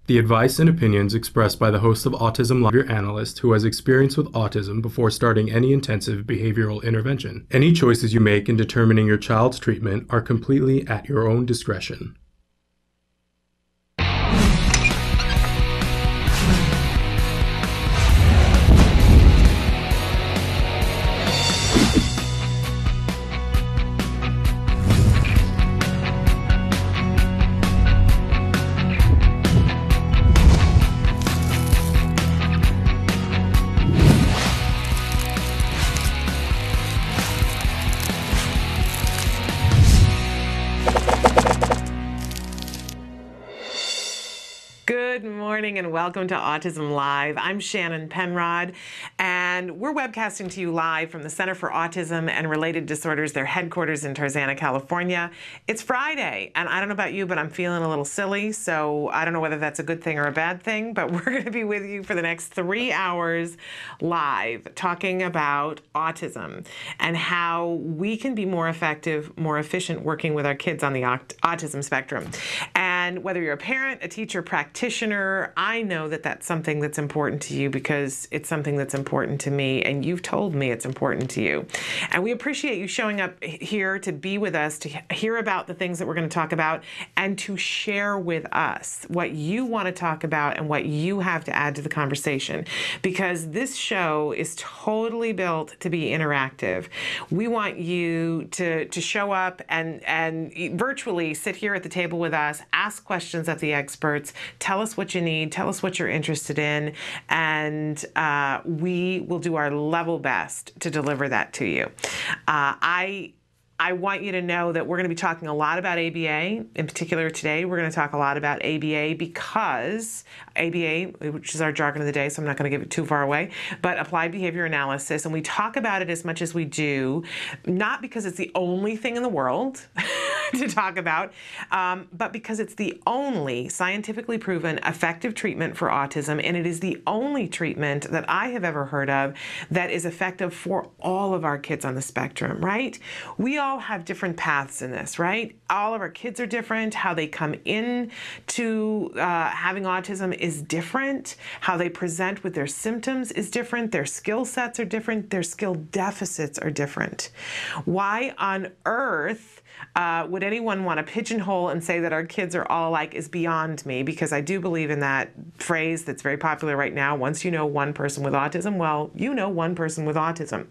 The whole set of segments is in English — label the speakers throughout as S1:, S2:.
S1: The advice and opinions expressed by the host of Autism Live, your analyst who has experience with autism before starting any intensive behavioral intervention. Any choices you make in determining your child's treatment are completely at your own discretion.
S2: Good morning and welcome to Autism Live. I'm Shannon Penrod, and we're webcasting to you live from the Center for Autism and Related Disorders, their headquarters in Tarzana, California. It's Friday, and I don't know about you, but I'm feeling a little silly, so I don't know whether that's a good thing or a bad thing, but we're going to be with you for the next 3 hours live talking about autism and how we can be more effective, more efficient working with our kids on the autism spectrum. And whether you're a parent, a teacher, practitioner, I know that that's something that's important to you because it's something that's important to me, and you've told me it's important to you. And we appreciate you showing up here to be with us, to hear about the things that we're going to talk about, and to share with us what you want to talk about and what you have to add to the conversation. Because this show is totally built to be interactive. We want you to show up and virtually sit here at the table with us, ask questions of the experts, tell us what you need, tell us what you're interested in, and we will do our level best to deliver that to you. I want you to know that we're going to be talking a lot about ABA. In particular today, we're going to talk a lot about ABA because ABA, which is our jargon of the day, so I'm not going to give it too far away, but applied behavior analysis. And we talk about it as much as we do, not because it's the only thing in the world to talk about, but because it's the only scientifically proven effective treatment for autism. And it is the only treatment that I have ever heard of that is effective for all of our kids on the spectrum, right? We all have different paths in this, right? All of our kids are different. How they come in to having autism is different. How they present with their symptoms is different. Their skill sets are different. Their skill deficits are different. Why on earth would anyone want to pigeonhole and say that our kids are all alike is beyond me, because I do believe in that phrase that's very popular right now. Once you know one person with autism, well, you know one person with autism.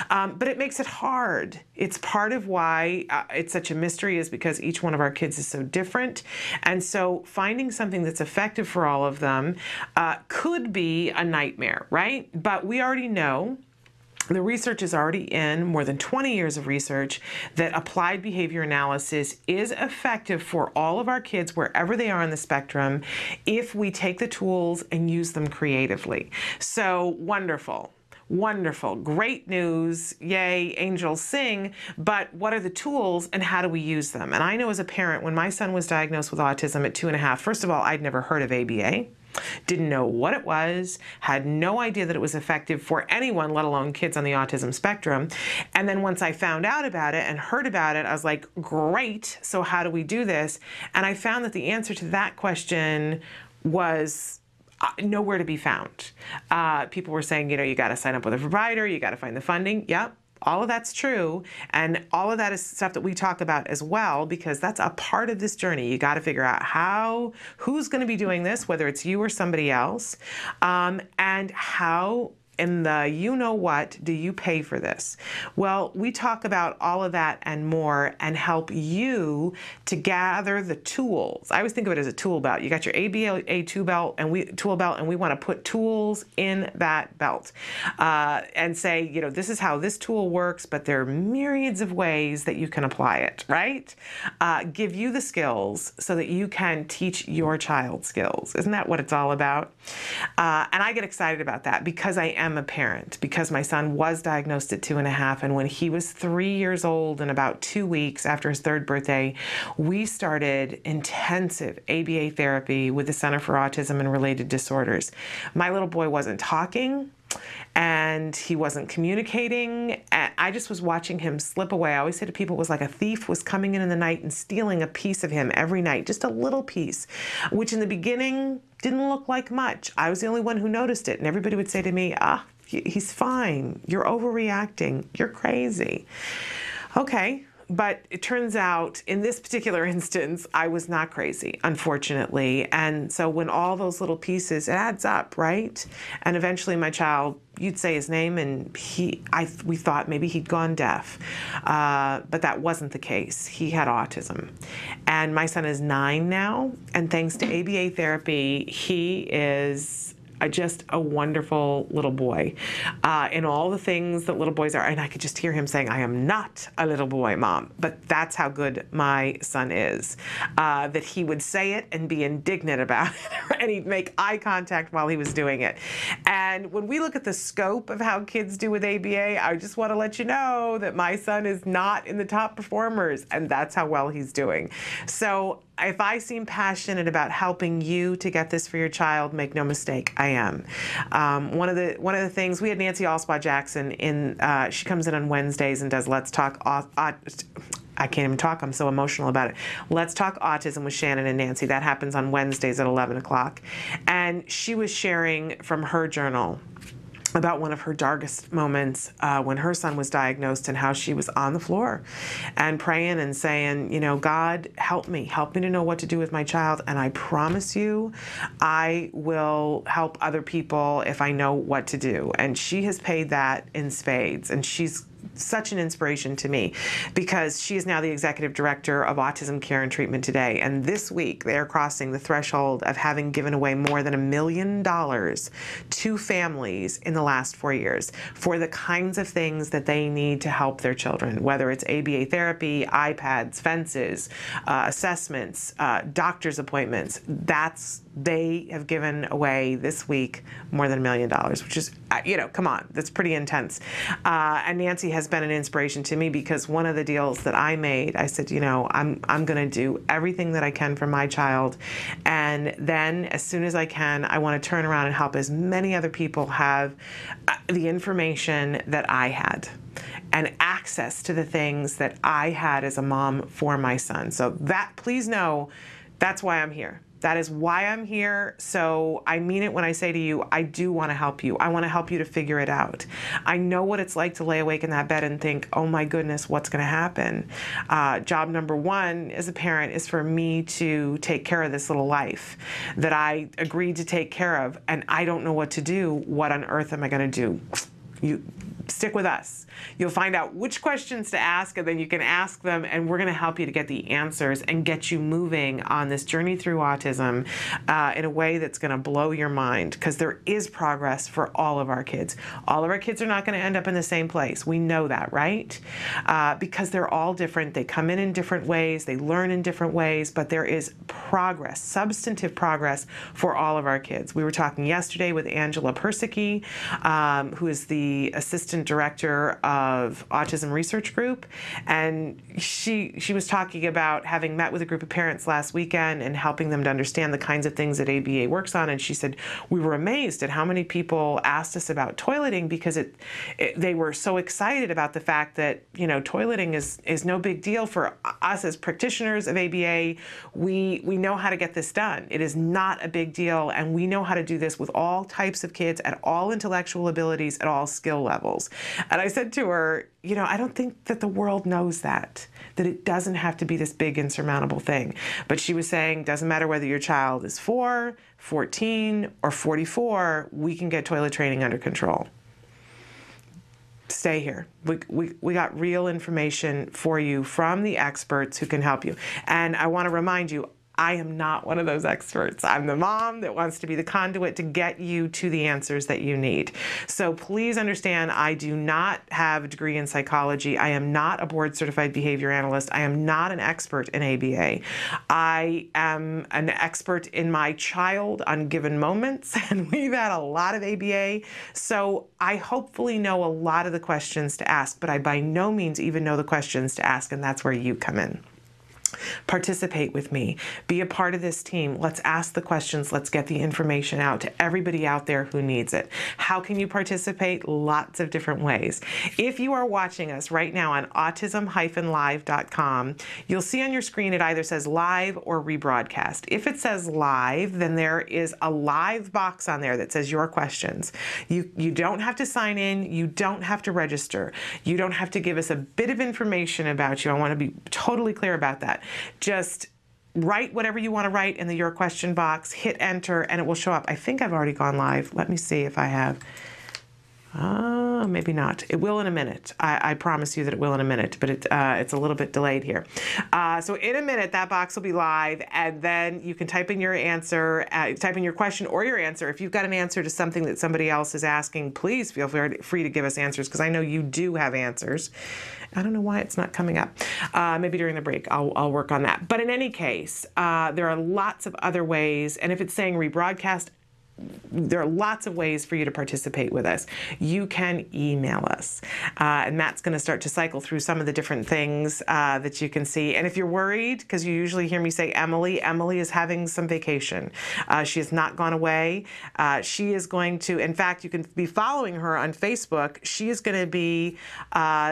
S2: But it makes it hard. It's part of why it's such a mystery, is because each one of our kids is so different. And so finding something that's effective for all of them could be a nightmare, right? But we already know, the research is already in, more than 20 years of research, that applied behavior analysis is effective for all of our kids wherever they are on the spectrum if we take the tools and use them creatively. So wonderful. Wonderful. Great news. Yay, angels sing. But what are the tools and how do we use them? And I know as a parent, when my son was diagnosed with autism at 2.5, first of all, I'd never heard of ABA. Didn't know what it was, had no idea that it was effective for anyone, let alone kids on the autism spectrum. And then once I found out about it and heard about it, I was like, great, so how do we do this? And I found that the answer to that question was nowhere to be found. People were saying, you got to sign up with a provider, you got to find the funding. Yep. All of that's true, and all of that is stuff that we talk about as well, because that's a part of this journey. You got to figure out who's going to be doing this, whether it's you or somebody else, and how in the you-know-what do you pay for this? Well, we talk about all of that and more and help you to gather the tools. I always think of it as a tool belt. You got your ABA tool belt, and we want to put tools in that belt and say, this is how this tool works, but there are myriads of ways that you can apply it, right? Give you the skills so that you can teach your child skills. Isn't that what it's all about? And I get excited about that because I am a parent, because my son was diagnosed at 2.5, and when he was 3 years old and about 2 weeks after his 3rd birthday, we started intensive ABA therapy with the Center for Autism and Related Disorders. My little boy wasn't talking. and he wasn't communicating. And I just was watching him slip away. I always say to people, it was like a thief was coming in the night and stealing a piece of him every night, just a little piece, which in the beginning didn't look like much. I was the only one who noticed it. And everybody would say to me, he's fine. You're overreacting. You're crazy. Okay. But it turns out in this particular instance, I was not crazy, unfortunately. And so when all those little pieces, it adds up, right? And eventually my child, you'd say his name, and we thought maybe he'd gone deaf. But that wasn't the case. He had autism. And my son is 9 now. And thanks to ABA therapy, he is just a wonderful little boy in all the things that little boys are. And I could just hear him saying, I am not a little boy, Mom. But that's how good my son is, that he would say it and be indignant about it, and he'd make eye contact while he was doing it. And when we look at the scope of how kids do with ABA, I just want to let you know that my son is not in the top performers, and that's how well he's doing. So if I seem passionate about helping you to get this for your child, make no mistake, I am. One of the things, we had Nancy Allspaw Jackson in, she comes in on Wednesdays and does Let's Talk, I can't even talk, I'm so emotional about it. Let's Talk Autism with Shannon and Nancy. That happens on Wednesdays at 11 o'clock. And she was sharing from her journal about one of her darkest moments when her son was diagnosed, and how she was on the floor and praying and saying, you know, God, help me to know what to do with my child. And I promise you, I will help other people if I know what to do. And she has paid that in spades. And she's such an inspiration to me, because she is now the executive director of Autism Care and Treatment Today. And this week they are crossing the threshold of having given away more than $1 million to families in the last 4 years for the kinds of things that they need to help their children, whether it's ABA therapy, iPads, fences, assessments, doctor's appointments. They have given away this week more than $1 million, which is, come on, that's pretty intense. And Nancy has been an inspiration to me, because one of the deals that I made, I said, I'm going to do everything that I can for my child. And then as soon as I can, I want to turn around and help as many other people have the information that I had and access to the things that I had as a mom for my son. So that, please know, that's why I'm here. That is why I'm here. So I mean it when I say to you, I do want to help you. I want to help you to figure it out. I know what it's like to lay awake in that bed and think, oh my goodness, what's going to happen? Job number one as a parent is for me to take care of this little life that I agreed to take care of, and I don't know what to do. What on earth am I going to do? You stick with us. You'll find out which questions to ask, and then you can ask them, and we're going to help you to get the answers and get you moving on this journey through autism in a way that's going to blow your mind, because there is progress for all of our kids. All of our kids are not going to end up in the same place. We know that, right? Because they're all different. They come in different ways. They learn in different ways, but there is progress, substantive progress for all of our kids. We were talking yesterday with Angela Persicki, who is the assistant director of Autism Research Group, and she was talking about having met with a group of parents last weekend and helping them to understand the kinds of things that ABA works on. And she said, we were amazed at how many people asked us about toileting, because they were so excited about the fact that, toileting is no big deal for us as practitioners of ABA. We know how to get this done. It is not a big deal, and we know how to do this with all types of kids at all intellectual abilities, at all skill levels. And I said to her, I don't think that the world knows that it doesn't have to be this big insurmountable thing. But she was saying, doesn't matter whether your child is 4, 14, or 44, we can get toilet training under control. Stay here. We got real information for you from the experts who can help you. And I want to remind you, I am not one of those experts. I'm the mom that wants to be the conduit to get you to the answers that you need. So please understand, I do not have a degree in psychology. I am not a board-certified behavior analyst. I am not an expert in ABA. I am an expert in my child on given moments, and we've had a lot of ABA. So I hopefully know a lot of the questions to ask, but I by no means even know the questions to ask, and that's where you come in. Participate with me. Be a part of this team. Let's ask the questions. Let's get the information out to everybody out there who needs it. How can you participate? Lots of different ways. If you are watching us right now on autism-live.com, you'll see on your screen it either says live or rebroadcast. If it says live, then there is a live box on there that says your questions. You don't have to sign in. You don't have to register. You don't have to give us a bit of information about you. I want to be totally clear about that. Just write whatever you want to write in the Your Question box, hit enter, and it will show up. I think I've already gone live. Let me see if I have. Maybe not. It will in a minute. I promise you that it will in a minute, but it's a little bit delayed here. So in a minute, that box will be live, and then you can type in your answer, type in your question or your answer. If you've got an answer to something that somebody else is asking, please feel free to give us answers, because I know you do have answers. I don't know why it's not coming up. Maybe during the break, I'll work on that. But in any case, there are lots of other ways, and if it's saying rebroadcast, there are lots of ways for you to participate with us. You can email us. And Matt's going to start to cycle through some of the different things that you can see. And if you're worried, because you usually hear me say Emily is having some vacation. She has not gone away. She is going to, in fact, you can be following her on Facebook. She is going to be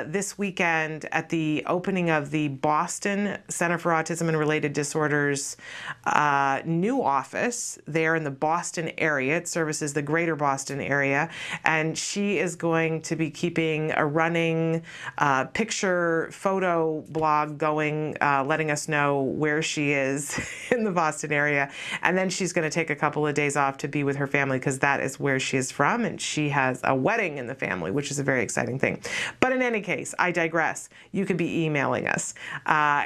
S2: this weekend at the opening of the Boston Center for Autism and Related Disorders new office there in the Boston area. It services the greater Boston area, and she is going to be keeping a running picture photo blog going, letting us know where she is in the Boston area. And then she's going to take a couple of days off to be with her family, because that is where she is from, and she has a wedding in the family, which is a very exciting thing. But in any case, I digress. You can be emailing us.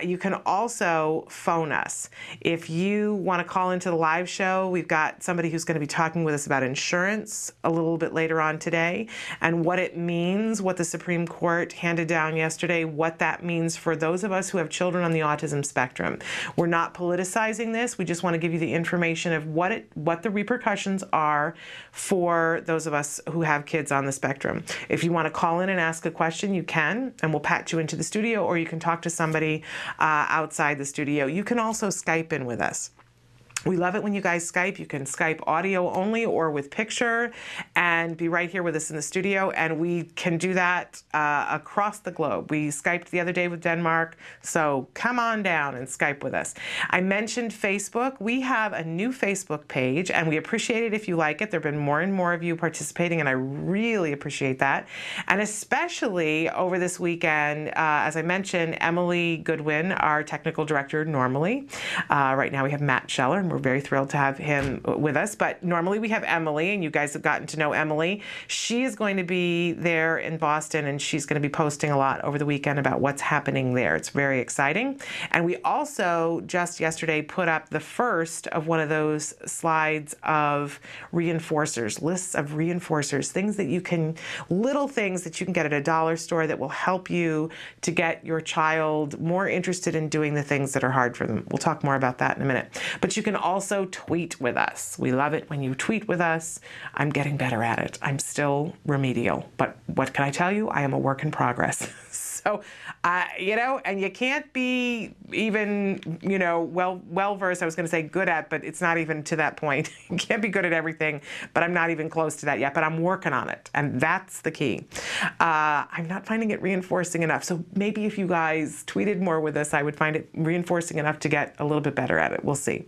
S2: You can also phone us. If you want to call into the live show, we've got somebody who's going to be talking with us about insurance a little bit later on today, and what it means, what the Supreme Court handed down yesterday, what that means for those of us who have children on the autism spectrum. We're not politicizing this. We just want to give you the information of what the repercussions are for those of us who have kids on the spectrum. If you want to call in and ask a question, you can, and we'll patch you into the studio, or you can talk to somebody outside the studio. You can also Skype in with us. We love it when you guys Skype. You can Skype audio only or with picture and be right here with us in the studio. And we can do that across the globe. We Skyped the other day with Denmark. So come on down and Skype with us. I mentioned Facebook. We have a new Facebook page, and we appreciate it if you like it. There have been more and more of you participating, and I really appreciate that. And especially over this weekend, as I mentioned, Emily Goodwin, our technical director normally. Right now we have Matt Scheller. We're very thrilled to have him with us. But normally we have Emily, and you guys have gotten to know Emily. She is going to be there in Boston, and she's going to be posting a lot over the weekend about what's happening there. It's very exciting. And we also just yesterday put up the first of one of those slides of reinforcers, lists of reinforcers, little things that you can get at a dollar store that will help you to get your child more interested in doing the things that are hard for them. We'll talk more about that in a minute. But you can also tweet with us. We love it when you tweet with us. I'm getting better at it. I'm still remedial, but what can I tell you? I am a work in progress. So, and you can't be even, well-versed. I was going to say good at, but it's not even to that point. You can't be good at everything, but I'm not even close to that yet, but I'm working on it. And that's the key. I'm not finding it reinforcing enough. So maybe if you guys tweeted more with us, I would find it reinforcing enough to get a little bit better at it. We'll see.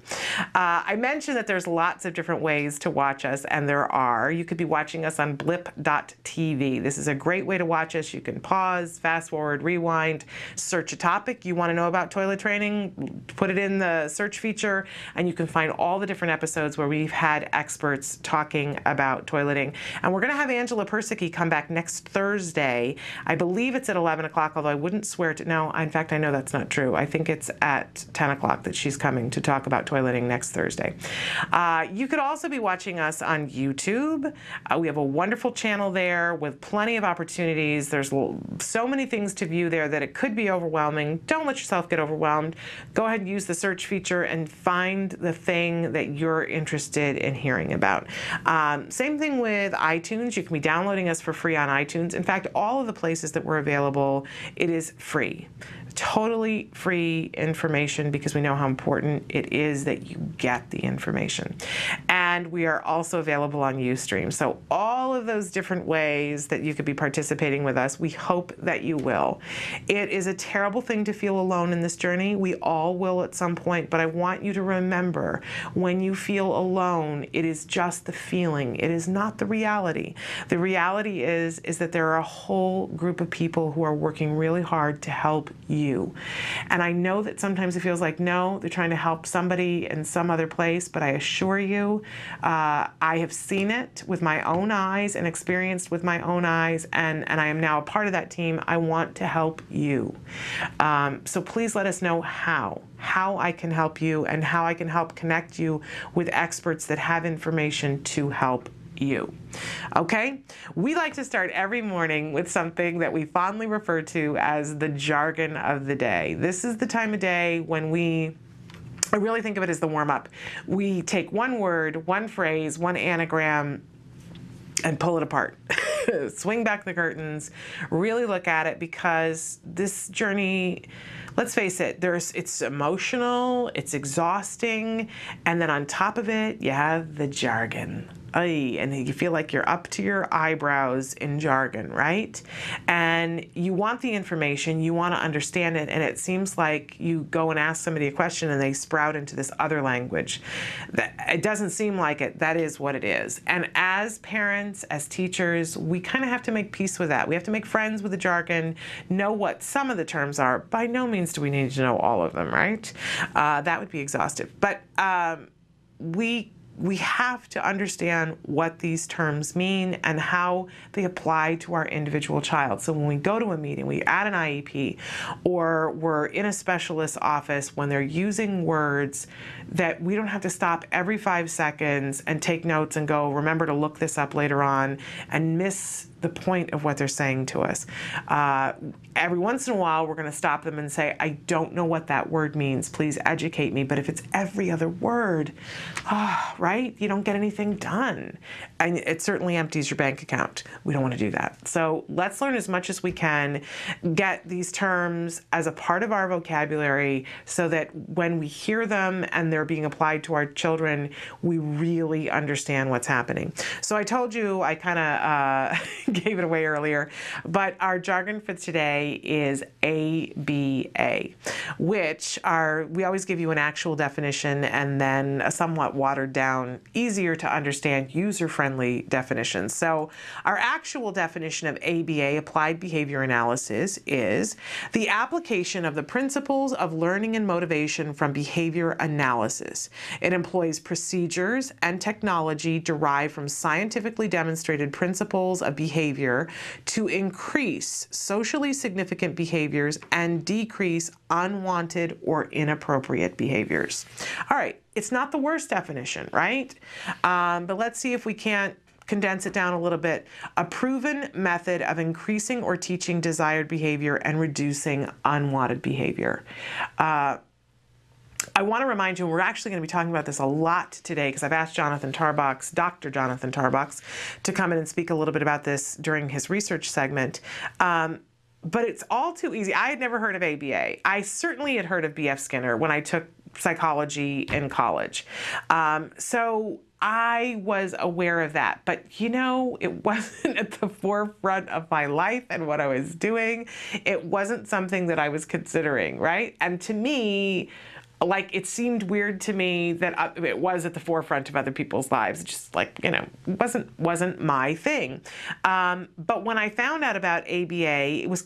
S2: I mentioned that there's lots of different ways to watch us, and there are. You could be watching us on blip.tv. This is a great way to watch us. You can pause, fast forward, rewind, search a topic you want to know about toilet training, put it in the search feature, and you can find all the different episodes where we've had experts talking about toileting. And we're going to have Angela Persicki come back next Thursday. I believe it's at 11 o'clock, although I wouldn't swear to. No, in fact, I know that's not true. I think it's at 10 o'clock that she's coming to talk about toileting next Thursday. You could also be watching us on YouTube. We have a wonderful channel there with plenty of opportunities. There's so many things things to view there that it could be overwhelming. Don't let yourself get overwhelmed. Go ahead and use the search feature and find the thing that you're interested in hearing about. Same thing with iTunes. You can be downloading us for free on iTunes. In fact, all of the places that we're available, it is free. Totally free information, because we know how important it is that you get the information. And we are also available on Ustream. So all of those different ways that you could be participating with us, we hope that you will. It is a terrible thing to feel alone in this journey. We all will at some point, but I want you to remember, when you feel alone, it is just the feeling. It is not the reality. The reality is that there are a whole group of people who are working really hard to help you. And I know that sometimes it feels like, no, they're trying to help somebody in some other place, but I assure you, I have seen it with my own eyes and experienced with my own eyes, and I am now a part of that team. I want to help you. So please let us know how I can help you and how I can help connect you with experts that have information to help you. Okay? We like to start every morning with something that we fondly refer to as the jargon of the day. This is the time of day when I really think of it as the warm-up. We take one word, one phrase, one anagram, and pull it apart. Swing back the curtains, really look at it, because this journey, let's face it, it's emotional, it's exhausting, and then on top of it, you have the jargon. And you feel like you're up to your eyebrows in jargon, right? And you want the information, you want to understand it, and it seems like you go and ask somebody a question and they sprout into this other language. It doesn't seem like it. That is what it is. And as parents, as teachers, we kind of have to make peace with that. We have to make friends with the jargon, know what some of the terms are. By no means do we need to know all of them, right? That would be exhaustive. But we have to understand what these terms mean and how they apply to our individual child. So when we go to a meeting, we add an IEP, or we're in a specialist's office, when they're using words, that we don't have to stop every 5 seconds and take notes and go, remember to look this up later on, and miss the point of what they're saying to us. Every once in a while, we're going to stop them and say, I don't know what that word means. Please educate me. But if it's every other word, right, you don't get anything done. And it certainly empties your bank account. We don't want to do that. So let's learn as much as we can, get these terms as a part of our vocabulary, so that when we hear them and they're being applied to our children, we really understand what's happening. So I told you, I kind of gave it away earlier, but our jargon for today is ABA, which we always give you an actual definition and then a somewhat watered down, easier to understand, user-friendly definition. So our actual definition of ABA, applied behavior analysis, is the application of the principles of learning and motivation from behavior analysis. It employs procedures and technology derived from scientifically demonstrated principles of behavior to increase socially significant behaviors and decrease unwanted or inappropriate behaviors. All right, it's not the worst definition, right? But let's see if we can't condense it down a little bit. A proven method of increasing or teaching desired behavior and reducing unwanted behavior. I want to remind you, and we're actually going to be talking about this a lot today, because I've asked Jonathan Tarbox, Dr. Jonathan Tarbox, to come in and speak a little bit about this during his research segment. But it's all too easy. I had never heard of ABA. I certainly had heard of B.F. Skinner when I took psychology in college. So I was aware of that, but it wasn't at the forefront of my life and what I was doing. It wasn't something that I was considering, right? And to me, it seemed weird to me that it was at the forefront of other people's lives. Just wasn't my thing. But when I found out about ABA, it was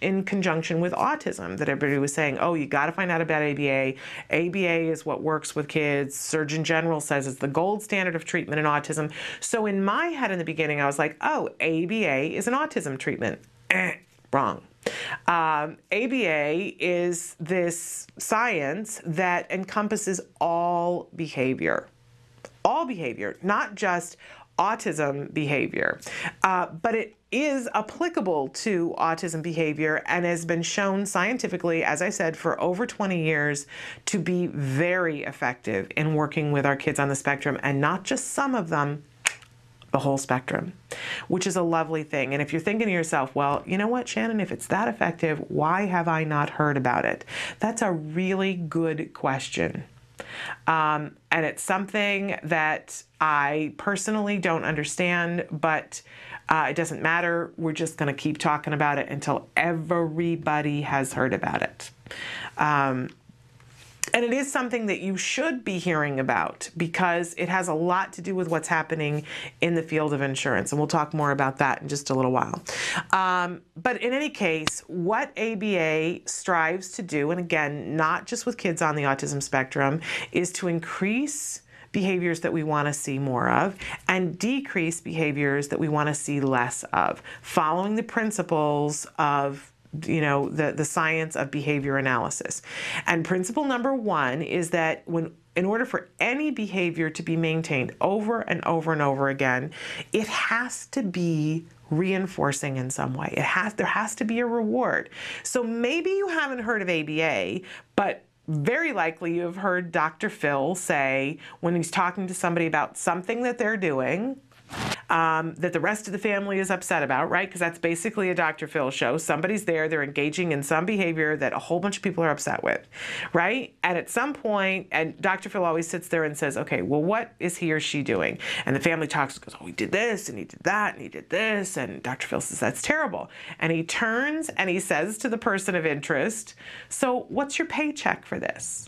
S2: in conjunction with autism, that everybody was saying, oh, you got to find out about ABA. ABA is what works with kids. Surgeon General says it's the gold standard of treatment in autism. So in my head in the beginning, I was like, oh, ABA is an autism treatment. Wrong. ABA is this science that encompasses all behavior, not just autism behavior. But it is applicable to autism behavior and has been shown scientifically, as I said, for over 20 years to be very effective in working with our kids on the spectrum, and not just some of them, the whole spectrum, which is a lovely thing. And if you're thinking to yourself, well, you know what, Shannon, if it's that effective, why have I not heard about it? That's a really good question. And it's something that I personally don't understand, but it doesn't matter. We're just going to keep talking about it until everybody has heard about it. And it is something that you should be hearing about because it has a lot to do with what's happening in the field of insurance. And we'll talk more about that in just a little while. But in any case, what ABA strives to do, and again, not just with kids on the autism spectrum, is to increase behaviors that we want to see more of and decrease behaviors that we want to see less of, following the principles of the science of behavior analysis. And principle number one is that in order for any behavior to be maintained over and over and over again, it has to be reinforcing in some way. There has to be a reward. So maybe you haven't heard of ABA, but very likely you have heard Dr. Phil say when he's talking to somebody about something that they're doing, that the rest of the family is upset about, right? Because that's basically a Dr. Phil show. Somebody's there, they're engaging in some behavior that a whole bunch of people are upset with, right? And at some point, and Dr. Phil always sits there and says, okay, well, what is he or she doing? And the family talks, goes, oh, he did this, and he did that, and he did this. And Dr. Phil says, that's terrible. And he turns and he says to the person of interest, so what's your paycheck for this?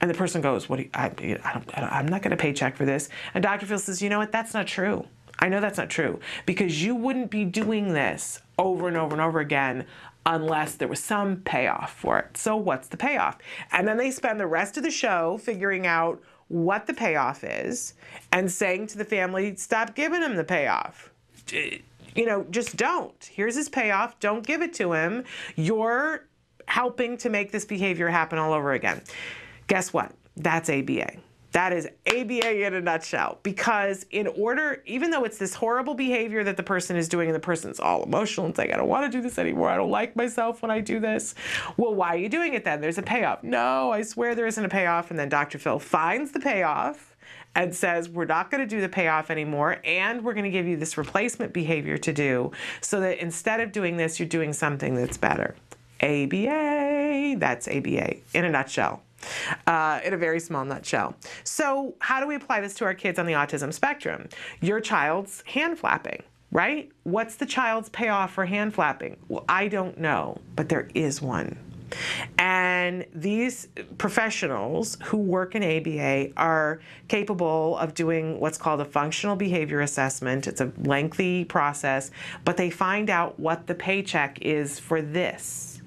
S2: And the person goes, I'm not going to paycheck for this. And Dr. Phil says, you know what, that's not true. I know that's not true because you wouldn't be doing this over and over and over again unless there was some payoff for it. So what's the payoff? And then they spend the rest of the show figuring out what the payoff is and saying to the family, stop giving him the payoff. Just don't. Here's his payoff. Don't give it to him. You're helping to make this behavior happen all over again. Guess what? That's ABA. That is ABA in a nutshell, because even though it's this horrible behavior that the person is doing and the person's all emotional and saying, I don't want to do this anymore, I don't like myself when I do this. Well, why are you doing it then? There's a payoff. No, I swear there isn't a payoff. And then Dr. Phil finds the payoff and says, we're not going to do the payoff anymore, and we're going to give you this replacement behavior to do so that instead of doing this, you're doing something that's better. ABA, that's ABA in a nutshell. In a very small nutshell. So how do we apply this to our kids on the autism spectrum? Your child's hand flapping, right? What's the child's payoff for hand flapping? Well, I don't know, but there is one. And these professionals who work in ABA are capable of doing what's called a functional behavior assessment. It's a lengthy process, but they find out what the paycheck is for this,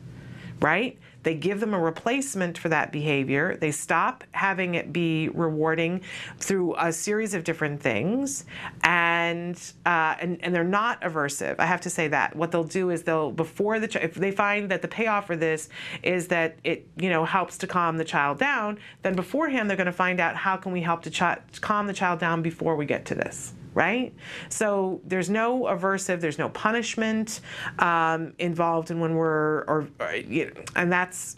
S2: right? They give them a replacement for that behavior. They stop having it be rewarding through a series of different things, and they're not aversive. I have to say that. What they'll do is if they find that the payoff for this is that it helps to calm the child down, then beforehand they're going to find out how can we help to calm the child down before we get to this. Right? So there's no aversive, there's no punishment involved in and that's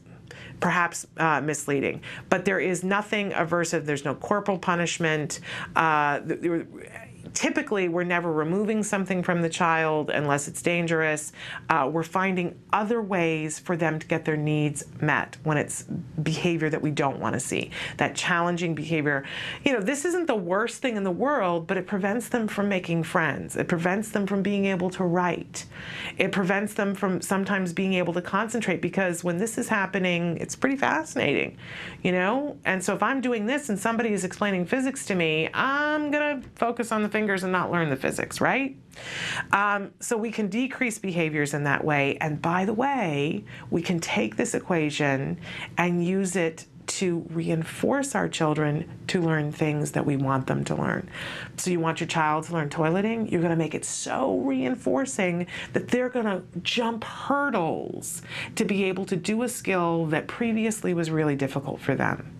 S2: perhaps misleading. But there is nothing aversive, there's no corporal punishment. Typically, we're never removing something from the child unless it's dangerous. We're finding other ways for them to get their needs met when it's behavior that we don't want to see, that challenging behavior. This isn't the worst thing in the world, but it prevents them from making friends. It prevents them from being able to write. It prevents them from sometimes being able to concentrate, because when this is happening, it's pretty fascinating, And so if I'm doing this and somebody is explaining physics to me, I'm going to focus on the fingers and not learn the physics, right? So we can decrease behaviors in that way. And by the way, we can take this equation and use it to reinforce our children to learn things that we want them to learn. So you want your child to learn toileting? You're going to make it so reinforcing that they're going to jump hurdles to be able to do a skill that previously was really difficult for them.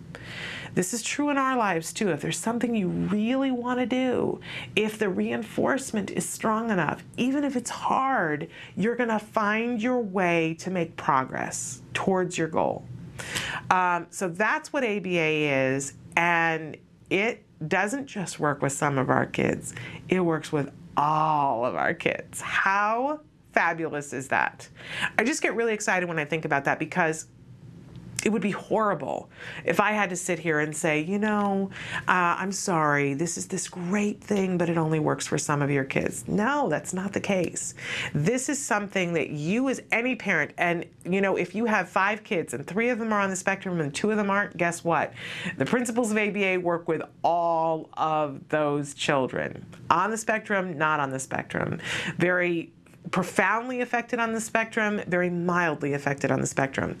S2: This is true in our lives too. If there's something you really want to do, if the reinforcement is strong enough, even if it's hard, you're going to find your way to make progress towards your goal. So that's what ABA is, and it doesn't just work with some of our kids. It works with all of our kids. How fabulous is that? I just get really excited when I think about that, because it would be horrible if I had to sit here and say, I'm sorry, this is this great thing, but it only works for some of your kids. No, that's not the case. This is something that you, as any parent, and if you have 5 kids and 3 of them are on the spectrum and 2 of them aren't, guess what? The principles of ABA work with all of those children. On the spectrum, not on the spectrum. Very profoundly affected on the spectrum, very mildly affected on the spectrum.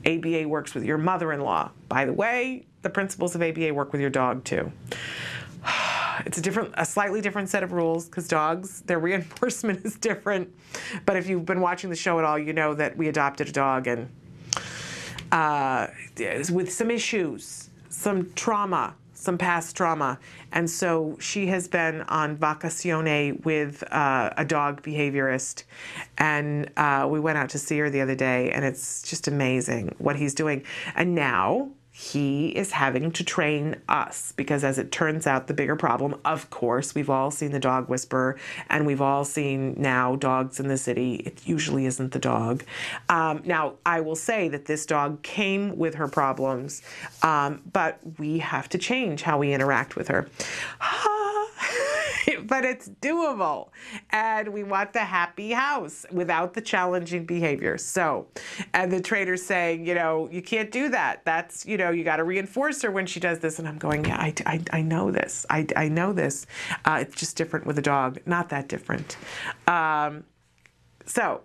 S2: ABA works with your mother-in-law. By the way, the principles of ABA work with your dog too. It's a slightly different set of rules, because dogs, their reinforcement is different. But if you've been watching the show at all, you know that we adopted a dog and with some issues, some trauma, some past trauma. And so she has been on vacazione with a dog behaviorist. And we went out to see her the other day, and it's just amazing what he's doing. And now he is having to train us, because as it turns out, the bigger problem, of course, we've all seen the dog whisperer, and we've all seen now dogs in the city. It usually isn't the dog. Now, I will say that this dog came with her problems, but we have to change how we interact with her. But it's doable, and we want the happy house without the challenging behavior. So, and the trainer's saying, you can't do that. That's, you got to reinforce her when she does this. And I'm going, yeah, I know this. I know this. It's just different with a dog. Not that different. So,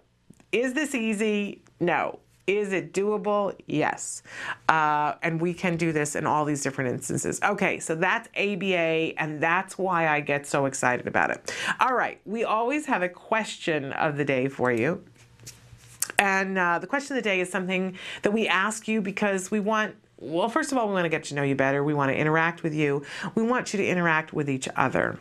S2: is this easy? No. Is it doable? Yes. And we can do this in all these different instances. Okay, so that's ABA, and that's why I get so excited about it. All right, we always have a question of the day for you. And the question of the day is something that we ask you because we want, well, first of all, we want to get to know you better. We want to interact with you. We want you to interact with each other.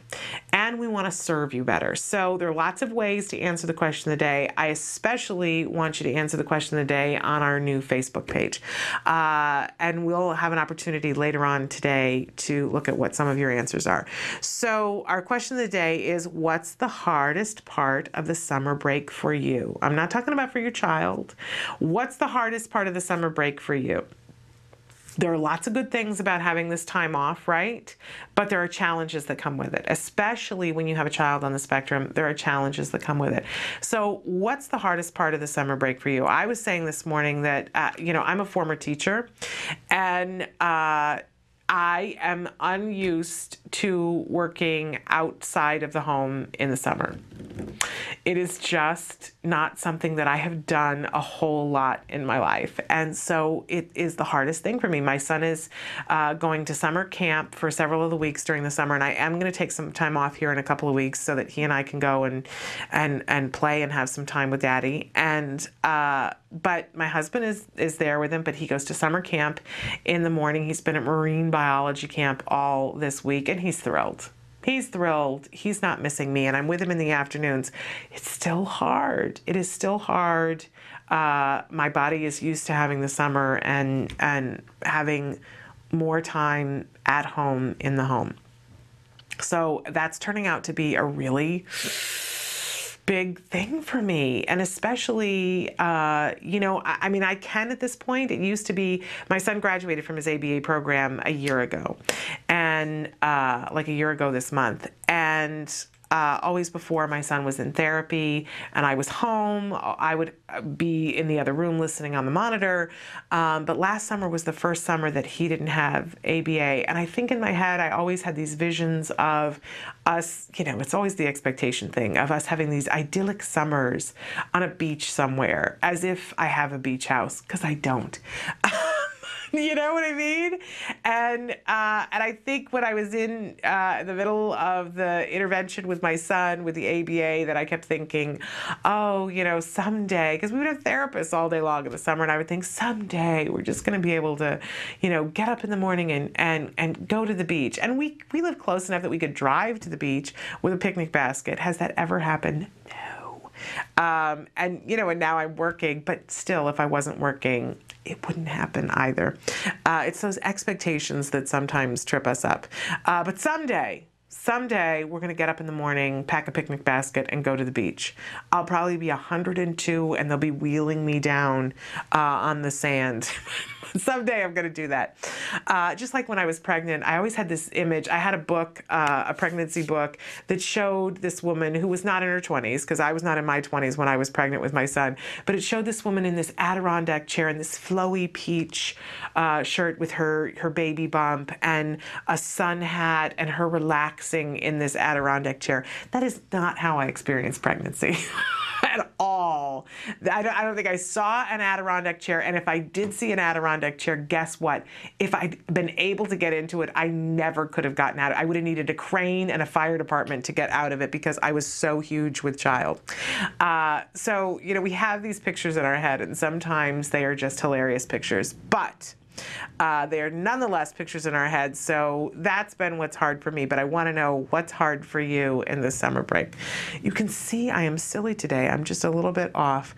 S2: And we want to serve you better. So there are lots of ways to answer the question of the day. I especially want you to answer the question of the day on our new Facebook page. And we'll have an opportunity later on today to look at what some of your answers are. So our question of the day is, what's the hardest part of the summer break for you? I'm not talking about for your child. What's the hardest part of the summer break for you? There are lots of good things about having this time off, right? But there are challenges that come with it, especially when you have a child on the spectrum. There are challenges that come with it. So what's the hardest part of the summer break for you? I was saying this morning that, I'm a former teacher, and I am unused to working outside of the home in the summer. It is just not something that I have done a whole lot in my life. And so it is the hardest thing for me. My son is going to summer camp for several of the weeks during the summer, and I am going to take some time off here in a couple of weeks so that he and I can go and play and have some time with Daddy. And but my husband is there with him, but he goes to summer camp in the morning. He's been at marine biology camp all this week, and he's thrilled. He's thrilled. He's not missing me, and I'm with him in the afternoons. It's still hard. It is still hard. My body is used to having the summer and having more time at home in the home. So that's turning out to be a really big thing for me. And especially, I can at this point. It used to be, my son graduated from his ABA program a year ago, and like a year ago this month. And always before, my son was in therapy and I was home. I would be in the other room listening on the monitor. But last summer was the first summer that he didn't have ABA. And I think in my head, I always had these visions of us, it's always the expectation thing, of us having these idyllic summers on a beach somewhere, as if I have a beach house, because I don't. You know what I mean? And I think when I was in the middle of the intervention with my son with the ABA, that I kept thinking, oh, someday, because we would have therapists all day long in the summer, and I would think someday we're just going to be able to, get up in the morning and go to the beach. And we live close enough that we could drive to the beach with a picnic basket. Has that ever happened? No. And now I'm working, but still, if I wasn't working, it wouldn't happen either. It's those expectations that sometimes trip us up. But someday we're going to get up in the morning, pack a picnic basket, and go to the beach. I'll probably be 102, and they'll be wheeling me down on the sand. Someday I'm going to do that. Just like when I was pregnant, I always had this image. I had a book, a pregnancy book, that showed this woman who was not in her 20s, because I was not in my 20s when I was pregnant with my son, but it showed this woman in this Adirondack chair in this flowy peach shirt with her baby bump and a sun hat, and her relaxing in this Adirondack chair. That is not how I experienced pregnancy. At all. I don't think I saw an Adirondack chair, and if I did see an Adirondack chair, guess what? If I'd been able to get into it, I never could have gotten out. I would have needed a crane and a fire department to get out of it because I was so huge with child. So, we have these pictures in our head, and sometimes they are just hilarious pictures, but they are nonetheless pictures in our heads, so that's been what's hard for me. But I want to know what's hard for you in this summer break. You can see I am silly today. I'm just a little bit off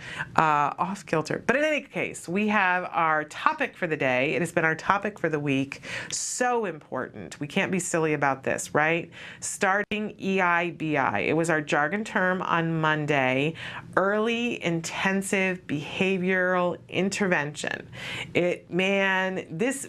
S2: kilter. But in any case, we have our topic for the day. It has been our topic for the week. So important. We can't be silly about this, right? Starting EIBI. It was our jargon term on Monday. Early Intensive Behavioral Intervention.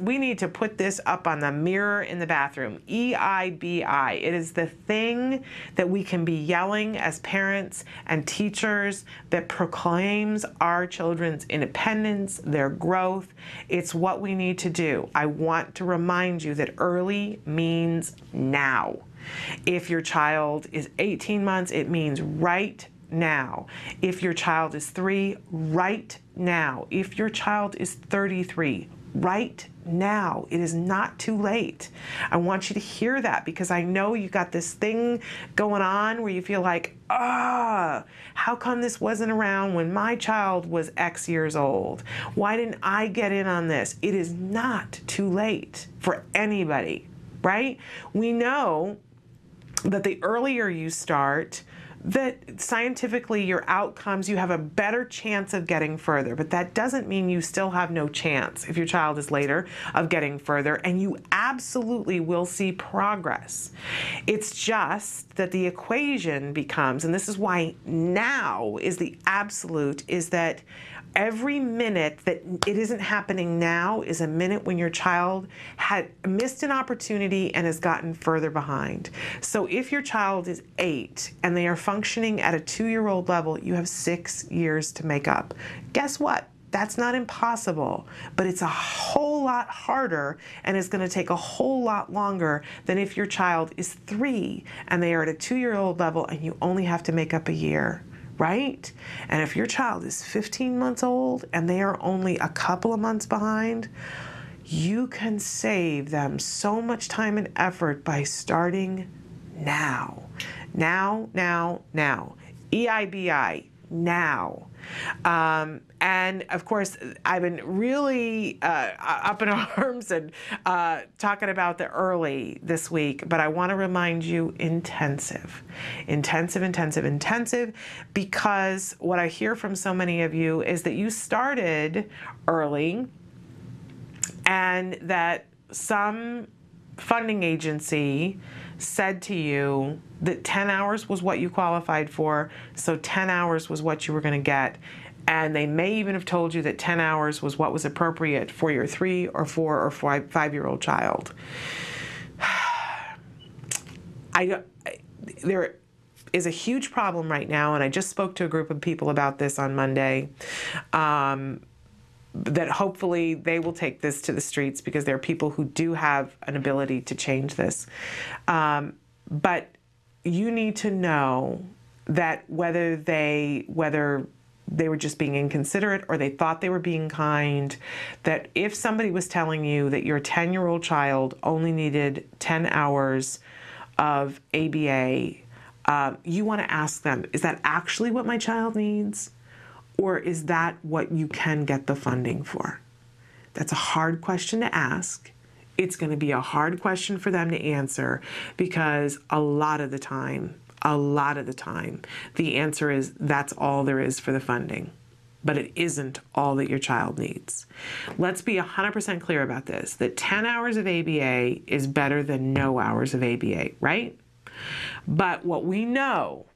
S2: We need to put this up on the mirror in the bathroom. EIBI. It is the thing that we can be yelling as parents and teachers that proclaims our children's independence, their growth. It's what we need to do. I want to remind you that early means now. If your child is 18 months, it means right now. If your child is 3, right now. If your child is 33, right now. It is not too late. I want you to hear that, because I know you got this thing going on where you feel like, how come this wasn't around when my child was X years old? Why didn't I get in on this? It is not too late for anybody, right? We know that the earlier you start, that scientifically your outcomes, you have a better chance of getting further. But that doesn't mean you still have no chance if your child is later of getting further, and you absolutely will see progress. It's just that the equation becomes, and this is why now is the absolute, is that every minute that it isn't happening now is a minute when your child had missed an opportunity and has gotten further behind. So if your child is 8 and they are functioning at a 2-year-old level, you have 6 years to make up. Guess what? That's not impossible, but it's a whole lot harder, and it's going to take a whole lot longer than if your child is 3 and they are at a 2-year-old level and you only have to make up a year. Right? And if your child is 15 months old and they are only a couple of months behind, you can save them so much time and effort by starting now. Now, now, now. EIBI, now. And of course, I've been really up in arms and talking about the early this week, but I want to remind you, intensive, because what I hear from so many of you is that you started early and that some funding agency said to you that 10 hours was what you qualified for, so 10 hours was what you were going to get. And they may even have told you that 10 hours was what was appropriate for your 3 or 4 or 5-year-old child. There is a huge problem right now, and I just spoke to a group of people about this on Monday, that hopefully they will take this to the streets, because there are people who do have an ability to change this. But you need to know that whether they were just being inconsiderate, or they thought they were being kind. That if somebody was telling you that your 10-year-old child only needed 10 hours of ABA, you want to ask them, is that actually what my child needs? Or is that what you can get the funding for? That's a hard question to ask. It's going to be a hard question for them to answer, because a lot of the time, the answer is that's all there is for the funding. But it isn't all that your child needs. Let's be 100% clear about this, that 10 hours of ABA is better than no hours of ABA, right? But what we know,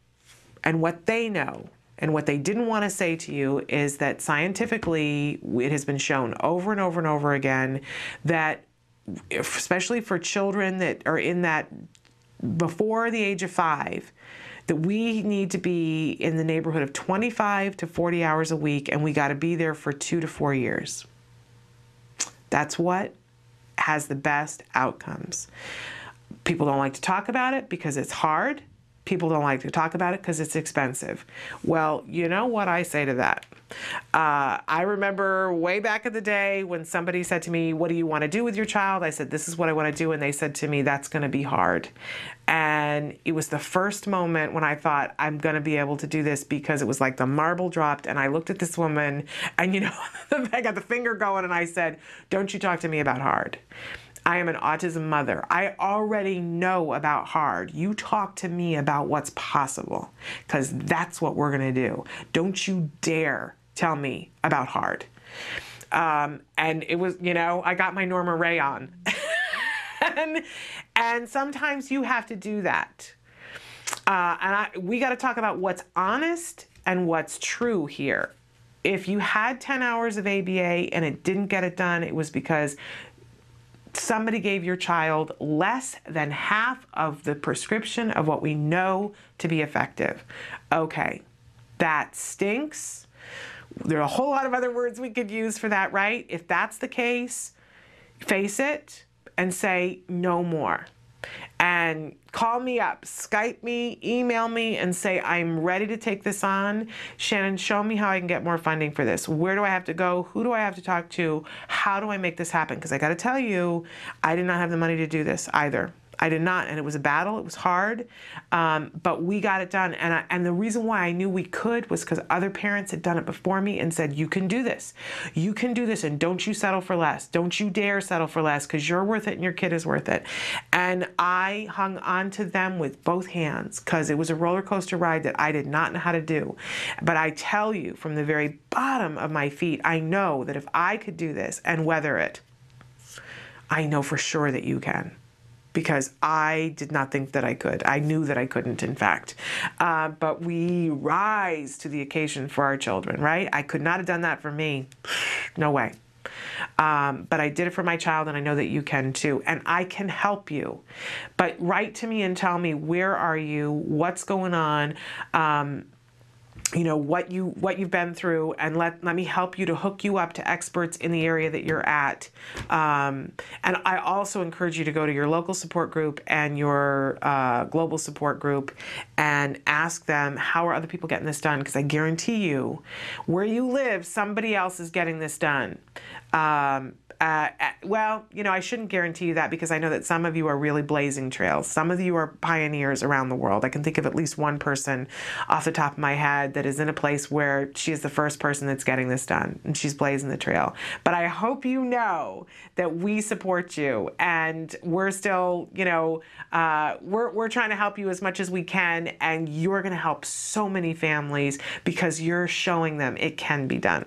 S2: and what they know, and what they didn't want to say to you is that scientifically, it has been shown over and over and over again that, especially for children that are in that before the age of 5, that we need to be in the neighborhood of 25 to 40 hours a week, and we got to be there for 2 to 4 years. That's what has the best outcomes. People don't like to talk about it because it's hard. People don't like to talk about it because it's expensive. Well, you know what I say to that? I remember way back in the day when somebody said to me, what do you want to do with your child? I said, this is what I want to do. And they said to me, that's going to be hard. And it was the first moment when I thought, I'm going to be able to do this, because it was like the marble dropped. And I looked at this woman and, you know, I got the finger going and I said, don't you talk to me about hard. I am an autism mother. I already know about hard. You talk to me about what's possible, because that's what we're going to do. Don't you dare tell me about hard. And it was, you know, I got my Norma Ray on. and sometimes you have to do that. We got to talk about what's honest and what's true here. If you had 10 hours of ABA and it didn't get it done, it was because somebody gave your child less than half of the prescription of what we know to be effective. Okay, that stinks. There are a whole lot of other words we could use for that, right? If that's the case, face it and say no more. And call me up, Skype me, email me, and say, I'm ready to take this on. Shannon, show me how I can get more funding for this. Where do I have to go? Who do I have to talk to? How do I make this happen? Because I got to tell you, I did not have the money to do this either. I did not, and it was a battle. It was hard, but we got it done. And the reason why I knew we could was because other parents had done it before me and said, you can do this. You can do this, and don't you settle for less. Don't you dare settle for less, because you're worth it and your kid is worth it. And I hung on to them with both hands, because it was a roller coaster ride that I did not know how to do. But I tell you, from the very bottom of my feet, I know that if I could do this and weather it, I know for sure that you can. Because I did not think that I could. I knew that I couldn't, in fact. But we rise to the occasion for our children, right? I could not have done that for me. No way. But I did it for my child, and I know that you can too. And I can help you. But write to me and tell me, where are you? What's going on? You know, what you've been through, and let me help you to hook you up to experts in the area that you're at. And I also encourage you to go to your local support group and your global support group and ask them, how are other people getting this done? Because I guarantee you, where you live, somebody else is getting this done. Well, you know, I shouldn't guarantee you that, because I know that some of you are really blazing trails. Some of you are pioneers around the world. I can think of at least one person off the top of my head that is in a place where she is the first person that's getting this done, and she's blazing the trail. But I hope you know that we support you, and we're still, you know, we're trying to help you as much as we can, and you're going to help so many families because you're showing them it can be done.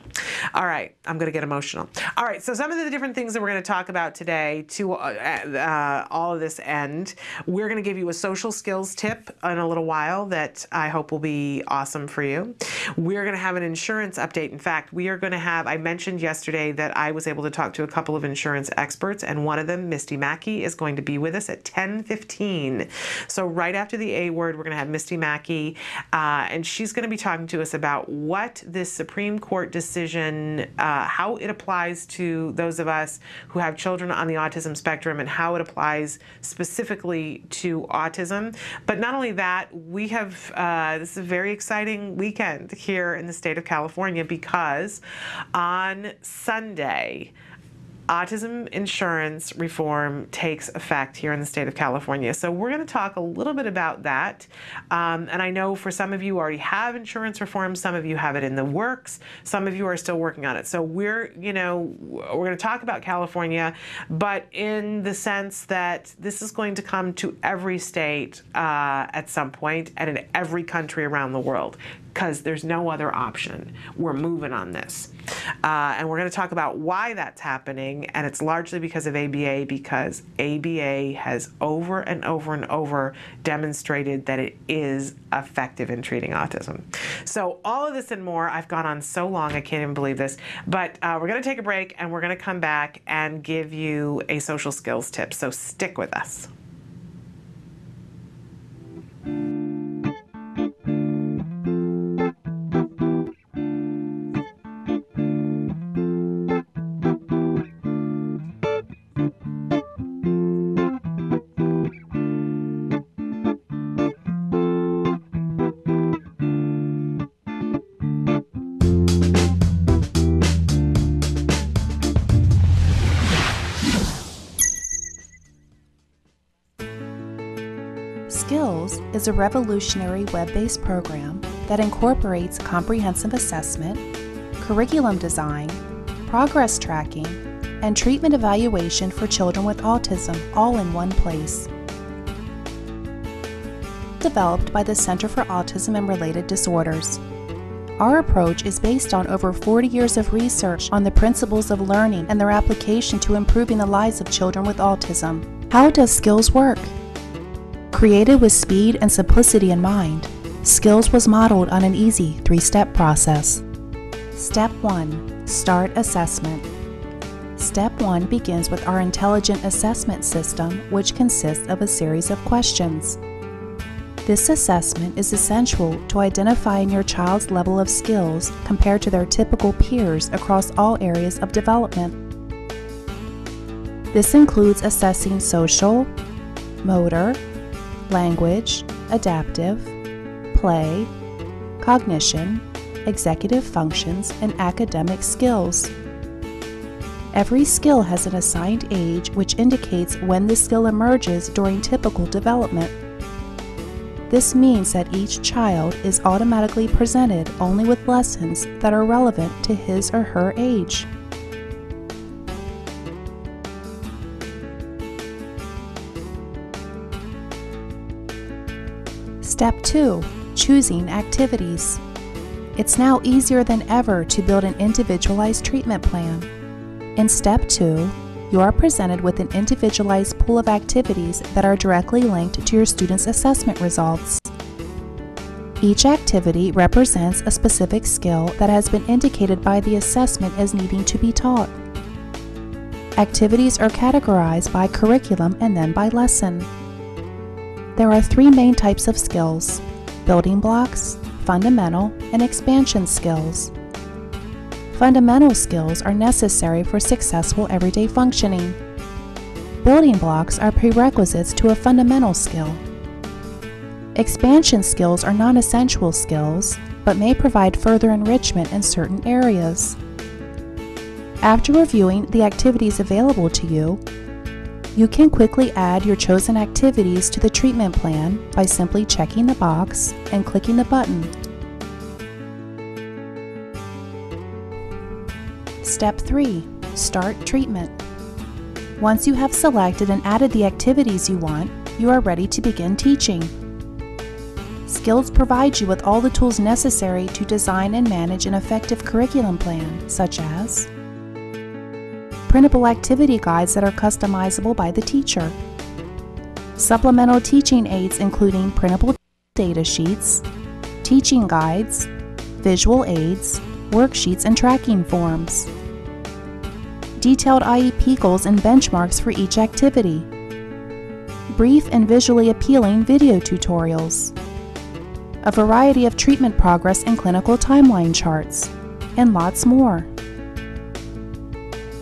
S2: All right, I'm going to get emotional. All right, so some of the different things that we're going to talk about today to all of this end. We're going to give you a social skills tip in a little while that I hope will be awesome for you. We're going to have an insurance update. In fact, we are going to have, I mentioned yesterday that I was able to talk to a couple of insurance experts, and one of them, Misty Mackey, is going to be with us at 10:15. So right after the A word, we're going to have Misty Mackey, and she's going to be talking to us about what this Supreme Court decision, how it applies to those of us who have children on the autism spectrum and how it applies specifically to autism. But not only that, we have, this is a very exciting weekend here in the state of California, because on Sunday, autism insurance reform takes effect here in the state of California. So we're going to talk a little bit about that. And I know for some of you already have insurance reform, some of you have it in the works, some of you are still working on it. So we're going to talk about California, but in the sense that this is going to come to every state at some point and in every country around the world, because there's no other option. We're moving on this. And we're going to talk about why that's happening, and it's largely because of ABA, because ABA has over and over and over demonstrated that it is effective in treating autism. So all of this and more, I've gone on so long, I can't even believe this, but we're going to take a break, and we're going to come back and give you a social skills tip, so stick with us.
S3: Skills is a revolutionary web-based program that incorporates comprehensive assessment, curriculum design, progress tracking, and treatment evaluation for children with autism all in one place. Developed by the Center for Autism and Related Disorders. Our approach is based on over 40 years of research on the principles of learning and their application to improving the lives of children with autism. How does Skills work? Created with speed and simplicity in mind, Skills was modeled on an easy 3-step process. Step 1. Start assessment. Step 1 begins with our intelligent assessment system, which consists of a series of questions. This assessment is essential to identifying your child's level of skills compared to their typical peers across all areas of development. This includes assessing social, motor, language, adaptive, play, cognition, executive functions, and academic skills. Every skill has an assigned age, which indicates when the skill emerges during typical development. This means that each child is automatically presented only with lessons that are relevant to his or her age. Step 2. Choosing activities. It's now easier than ever to build an individualized treatment plan. In Step 2, you are presented with an individualized pool of activities that are directly linked to your student's assessment results. Each activity represents a specific skill that has been indicated by the assessment as needing to be taught. Activities are categorized by curriculum and then by lesson. There are 3 main types of skills: building blocks, fundamental, and expansion skills. Fundamental skills are necessary for successful everyday functioning. Building blocks are prerequisites to a fundamental skill. Expansion skills are non-essential skills, but may provide further enrichment in certain areas. After reviewing the activities available to you, you can quickly add your chosen activities to the treatment plan by simply checking the box and clicking the button. Step 3. Start treatment. Once you have selected and added the activities you want, you are ready to begin teaching. Skills provides you with all the tools necessary to design and manage an effective curriculum plan, such as printable activity guides that are customizable by the teacher, supplemental teaching aids including printable data sheets, teaching guides, visual aids, worksheets, and tracking forms, detailed IEP goals and benchmarks for each activity, brief and visually appealing video tutorials, a variety of treatment progress and clinical timeline charts, and lots more.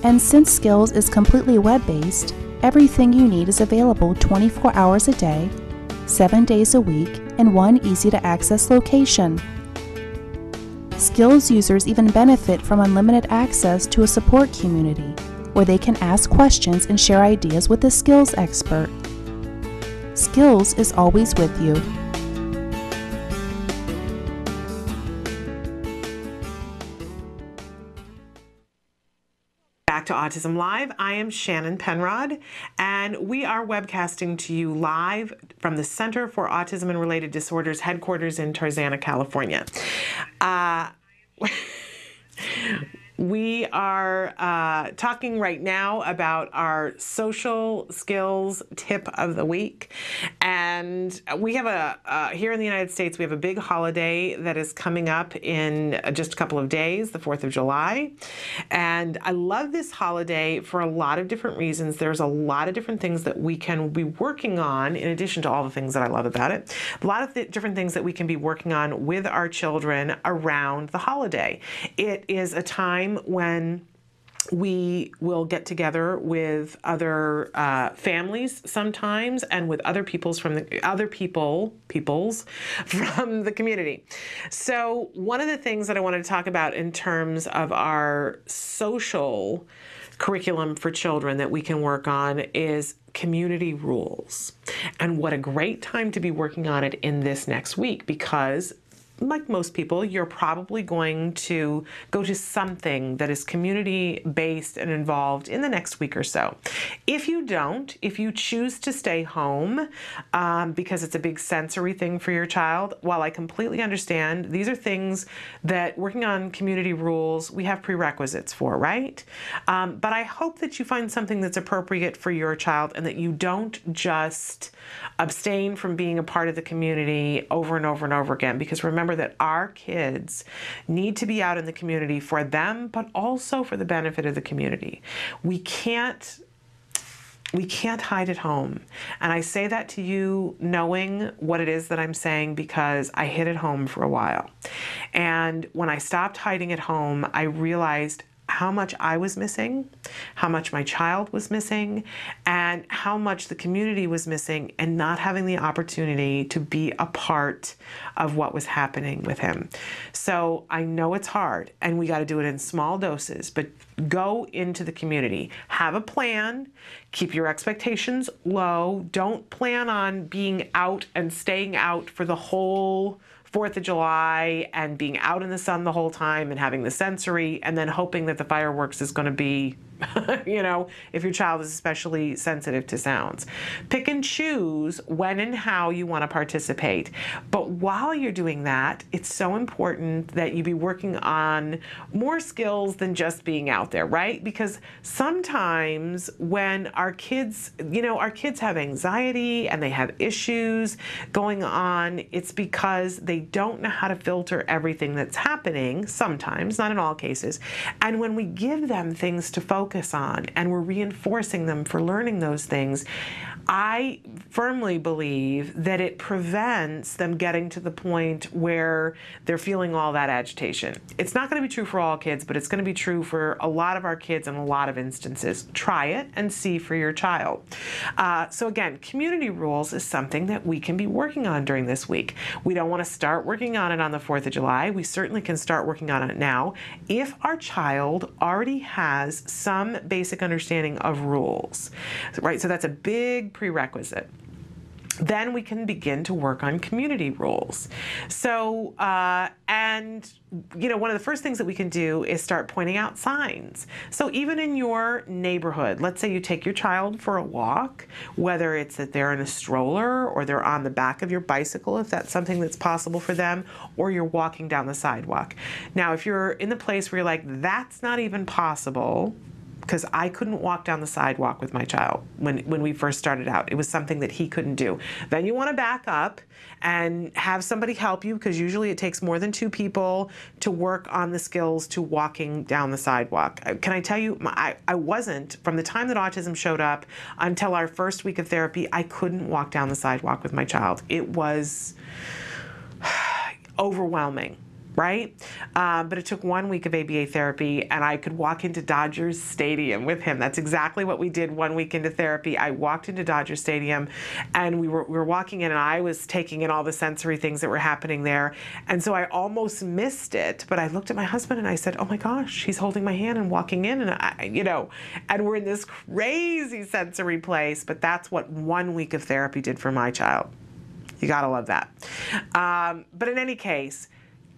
S3: And since Skills is completely web-based, everything you need is available 24 hours a day, 7 days a week, in one easy-to-access location. Skills users even benefit from unlimited access to a support community, where they can ask questions and share ideas with a skills expert. Skills is always with you.
S2: Back to Autism Live. I am Shannon Penrod, and we are webcasting to you live from the Center for Autism and Related Disorders headquarters in Tarzana, California. We are talking right now about our social skills tip of the week. And we have here in the United States, we have a big holiday that is coming up in just a couple of days, the 4th of July. And I love this holiday for a lot of different reasons. There's a lot of different things that we can be working on, in addition to all the things that I love about it. A lot of different things that we can be working on with our children around the holiday. It is a time when we will get together with other families sometimes, and with other peoples from the community. So one of the things that I wanted to talk about in terms of our social curriculum for children that we can work on is community rules. And what a great time to be working on it in this next week, because like most people, you're probably going to go to something that is community-based and involved in the next week or so. If you don't, if you choose to stay home because it's a big sensory thing for your child, while I completely understand, these are things that working on community rules, we have prerequisites for, right? But I hope that you find something that's appropriate for your child and that you don't just abstain from being a part of the community over and over and over again, because remember that our kids need to be out in the community for them, but also for the benefit of the community. We can't hide at home. And I say that to you knowing what it is that I'm saying, because I hid at home for a while. And when I stopped hiding at home, I realized how much I was missing, how much my child was missing, and how much the community was missing, and not having the opportunity to be a part of what was happening with him. So I know it's hard, and we got to do it in small doses, but go into the community. Have a plan. Keep your expectations low. Don't plan on being out and staying out for the whole 4th of July and being out in the sun the whole time and having the sensory and then hoping that the fireworks is going to be, you know, if your child is especially sensitive to sounds. Pick and choose when and how you want to participate. But while you're doing that, it's so important that you be working on more skills than just being out there, right? Because sometimes when our kids, you know, our kids have anxiety and they have issues going on, it's because they don't know how to filter everything that's happening, sometimes, not in all cases. And when we give them things to focus on and we're reinforcing them for learning those things, I firmly believe that it prevents them getting to the point where they're feeling all that agitation. It's not going to be true for all kids, but it's going to be true for a lot of our kids in a lot of instances. Try it and see for your child. So again, community rules is something that we can be working on during this week. We don't want to start working on it on the 4th of July. We certainly can start working on it now if our child already has some basic understanding of rules, right? So that's a big prerequisite. Then we can begin to work on community rules. So, and you know, one of the first things that we can do is start pointing out signs. So even in your neighborhood, let's say you take your child for a walk, whether it's that they're in a stroller or they're on the back of your bicycle, if that's something that's possible for them, or you're walking down the sidewalk. Now, if you're in the place where you're like, that's not even possible, because I couldn't walk down the sidewalk with my child when we first started out. It was something that he couldn't do. Then you want to back up and have somebody help you, because usually it takes more than 2 people to work on the skills to walking down the sidewalk. Can I tell you, I wasn't, from the time that autism showed up until our first week of therapy, I couldn't walk down the sidewalk with my child. It was overwhelming. right? But it took 1 week of ABA therapy, and I could walk into Dodgers Stadium with him. That's exactly what we did 1 week into therapy. I walked into Dodger Stadium, and we were walking in, and I was taking in all the sensory things that were happening there. And so I almost missed it, but I looked at my husband and I said, oh my gosh, he's holding my hand and walking in, and and we're in this crazy sensory place. But that's what 1 week of therapy did for my child. You gotta love that. But in any case,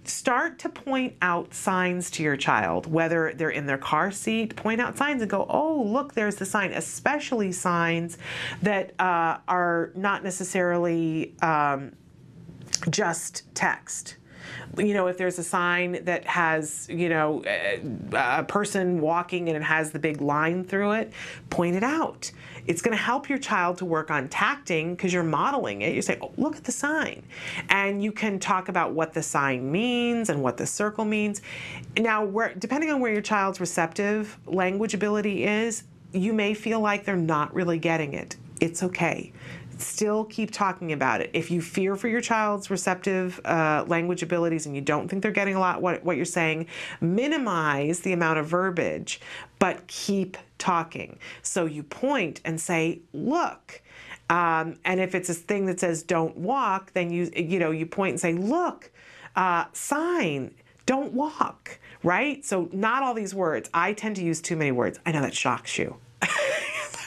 S2: start to point out signs to your child, whether they're in their car seat. Point out signs and go, oh, look, there's the sign, especially signs that are not necessarily just text. If there's a sign that has, a person walking and it has the big line through it, point it out. It's going to help your child to work on tacting because you're modeling it. You say, oh, look at the sign. And you can talk about what the sign means and what the circle means. Now, depending on where your child's receptive language ability is, you may feel like they're not really getting it. It's okay. Still keep talking about it. If you fear for your child's receptive language abilities and you don't think they're getting a lot what you're saying, minimize the amount of verbiage, but keep talking. So you point and say, look. And if it's a thing that says don't walk, then you point and say, look, sign, don't walk, right? So not all these words. I tend to use too many words. I know that shocks you.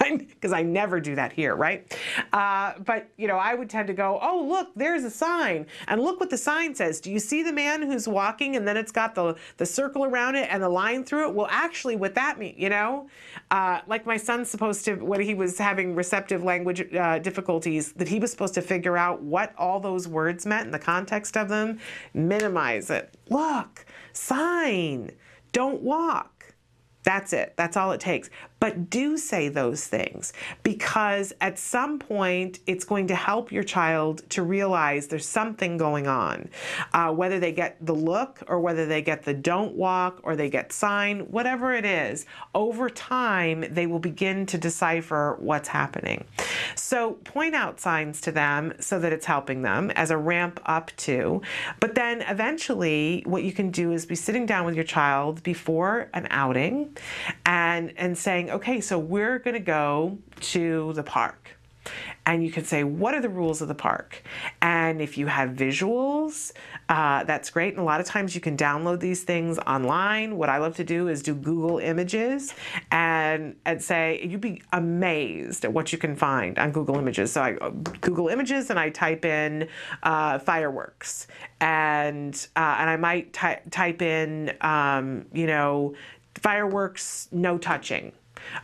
S2: Because I never do that here, right? But I would tend to go, oh, look, there's a sign. And look what the sign says. Do you see the man who's walking and then it's got the circle around it and the line through it? Well, actually, what that means, like my son's supposed to, when he was having receptive language difficulties, that he was supposed to figure out what all those words meant in the context of them. Minimize it. Look, sign, don't walk. That's it. That's all it takes. But do say those things, because at some point it's going to help your child to realize there's something going on. Whether they get the look or whether they get the don't walk or they get sign, whatever it is, over time they will begin to decipher what's happening. So point out signs to them so that it's helping them as a ramp up to. But then eventually what you can do is be sitting down with your child before an outing and saying, okay, so we're going to go to the park. And you can say, what are the rules of the park? And if you have visuals, that's great. And a lot of times you can download these things online. What I love to do is do Google Images and say, you'd be amazed at what you can find on Google Images. So I Google Images and I type in fireworks. And I might type in, fireworks, no touching,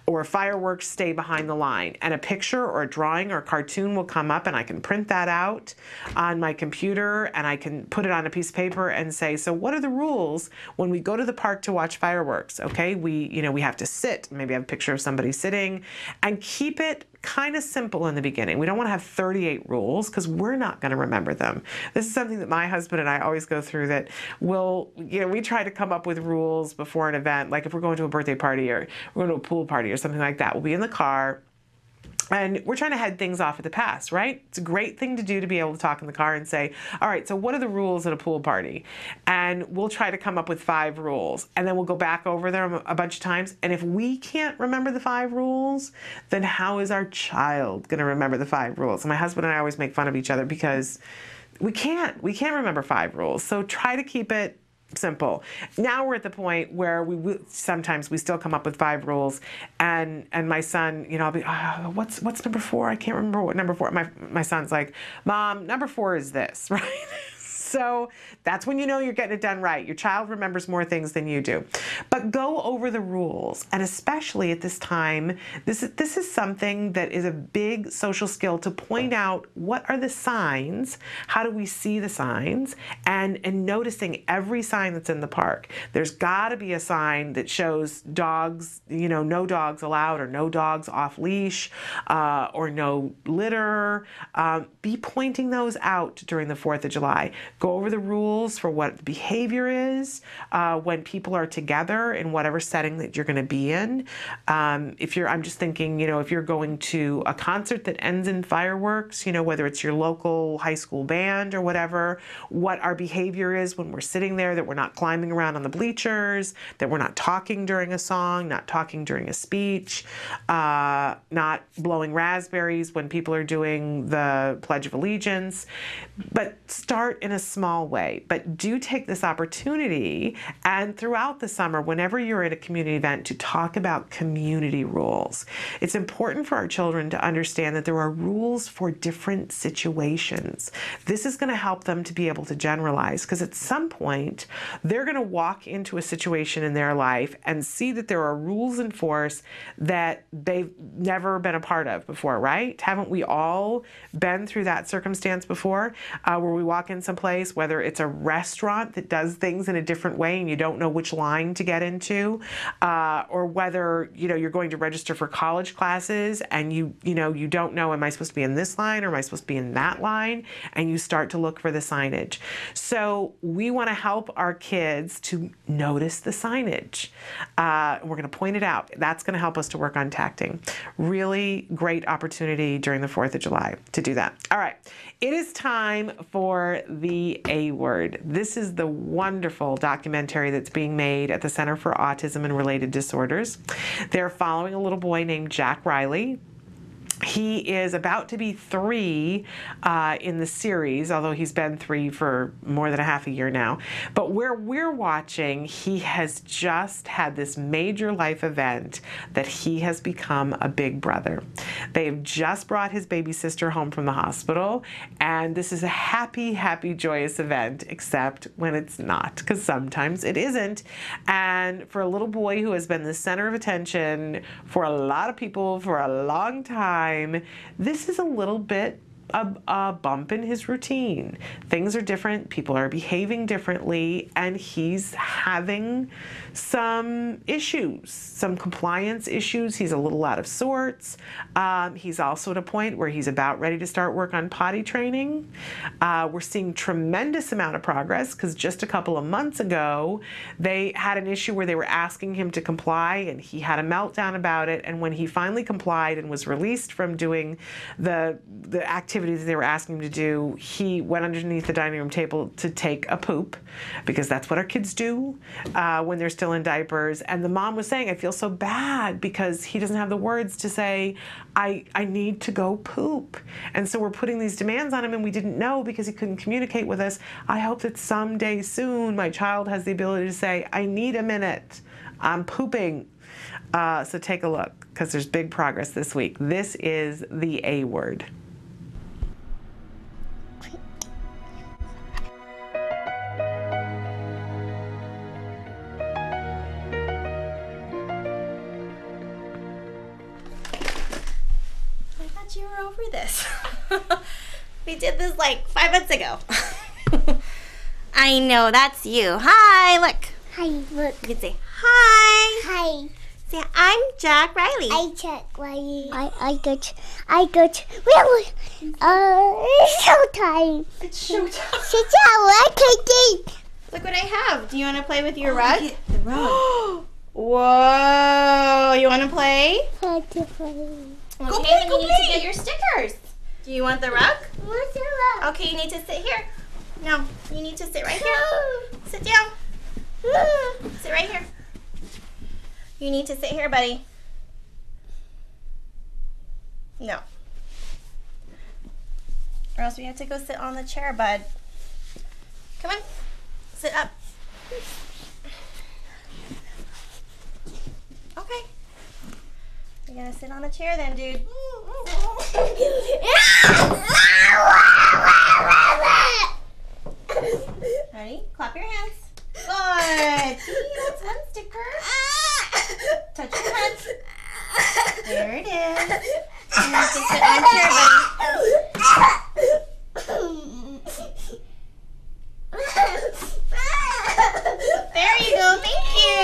S2: or fireworks, stay behind the line. And a picture or a drawing or a cartoon will come up and I can print that out on my computer and I can put it on a piece of paper and say, so what are the rules when we go to the park to watch fireworks? Okay, we have to sit, maybe have a picture of somebody sitting, and keep it kind of simple in the beginning. We don't want to have 38 rules because we're not going to remember them. This is something that my husband and I always go through, that we try to come up with rules before an event. Like if we're going to a birthday party or we're going to a pool party or something like that, we'll be in the car and we're trying to head things off at the pass, right? It's a great thing to do, to be able to talk in the car and say, all right, so what are the rules at a pool party? And we'll try to come up with 5 rules. And then we'll go back over them a bunch of times. And if we can't remember the 5 rules, then how is our child going to remember the 5 rules? And my husband and I always make fun of each other because we can't remember 5 rules. So try to keep it simple. Now we're at the point where sometimes we still come up with 5 rules, and my son, I'll be, what's number 4? I can't remember what number 4. My son's like, Mom, number 4 is this, right? So that's when you know you're getting it done right. Your child remembers more things than you do. But go over the rules, and especially at this time, this is something that is a big social skill, to point out what are the signs, how do we see the signs, and noticing every sign that's in the park. There's got to be a sign that shows dogs, no dogs allowed, or no dogs off leash, or no litter. Be pointing those out during the 4th of July. Go over the rules for what behavior is when people are together in whatever setting that you're going to be in. I'm just thinking, if you're going to a concert that ends in fireworks, whether it's your local high school band or whatever, what our behavior is when we're sitting there, that we're not climbing around on the bleachers, that we're not talking during a song, not talking during a speech, not blowing raspberries when people are doing the Pledge of Allegiance. But start in a small way. But do take this opportunity, and throughout the summer, whenever you're at a community event, to talk about community rules. It's important for our children to understand that there are rules for different situations. This is going to help them to be able to generalize, because at some point, they're going to walk into a situation in their life and see that there are rules in force that they've never been a part of before, right? Haven't we all been through that circumstance before, where we walk in someplace, whether it's a restaurant that does things in a different way and you don't know which line to get into, or whether you're going to register for college classes and you don't know, am I supposed to be in this line or am I supposed to be in that line? And you start to look for the signage. So we want to help our kids to notice the signage. We're going to point it out. That's going to help us to work on tacting. Really great opportunity during the 4th of July to do that. All right. It is time for the A Word. This is the wonderful documentary that's being made at the Center for Autism and Related Disorders. They're following a little boy named Jack Riley. He is about to be 3 in the series, although he's been 3 for more than a half a year now. But where we're watching, he has just had this major life event that he has become a big brother. They've just brought his baby sister home from the hospital, and this is a happy, happy, joyous event, except when it's not, because sometimes it isn't. And for a little boy who has been the center of attention for a lot of people for a long time, this is a little bit a bump in his routine. Things are different, people are behaving differently, and he's having some issues, some compliance issues. He's a little out of sorts. He's also at a point where he's about ready to start work on potty training. We're seeing tremendous amount of progress, because just a couple of months ago, they had an issue where they were asking him to comply, and he had a meltdown about it. And when he finally complied and was released from doing the activities they were asking him to do, he went underneath the dining room table to take a poop, because that's what our kids do when they're still in diapers. And the mom was saying, I feel so bad because he doesn't have the words to say, I need to go poop. And so we're putting these demands on him, and we didn't know because he couldn't communicate with us. I hope that someday soon my child has the ability to say, I need a minute, I'm pooping. So take a look, because there's big progress this week. This is the A Word.
S4: You were over this. We did this like 5 months ago. I know, that's you. Hi, look.
S5: Hi, look.
S4: You can say hi.
S5: Hi.
S4: Say, I'm Jack Riley.
S5: I Jack Riley. I got. Really? It's showtime.
S4: It's showtime.
S5: Sit down. I can eat.
S4: Look what I have. Do you want to play with your rug?
S5: The rug.
S4: Whoa, you want to play?
S5: Hard to play.
S4: Okay, then you need to get your stickers. Do you want the rug?
S5: What's the rug?
S4: Okay, you need to sit here. No, you need to sit right here. Sit down. Sit right here. You need to sit here, buddy. No. Or else we have to go sit on the chair, bud. Come on. Sit up. Okay. You're gonna sit on the chair then, dude. Ready? Clap your hands. Good. See, that's one sticker. Touch your head. There it is. You have to sit on chair, buddy. There you go. Thank you.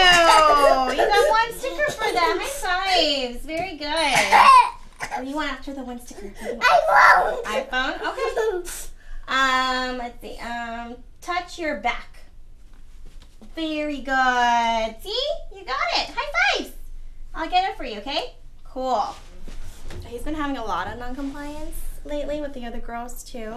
S4: You got one sticker for that. High fives. Very good. What do you want after the one sticker?
S5: iPhone.
S4: iPhone? Okay. Let's see. Touch your back. Very good. See? You got it. High fives. I'll get it for you, okay? Cool. He's been having a lot of non-compliance lately with the other girls too.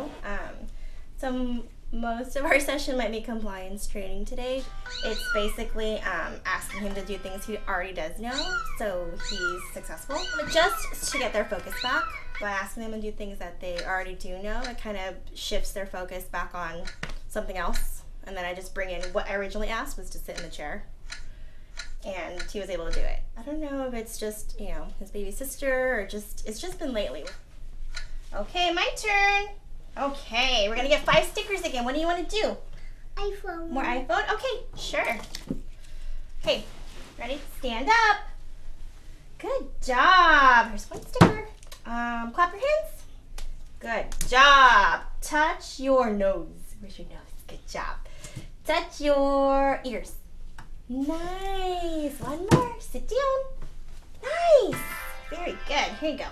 S4: So most of our session might be compliance training today. It's basically asking him to do things he already does know, so he's successful. But just to get their focus back, by asking them to do things that they already do know, it kind of shifts their focus back on something else. And then I just bring in what I originally asked was to sit in the chair. And he was able to do it. I don't know if it's just, you know, his baby sister or just, it's just been lately. Okay, my turn. Okay, we're gonna get 5 stickers again. What do you want to do?
S5: iPhone.
S4: More iPhone? Okay, sure. Okay, ready? Stand up. Good job. Here's 1 sticker. Clap your hands. Good job. Touch your nose. Where's your nose? Good job. Touch your ears. Nice. 1 more. Sit down. Nice. Very good. Here you go.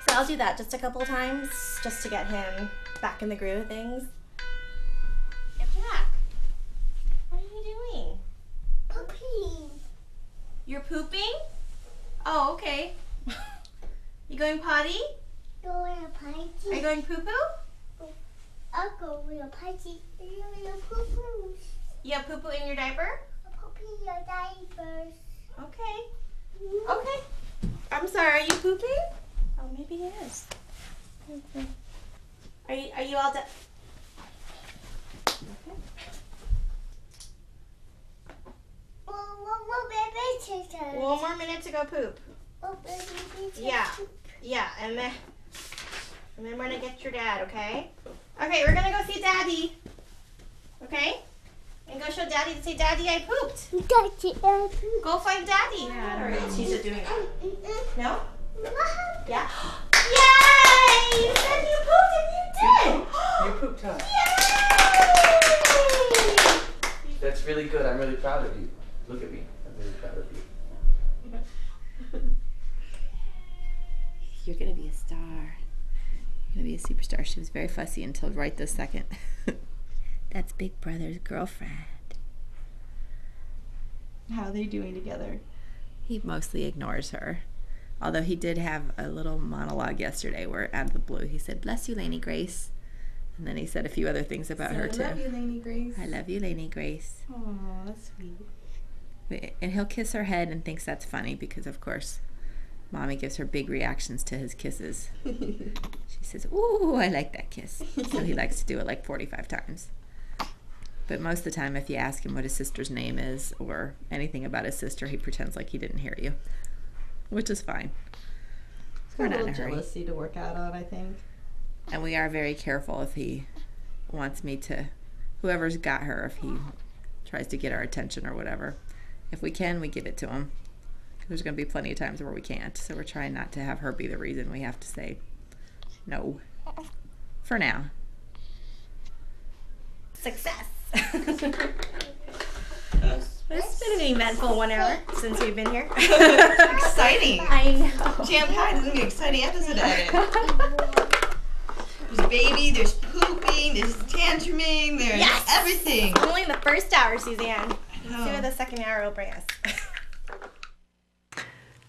S4: So I'll do that just a couple times just to get him back in the groove of things. Get back. What are you doing?
S5: Pooping.
S4: You're pooping? Oh, okay. You going potty?
S5: Going to party.
S4: Are you going poo-poo?
S5: I'll go to a party. You're poo-poo.
S4: You have poo-poo in your diaper?
S5: Pooping your diapers.
S4: Okay. Okay. I'm sorry, are you pooping? Oh, maybe he is. Are you all done? One more minute to go poop. Yeah. Yeah, and then we're gonna get your dad, okay? Okay, we're gonna go see Daddy. Okay? And go show Daddy to say, Daddy, I pooped. Go find Daddy. Alright, she's just doing it. No? Yeah. Yay! You said you pooped and you did!
S6: You pooped, huh?
S4: Yay!
S6: That's really good. I'm really proud of you. Look at me. I'm really proud of you.
S7: You're gonna be a star. You're gonna be a superstar. She was very fussy until right this second. That's Big Brother's girlfriend.
S4: How are they doing together?
S7: He mostly ignores her. Although he did have a little monologue yesterday where out of the blue he said, "Bless you, Lainey Grace." And then he said a few other things about her too.
S4: I love you, Lainey Grace.
S7: I love you, Lainey Grace.
S4: Aw, that's sweet.
S7: And he'll kiss her head and thinks that's funny because, of course, Mommy gives her big reactions to his kisses. She says, "Ooh, I like that kiss." So he likes to do it like 45 times. But most of the time, if you ask him what his sister's name is or anything about his sister, he pretends like he didn't hear you, which is fine. We're not in a hurry.
S4: Jealousy to work out on, I think.
S7: And we are very careful if he wants me to, whoever's got her, if he tries to get our attention or whatever. If we can, we give it to him. There's going to be plenty of times where we can't, so we're trying not to have her be the reason we have to say no. For now.
S4: Success. It's been an eventful 1 hour since we've been here.
S8: Exciting.
S4: I know.
S8: Jam-packed. This is going to be an exciting episode added. There's baby, there's pooping, there's tantruming, there's
S4: Yes!
S8: everything.
S4: Only in the first hour, Suzanne.
S8: know.
S4: See what the second hour will bring us.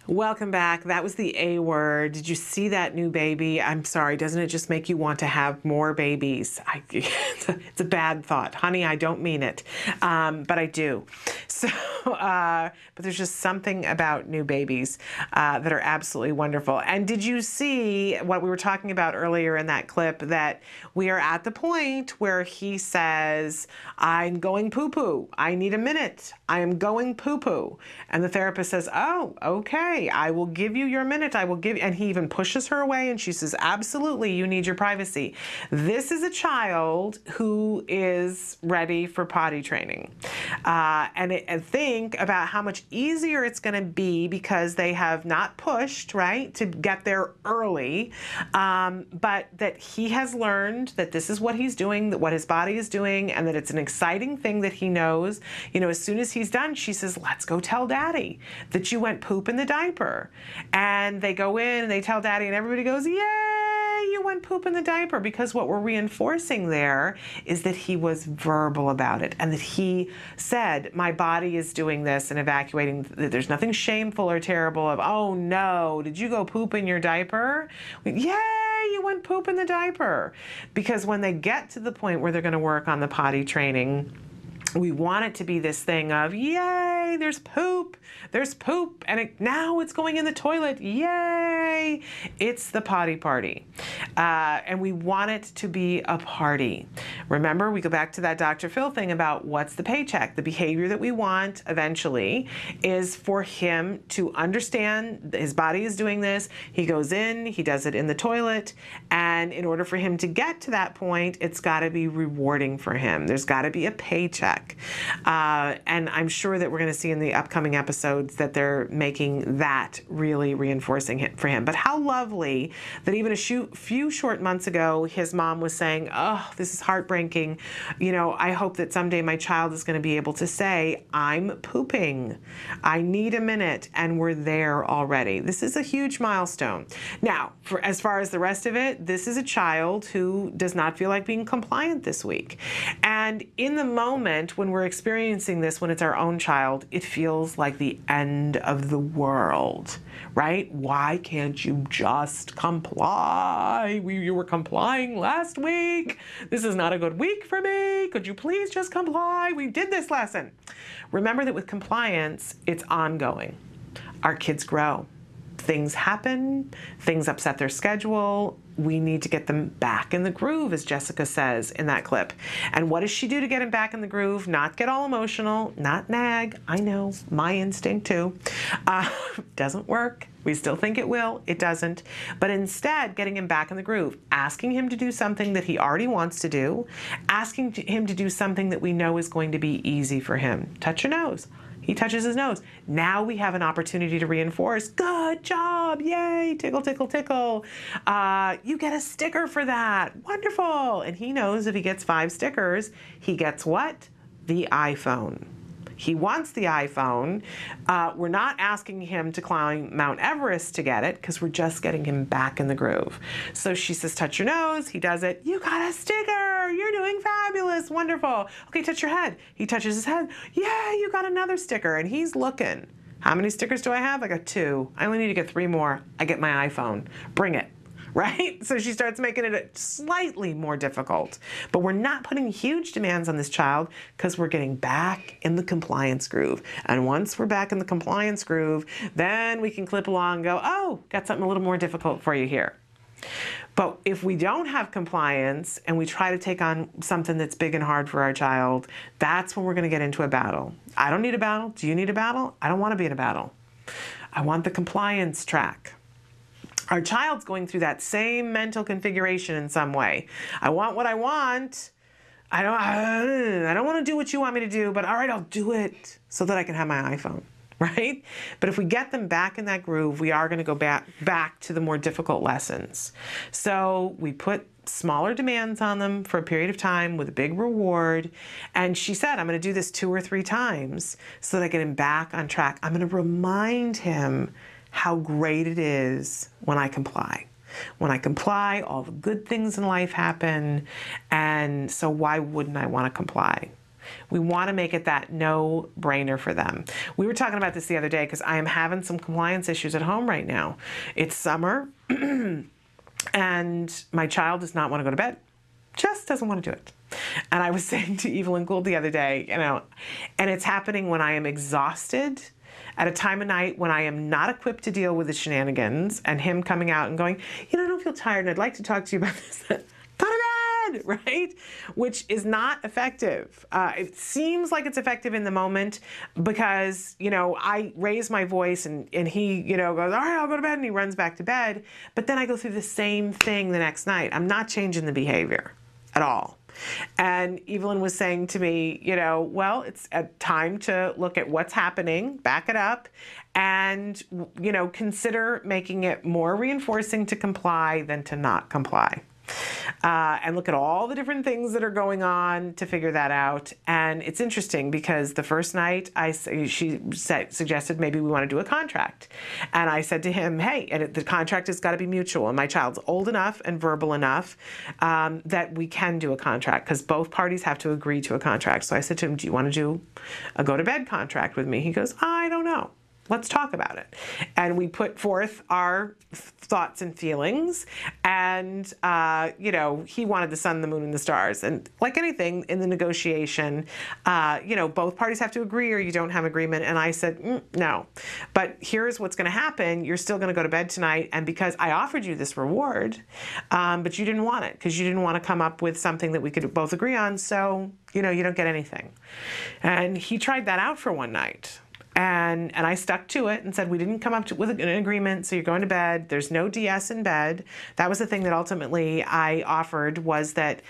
S2: Welcome back. That was the A word. Did you see that new baby? I'm sorry, doesn't it just make you want to have more babies? It's a bad thought. Honey, I don't mean it, but I do. So, but there's just something about new babies that are absolutely wonderful. And did you see what we were talking about earlier in that clip, that we are at the point where he says, "I'm going poo-poo. I need a minute. I am going poo-poo." And the therapist says, "Oh, okay. I will give you your minute. I will give you," and he even pushes her away and she says, "Absolutely, you need your privacy." This is a child who is ready for potty training. And think about how much easier it's going to be because they have not pushed, right, to get there early, but that he has learned that this is what he's doing, that what his body is doing, and that it's an exciting thing that he knows. You know, as soon as he's done, she says, "Let's go tell Daddy that you went poop in the diaper." And they go in and they tell Daddy and everybody goes, "Yay!" you went poop in the diaper, because what we're reinforcing there is that he was verbal about it and that he said, my body is doing this and evacuating, that there's nothing shameful or terrible of, oh no, did you go poop in your diaper? Yay, you went poop in the diaper. Because when they get to the point where they're going to work on the potty training, we want it to be this thing of, yay, there's poop, and now it's going in the toilet, yay, it's the potty party. And we want it to be a party. Remember, we go back to that Dr. Phil thing about what's the paycheck. The behavior that we want eventually is for him to understand his body is doing this. He goes in, he does it in the toilet, and in order for him to get to that point, it's got to be rewarding for him. There's got to be a paycheck. And I'm sure that we're going to see in the upcoming episodes that they're making that really reinforcing it for him. But how lovely that even a few short months ago, his mom was saying, oh, this is heartbreaking. You know, I hope that someday my child is going to be able to say, I'm pooping. I need a minute. And we're there already. This is a huge milestone. Now, as far as the rest of it, this is a child who does not feel like being compliant this week. And in the moment when we're experiencing this, when it's our own child, it feels like the end of the world, right? Why can't you just comply? You were complying last week. This is not a good week for me. Could you please just comply? We did this lesson. Remember that with compliance, it's ongoing. Our kids grow. Things happen, things upset their schedule. We need to get them back in the groove, as Jessica says in that clip. And what does she do to get him back in the groove? Not get all emotional, not nag. I know, my instinct too. Doesn't work. We still think it will. It doesn't. But instead, getting him back in the groove, asking him to do something that he already wants to do, asking him to do something that we know is going to be easy for him. Touch your nose. He touches his nose. Now we have an opportunity to reinforce. Good job. Yay. Tickle, tickle, tickle. You get a sticker for that. Wonderful. And he knows if he gets 5 stickers, he gets what? The iPhone. He wants the iPhone. We're not asking him to climb Mount Everest to get it because we're just getting him back in the groove. So she says, touch your nose. He does it. You got a sticker. You're doing fabulous. Wonderful. Okay, touch your head. He touches his head. Yeah, you got another sticker. And he's looking. How many stickers do I have? I got 2. I only need to get 3 more. I get my iPhone. Bring it. Right? So she starts making it slightly more difficult. But we're not putting huge demands on this child because we're getting back in the compliance groove. And once we're back in the compliance groove, then we can clip along and go, oh, got something a little more difficult for you here. But if we don't have compliance and we try to take on something that's big and hard for our child, that's when we're going to get into a battle. I don't need a battle. Do you need a battle? I don't want to be in a battle. I want the compliance track. Our child's going through that same mental configuration in some way. I want what I want. I don't want to do what you want me to do, but all right, I'll do it so that I can have my iPhone, right? But if we get them back in that groove, we are going to go back to the more difficult lessons. So we put smaller demands on them for a period of time with a big reward. And she said, I'm going to do this 2 or 3 times so that I get him back on track. I'm going to remind him how great it is when I comply. When I comply, all the good things in life happen, and so why wouldn't I want to comply? We want to make it that no-brainer for them. We were talking about this the other day because I am having some compliance issues at home right now. It's summer, and my child does not want to go to bed. Just doesn't want to do it. And I was saying to Evelyn Gould the other day, and it's happening when I am exhausted, at a time of night when I am not equipped to deal with the shenanigans, and him coming out and going, I don't feel tired and I'd like to talk to you about this. Go to bed, right? Which is not effective. It seems like it's effective in the moment because, I raise my voice and he, goes, all right, I'll go to bed, and he runs back to bed. But then I go through the same thing the next night. I'm not changing the behavior at all. And Evelyn was saying to me, well, it's a time to look at what's happening, back it up, and, consider making it more reinforcing to comply than to not comply. and look at all the different things that are going on to figure that out. And it's interesting because the first night she suggested maybe we want to do a contract. And I said to him, hey, and the contract has got to be mutual. And my child's old enough and verbal enough that we can do a contract because both parties have to agree to a contract. So I said to him, do you want to do a go-to-bed contract with me? He goes, I don't know. Let's talk about it. And we put forth our thoughts and feelings. And, you know, he wanted the sun, the moon, and the stars. And like anything in the negotiation, you know, both parties have to agree or you don't have agreement. And I said, no. But here's what's going to happen. You're still going to go to bed tonight. And because I offered you this reward, but you didn't want it because you didn't want to come up with something that we could both agree on. So, you know, you don't get anything. And he tried that out for one night. And I stuck to it and said, we didn't come up with an agreement, so you're going to bed. There's no DS in bed. That was the thing that ultimately I offered, was that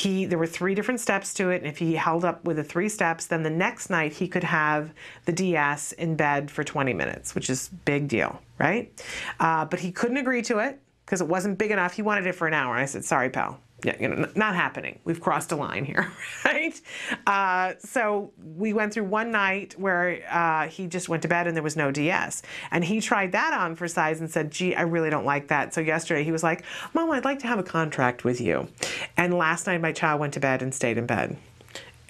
S2: there were 3 different steps to it, and if he held up with the 3 steps, then the next night he could have the DS in bed for 20 minutes, which is big deal, right? But he couldn't agree to it because it wasn't big enough. He wanted it for an hour. I said, sorry, pal. Yeah, you know, not happening. We've crossed a line here, right? So we went through one night where he just went to bed and there was no DS. And he tried that on for size and said, gee, I really don't like that. So yesterday he was like, Mom, I'd like to have a contract with you. And last night my child went to bed and stayed in bed.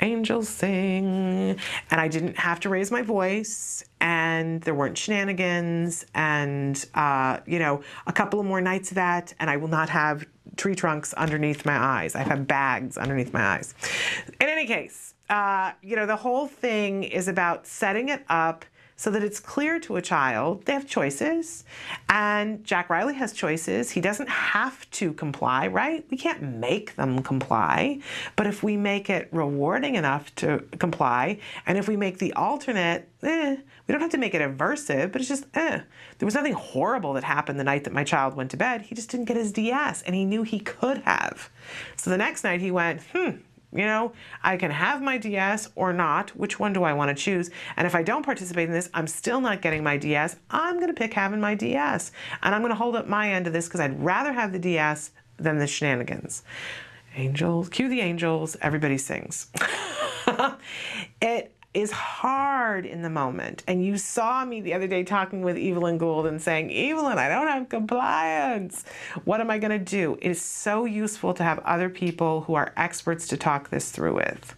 S2: Angels sing. And I didn't have to raise my voice, and there weren't shenanigans, and, you know, a couple of more nights of that, and I will not have tree trunks underneath my eyes. I have bags underneath my eyes. In any case, you know, the whole thing is about setting it up so that it's clear to a child they have choices, and Jack Riley has choices. He doesn't have to comply, right? We can't make them comply, but if we make it rewarding enough to comply, and if we make the alternate, we don't have to make it aversive, but it's just, There was nothing horrible that happened the night that my child went to bed. He just didn't get his DS, and he knew he could have. So the next night he went, you know, I can have my DS or not. Which one do I want to choose? And if I don't participate in this, I'm still not getting my DS. I'm going to pick having my DS. And I'm going to hold up my end of this because I'd rather have the DS than the shenanigans. Angels, cue the angels, everybody sings. It is hard in the moment. And you saw me the other day talking with Evelyn Gould and saying, Evelyn, I don't have compliance. What am I going to do? It is so useful to have other people who are experts to talk this through with.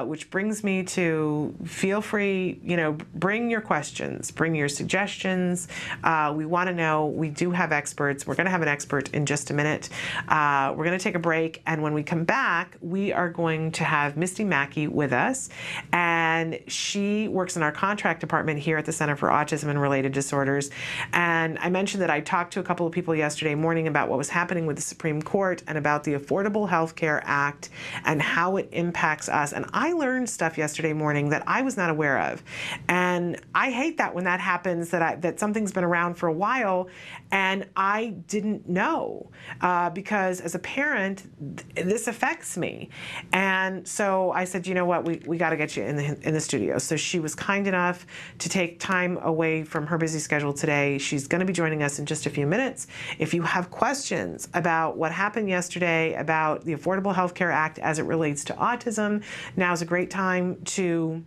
S2: Which brings me to, feel free, you know, bring your questions, bring your suggestions. We want to know, we do have experts. We're going to have an expert in just a minute. We're going to take a break, and when we come back, we are going to have Misty Mackey with us, and she works in our contract department here at the Center for Autism and Related Disorders. And I mentioned that I talked to a couple of people yesterday morning about what was happening with the Supreme Court and about the Affordable Health Care Act and how it impacts us. And I learned stuff yesterday morning that I was not aware of. And I hate that when that happens, that something's been around for a while and I didn't know, because as a parent, this affects me. And so I said, you know what, we got to get you in the studio. So she was kind enough to take time away from her busy schedule today. She's going to be joining us in just a few minutes. If you have questions about what happened yesterday, about the Affordable Health Care Act as it relates to autism, now's a great time to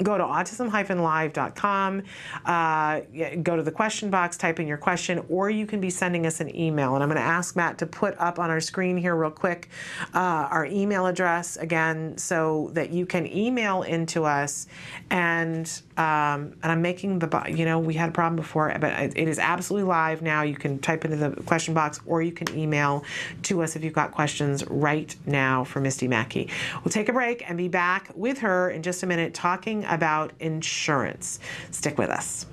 S2: go to autism-live.com, go to the question box, type in your question, or you can be sending us an email. And I'm going to ask Matt to put up on our screen here real quick our email address again so that you can email into us. And I'm making you know, we had a problem before, but it is absolutely live now. You can type into the question box or you can email to us if you've got questions right now for Misty Mackey. We'll take a break and be back with her in just a minute talking about insurance. Stick with us.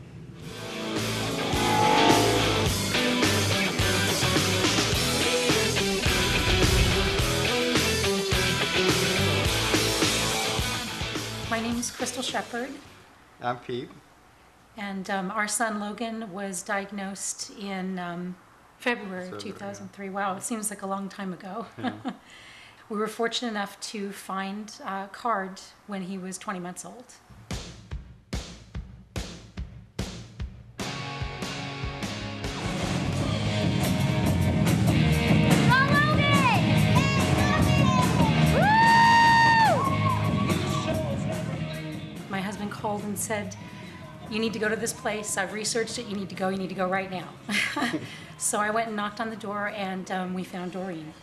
S9: My name is Crystal Shepard.
S10: I'm Pete.
S9: And our son Logan was diagnosed in February of 2003. Wow, it seems like a long time ago. Yeah. We were fortunate enough to find CARD when he was 20 months old.
S5: Mama!
S9: said, "You need to go to this place. I've researched it. You need to go right now." So I went and knocked on the door, and we found Doreen.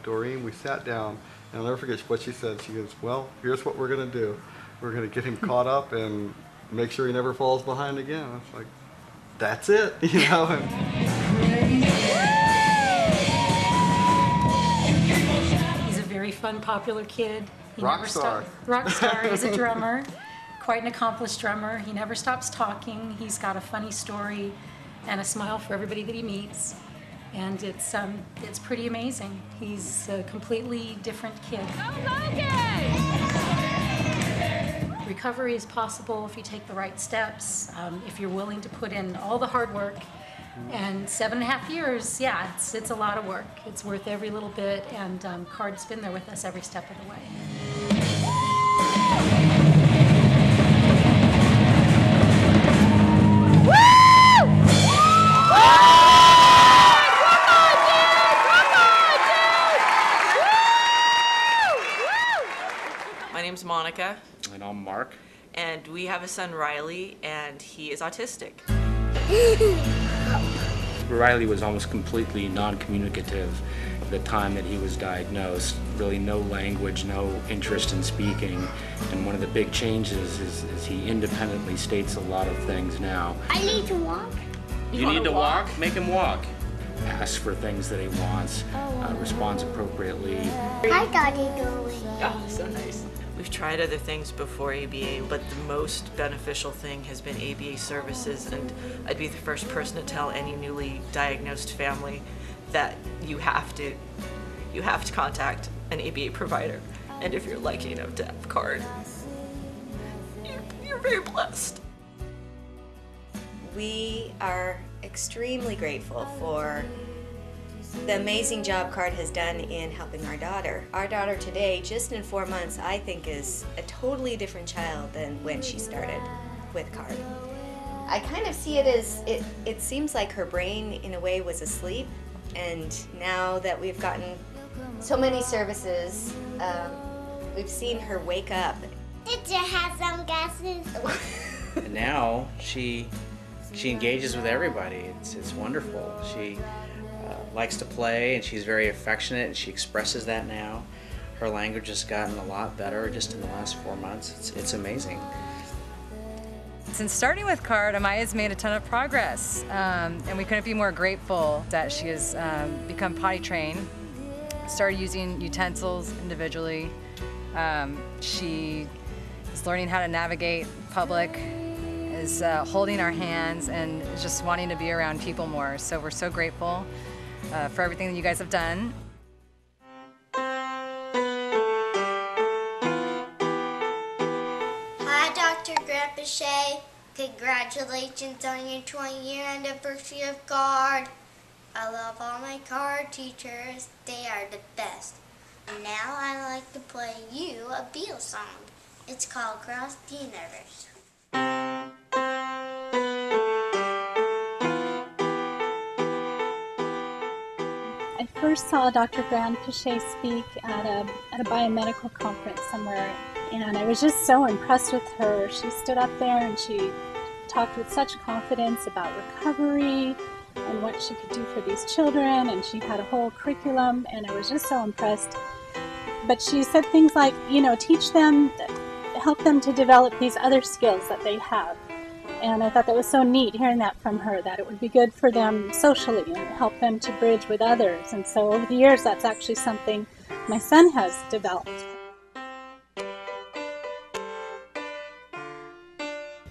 S10: Doreen, we sat down, and I'll never forget what she said. She goes, "Well, here's what we're going to do. We're going to get him caught up and make sure he never falls behind again." I was like, that's it, you know.
S9: He's a very fun, popular kid.
S10: Rock star.
S9: Rock star. He's a drummer, quite an accomplished drummer. He never stops talking. He's got a funny story and a smile for everybody that he meets. And it's pretty amazing. He's a completely different kid. Recovery is possible if you take the right steps, if you're willing to put in all the hard work. And 7.5 years, yeah, it's a lot of work. It's worth every little bit, and CARD's been there with us every step of the way.
S11: My name's Monica.
S6: And I'm Mark.
S11: And we have a son, Riley, and he is autistic.
S6: Riley was almost completely non-communicative at the time that he was diagnosed. Really no language, no interest in speaking. And one of the big changes is he independently states a lot of things now.
S5: I need to walk.
S6: You need to walk? Make him walk. Asks for things that he wants, responds appropriately.
S5: Hi, Daddy Doing.
S11: Oh, so nice. We've tried other things before ABA, but the most beneficial thing has been ABA services, and I'd be the first person to tell any newly diagnosed family that you have to contact an ABA provider, and if you're lucky enough to have CARD, you're very blessed.
S12: We are extremely grateful for the amazing job CARD has done in helping our daughter. Our daughter today, just in 4 months, I think is a totally different child than when she started with CARD. I kind of see it as, it seems like her brain in a way was asleep, and now that we've gotten so many services, we've seen her wake up.
S5: Did you have some glasses?
S13: And now she engages with everybody. It's wonderful. She likes to play, and she's very affectionate, and she expresses that now. Her language has gotten a lot better just in the last 4 months. It's amazing.
S14: Since starting with CARD, Amaya's made a ton of progress, and we couldn't be more grateful that she has become potty trained, started using utensils individually. She is learning how to navigate public, is holding our hands, and is just wanting to be around people more. So we're so grateful for everything that you guys have done.
S5: Hi, Dr. Grandpa Shay. Congratulations on your 20-year anniversary of CARD. I love all my CARD teachers. They are the best. And now I'd like to play you a Beatles song. It's called Cross the Universe.
S15: I first saw Dr. Grandpa Shay speak at a biomedical conference somewhere, and I was just so impressed with her. She stood up there and she talked with such confidence about recovery and what she could do for these children, and she had a whole curriculum, and I was just so impressed. But she said things like, you know, teach them, help them to develop these other skills that they have. And I thought that was so neat hearing that from her, that it would be good for them socially and help them to bridge with others. And so over the years, that's actually something my son has developed.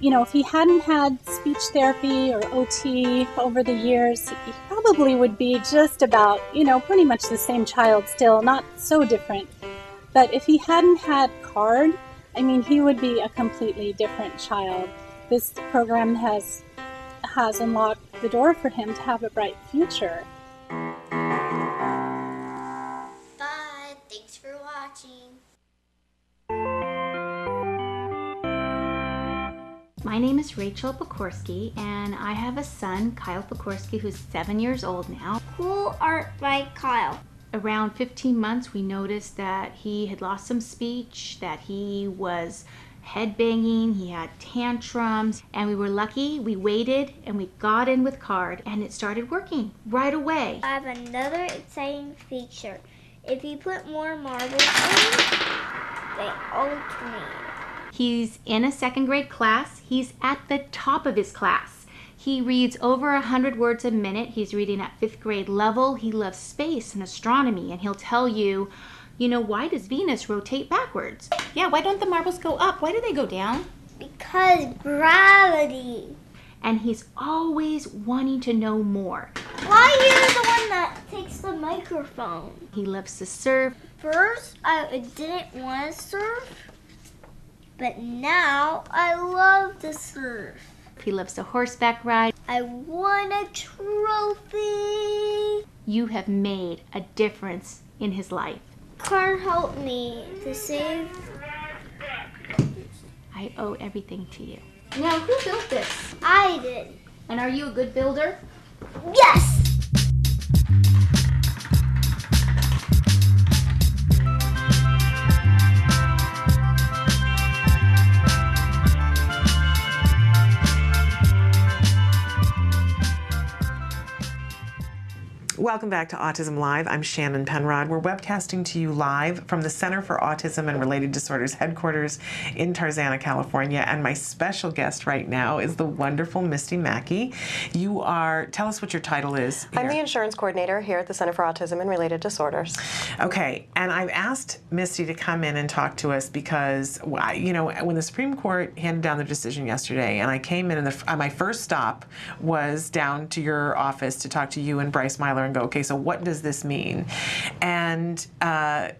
S15: You know, if he hadn't had speech therapy or OT over the years, he probably would be just about, you know, pretty much the same child still, not so different. But if he hadn't had CARD, I mean, he would be a completely different child. This program has unlocked the door for him to have a bright future.
S5: Bye. Thanks for watching.
S16: My name is Rachel Pokorski, and I have a son, Kyle Pokorski, who's 7 years old now.
S5: Cool art by Kyle.
S16: Around 15 months, we noticed that he had lost some speech, that he was head banging, he had tantrums, and we were lucky. We waited and we got in with CARD, and it started working right away.
S5: I have another exciting feature. If you put more marbles in, they alternate.
S16: He's in a 2nd grade class. He's at the top of his class. He reads over 100 words a minute. He's reading at 5th grade level. He loves space and astronomy, and he'll tell you, why does Venus rotate backwards? Yeah, why don't the marbles go up? Why do they go down?
S5: Because gravity.
S16: And he's always wanting to know more.
S5: Why you're the one that takes the microphone?
S16: He loves to surf.
S5: First, I didn't want to surf, but now I love to surf.
S16: He loves to horseback ride.
S5: I won a trophy.
S16: You have made a difference in his life.
S5: CARD helped me to save.
S16: I owe everything to you. Now, who built this?
S5: I did.
S16: And are you a good builder?
S5: Yes!
S2: Welcome back to Autism Live. I'm Shannon Penrod. We're webcasting to you live from the Center for Autism and Related Disorders headquarters in Tarzana, California. And my special guest right now is the wonderful Misty Mackey. Tell us what your title is here.
S17: I'm the insurance coordinator here at the Center for Autism and Related Disorders.
S2: Okay, and I've asked Misty to come in and talk to us because, when the Supreme Court handed down their decision yesterday, and I came in, and my first stop was down to your office to talk to you and Bryce Myler and go, okay, so what does this mean? And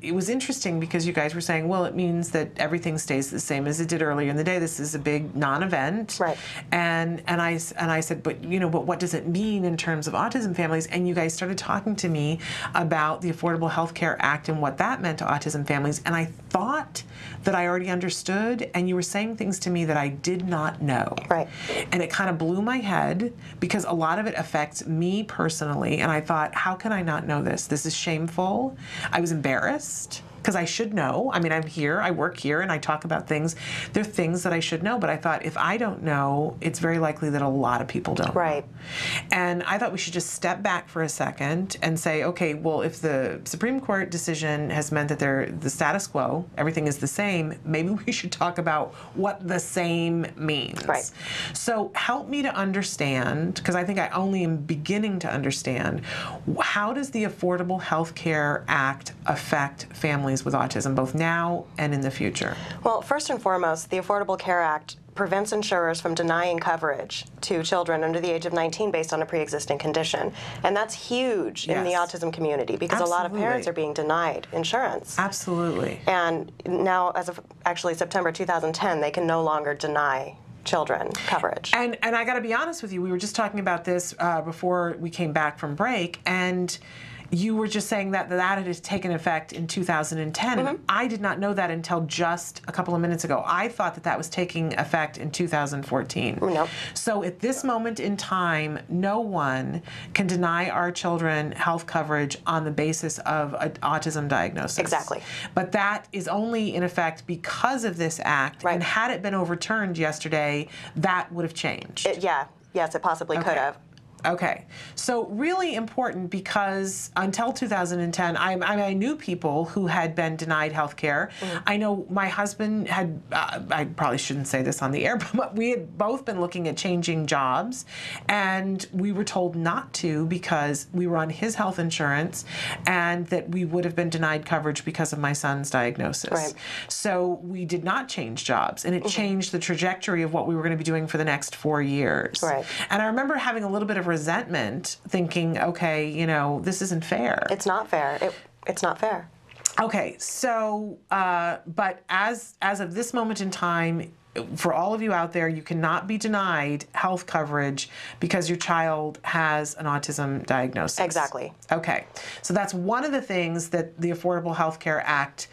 S2: it was interesting because you guys were saying, well, it means that everything stays the same as it did earlier in the day. This is a big non-event.
S17: Right.
S2: And I said, but what does it mean in terms of autism families? And you guys started talking to me about the Affordable Health Care Act and what that meant to autism families. And I thought that I already understood, and you were saying things to me that I did not know.
S17: Right.
S2: And it kind of blew my head because a lot of it affects me personally, and I thought, how can I not know this? This is shameful. I was embarrassed because I should know. I mean, I'm here, I work here, and I talk about things. There are things that I should know, but I thought if I don't know, it's very likely that a lot of people don't.
S17: Right.
S2: And I thought we should just step back for a second and say, okay, well, if the Supreme Court decision has meant that the status quo, everything is the same, maybe we should talk about what the same means.
S17: Right.
S2: So help me to understand, because I think I only am beginning to understand, how does the Affordable Health Care Act affect families with autism, both now and in the future?
S17: Well, first and foremost, the Affordable Care Act prevents insurers from denying coverage to children under the age of 19 based on a pre-existing condition. And that's huge in the autism community because a lot of parents are being denied insurance.
S2: Absolutely.
S17: And now, as of actually September 2010, they can no longer deny children coverage.
S2: And I got to be honest with you, we were just talking about this before we came back from break, and you were just saying that had taken effect in 2010, and I did not know that until just a couple of minutes ago. I thought that was taking effect in 2014.
S17: No.
S2: So at this moment in time, no one can deny our children health coverage on the basis of an autism diagnosis.
S17: Exactly.
S2: But that is only in effect because of this act, and had it been overturned yesterday, that would have changed.
S17: Yes, it possibly could have.
S2: Okay, so really important because until 2010, I knew people who had been denied health care. I know my husband had, I probably shouldn't say this on the air, but we had both been looking at changing jobs, and we were told not to because we were on his health insurance and that we would have been denied coverage because of my son's diagnosis.
S17: Right.
S2: So we did not change jobs, and it changed the trajectory of what we were going to be doing for the next 4 years.
S17: Right.
S2: And I remember having a little bit of resentment, thinking, okay, this isn't fair.
S17: It's not fair. It's not fair.
S2: Okay, so, but as of this moment in time, for all of you out there, you cannot be denied health coverage because your child has an autism diagnosis.
S17: Exactly.
S2: Okay, so that's one of the things that the Affordable Health Care Act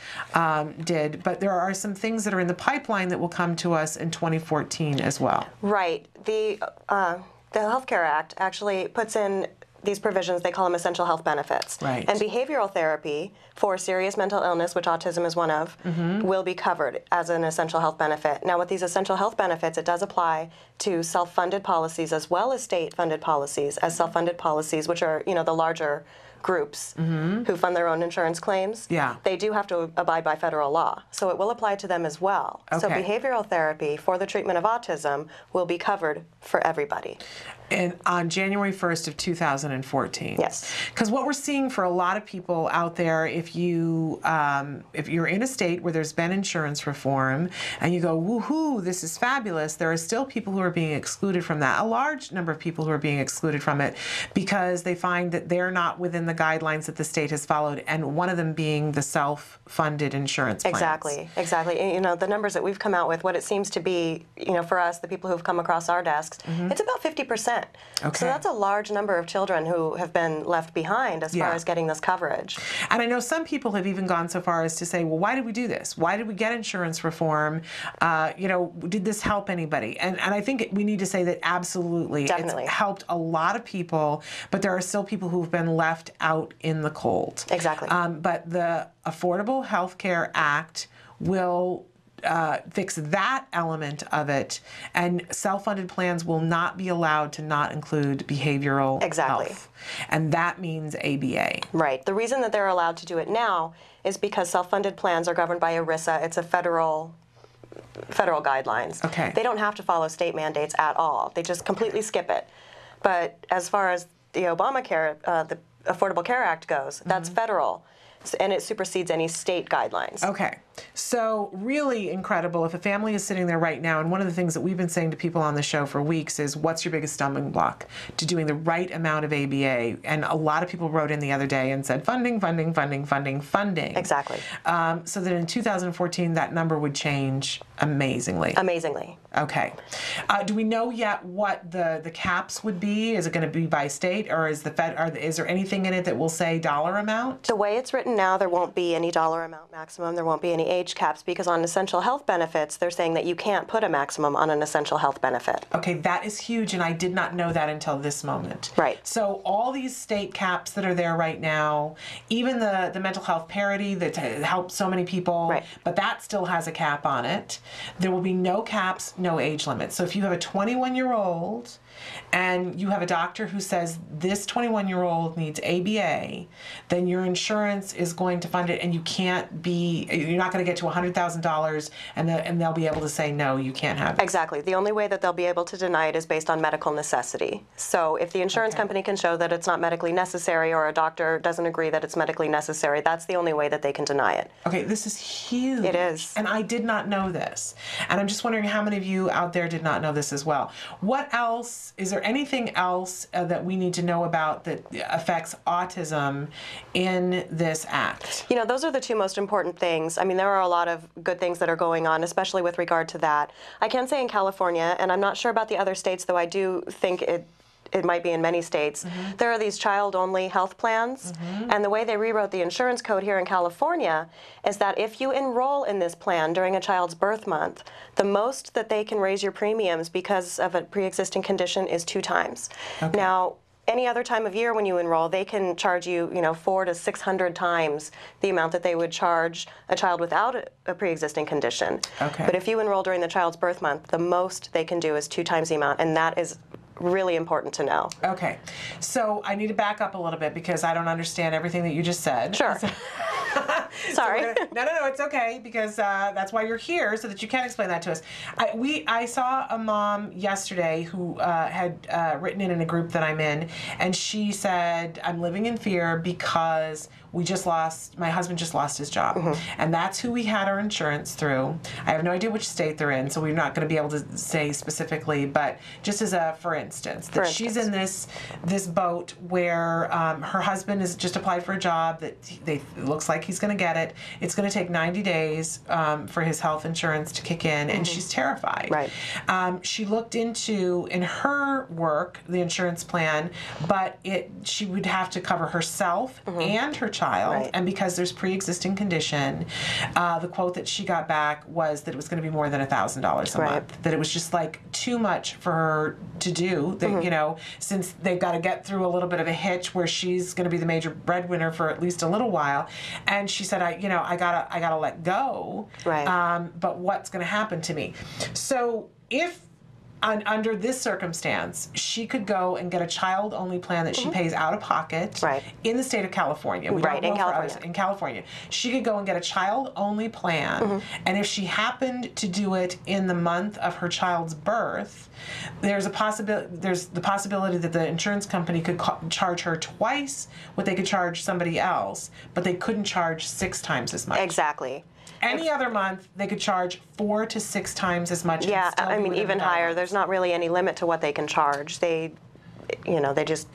S2: did, but there are some things that are in the pipeline that will come to us in 2014 as well.
S17: Right. The Health Care Act actually puts in these provisions, they call them essential health benefits.
S2: Right.
S17: And behavioral therapy for serious mental illness, which autism is one of, will be covered as an essential health benefit. Now, with these essential health benefits, it does apply to self-funded policies as well as state-funded policies. As self-funded policies, which are, the larger groups who fund their own insurance claims, they do have to abide by federal law. So it will apply to them as well. So
S2: Okay.
S17: behavioral therapy for the treatment of autism will be covered for everybody.
S2: And on January 1st of 2014.
S17: Yes.
S2: Because what we're seeing for a lot of people out there, if you're in a state where there's been insurance reform and you go, woohoo, this is fabulous, there are still people who are being excluded from that. A large number of people who are being excluded from it because they find that they're not within the guidelines that the state has followed, and one of them being the self-funded insurance plans.
S17: Exactly. And, the numbers that we've come out with, what it seems to be, for us, the people who've come across our desks, it's about 50%.
S2: Okay.
S17: So that's a large number of children who have been left behind as far as getting this coverage.
S2: And I know some people have even gone so far as to say, well, why did we do this? Why did we get insurance reform? Did this help anybody? And I think we need to say that absolutely.
S17: Definitely.
S2: It's helped a lot of people, but there are still people who've been left out in the cold.
S17: Exactly.
S2: But the Affordable Health Care Act will fix that element of it, and self-funded plans will not be allowed to not include behavioral health. And that means ABA.
S17: Right. The reason that they're allowed to do it now is because self-funded plans are governed by ERISA. It's a federal guidelines.
S2: Okay.
S17: They don't have to follow state mandates at all. They just completely skip it. But as far as the Obamacare, the Affordable Care Act goes, that's federal, and it supersedes any state guidelines.
S2: Okay. So really incredible. If a family is sitting there right now, and one of the things that we've been saying to people on the show for weeks is, what's your biggest stumbling block to doing the right amount of ABA? And a lot of people wrote in the other day and said funding.
S17: Exactly.
S2: So that in 2014, that number would change amazingly.
S17: Amazingly.
S2: Okay. Do we know yet what the caps would be? Is it going to be by state, or is there anything in it that will say dollar amount?
S17: The way it's written now, there won't be any dollar amount maximum. There won't be any age caps, because on essential health benefits, they're saying that you can't put a maximum on an essential health benefit.
S2: Okay, that is huge, and I did not know that until this moment.
S17: Right.
S2: So all these state caps that are there right now, even the mental health parity that helps so many people, but that still has a cap on it. There will be no caps, no age limit. So if you have a 21-year-old and you have a doctor who says this 21-year-old needs ABA, then your insurance is going to fund it, and you're not going to get to $100,000 and they'll be able to say, no, you can't have it.
S17: Exactly. The only way that they'll be able to deny it is based on medical necessity. So if the insurance company can show that it's not medically necessary, or a doctor doesn't agree that it's medically necessary, that's the only way that they can deny it.
S2: Okay, this is huge.
S17: It is.
S2: And I did not know this. And I'm just wondering how many of you out there did not know this as well. What else, is there anything else that we need to know about that affects autism in this act?
S17: Those are the two most important things. I mean, there are a lot of good things that are going on, especially with regard to that. I can say in California, and I'm not sure about the other states, though I do think it might be in many states, there are these child-only health plans, and the way they rewrote the insurance code here in California is that if you enroll in this plan during a child's birth month, the most that they can raise your premiums because of a pre-existing condition is 2 times.
S2: Okay.
S17: Now, any other time of year when you enroll, they can charge you, 400 to 600 times the amount that they would charge a child without a pre-existing condition.
S2: Okay.
S17: But if you enroll during the child's birth month, the most they can do is 2 times the amount, and that is really important to know.
S2: Okay. So I need to back up a little bit because I don't understand everything that you just said.
S17: Sure. Sorry.
S2: No, it's okay, because that's why you're here, so that you can explain that to us. I saw a mom yesterday who had written in a group that I'm in, and she said, I'm living in fear because my husband just lost his job. And that's who we had our insurance through. I have no idea which state they're in, so we're not going to be able to say specifically, but just as a for instance, she's in this boat where her husband has just applied for a job that it looks like he's going to get it. It's going to take 90 days for his health insurance to kick in, and she's terrified.
S17: Right.
S2: She looked into, in her work, the insurance plan, but she would have to cover herself and her child child,
S17: Right.
S2: and because there's pre-existing condition, the quote that she got back was that it was going to be more than $1,000 a
S17: Right.
S2: month. That it was just like too much for her to do. That you know, since they've got to get through a little bit of a hitch where she's going to be the major breadwinner for at least a little while, and she said, I gotta let go.
S17: Right.
S2: But what's going to happen to me? So if under this circumstance, she could go and get a child-only plan that she pays out of pocket in the state of California. We
S17: Right,
S2: don't
S17: in
S2: know for
S17: California.
S2: others, in California. She could go and get a child-only plan, and if she happened to do it in the month of her child's birth, there's the possibility that the insurance company could charge her twice what they could charge somebody else, but they couldn't charge 6 times as much.
S17: Exactly.
S2: Any other month, they could charge 4 to 6 times as much.
S17: Yeah,
S2: and still
S17: I
S2: be
S17: mean,
S2: within
S17: even
S2: the
S17: higher.
S2: guidelines.
S17: There's not really any limit to what they can charge. They just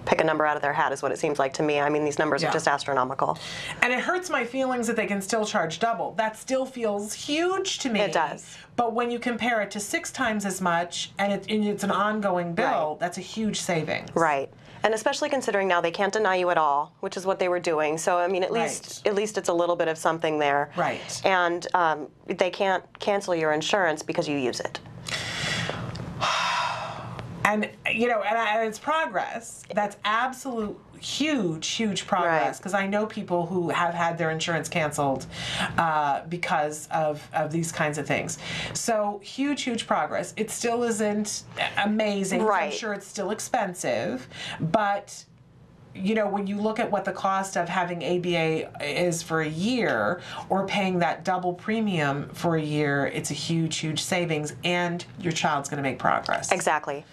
S17: pick a number out of their hat is what it seems like to me. I mean, these numbers
S2: Yeah.
S17: are just astronomical.
S2: And it hurts my feelings that they can still charge double. That still feels huge to me.
S17: It does.
S2: But when you compare it to 6 times as much, and it's an ongoing bill, that's a huge savings.
S17: Right. And especially considering now they can't deny you at all, which is what they were doing. So I mean, at least it's a little bit of something there.
S2: Right.
S17: And they can't cancel your insurance because you use it.
S2: And and it's progress. That's absolute huge progress, because I know people who have had their insurance canceled because of these kinds of things. So huge progress. It still isn't amazing.
S17: Right.
S2: I'm sure it's still expensive, but when you look at what the cost of having ABA is for a year, or paying that double premium for a year, it's a huge savings, and your child's going to make progress.
S17: Exactly.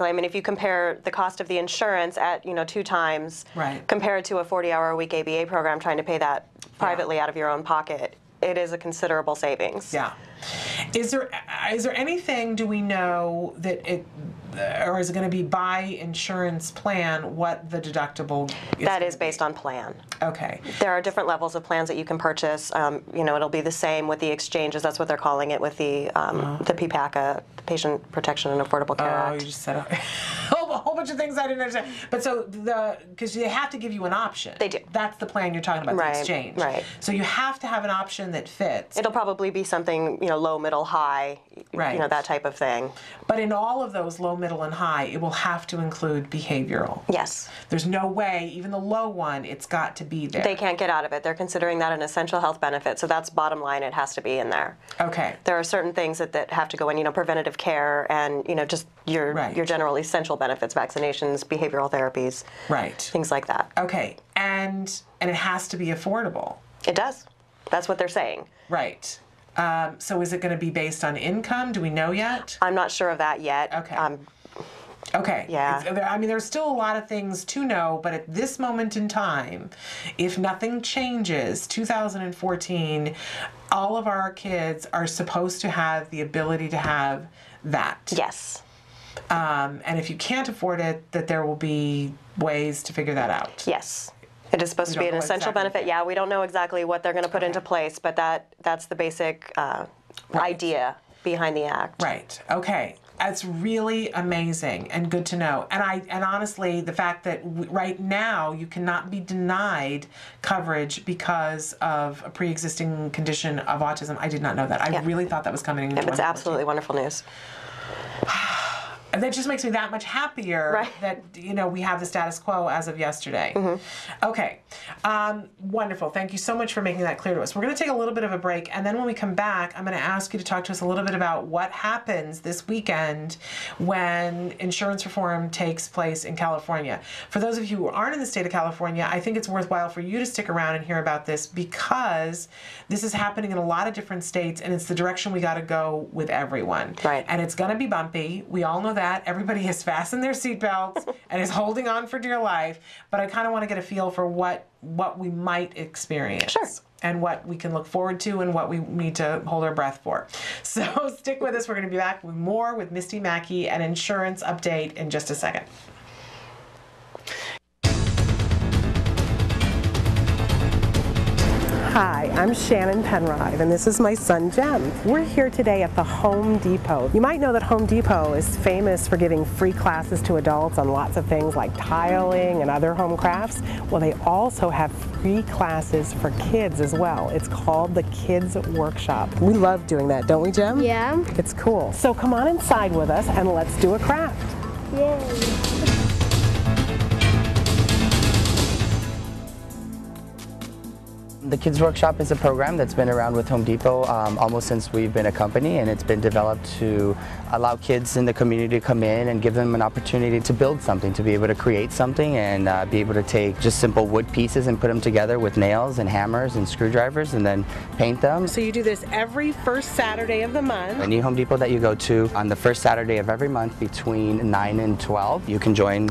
S17: I mean, if you compare the cost of the insurance at 2 times compared to a 40-hour-a-week ABA program, trying to pay that privately out of your own pocket, it is a considerable savings.
S2: Yeah. Is there anything, do we know that or is it going to be by insurance plan what the deductible is?
S17: That is based on plan.
S2: Okay.
S17: There are different levels of plans that you can purchase. It'll be the same with the exchanges. That's what they're calling it with the PPACA, the Patient Protection and Affordable Care Act.
S2: You just said a whole bunch of things I didn't understand. But so because they have to give you an option. They do. That's the plan you're talking about, the exchange.
S17: Right.
S2: So you have to have an option that fits.
S17: It'll probably be something, low, middle, high, that type of thing.
S2: But in all of those low, middle, and high, it will have to include behavioral.
S17: Yes.
S2: There's no way, even the low one, it's got to be there.
S17: They can't get out of it. They're considering that an essential health benefit, so that's bottom line. It has to be in there.
S2: Okay.
S17: There are certain things that have to go in, preventative care and, just your general essential benefits, vaccinations, behavioral therapies.
S2: Right.
S17: Things like that.
S2: Okay. And it has to be affordable.
S17: It does. That's what they're saying.
S2: Right. So is it going to be based on income? Do we know yet?
S17: I'm not sure of that yet.
S2: Okay. Okay.
S17: Yeah.
S2: There's still a lot of things to know, but at this moment in time, if nothing changes, 2014, all of our kids are supposed to have the ability to have that.
S17: Yes.
S2: And if you can't afford it, that there will be ways to figure that out.
S17: Yes. It is supposed to be an essential benefit. Yeah, we don't know exactly what they're going to put into place, but that's the basic idea behind the act.
S2: Right. Okay. That's really amazing and good to know. And honestly, the fact that right now you cannot be denied coverage because of a pre-existing condition of autism, I did not know that. I really thought that was coming in.
S17: It's absolutely wonderful news.
S2: And that just makes me that much happier that, we have the status quo as of yesterday. Okay. Wonderful. Thank you so much for making that clear to us. We're going to take a little bit of a break, and then when we come back, I'm going to ask you to talk to us a little bit about what happens this weekend when insurance reform takes place in California. For those of you who aren't in the state of California, I think it's worthwhile for you to stick around and hear about this, because this is happening in a lot of different states, and it's the direction we got to go with everyone.
S17: Right.
S2: And it's going to be bumpy. We all know that. Everybody has fastened their seatbelts and is holding on for dear life. But I kind of want to get a feel for what we might experience.
S17: Sure.
S2: And what we can look forward to and what we need to hold our breath for. So stick with us. We're going to be back with more with Misty Mackey, an insurance update in just a second.
S18: Hi, I'm Shannon Penrod, and this is my son Jem. We're here today at the Home Depot. You might know that Home Depot is famous for giving free classes to adults on lots of things like tiling and other home crafts. Well, they also have free classes for kids as well. It's called the Kids Workshop. We love doing that, don't we, Jem?
S19: Yeah.
S18: It's cool. So come on inside with us and let's do a craft.
S19: Yay.
S20: The Kids Workshop is a program that's been around with Home Depot almost since we've been a company, and it's been developed to allow kids in the community to come in and give them an opportunity to build something, to be able to create something and be able to take just simple wood pieces and put them together with nails and hammers and screwdrivers and then paint them.
S18: So you do this every first Saturday of the month.
S20: Any Home Depot that you go to on the first Saturday of every month between 9 and 12, you can join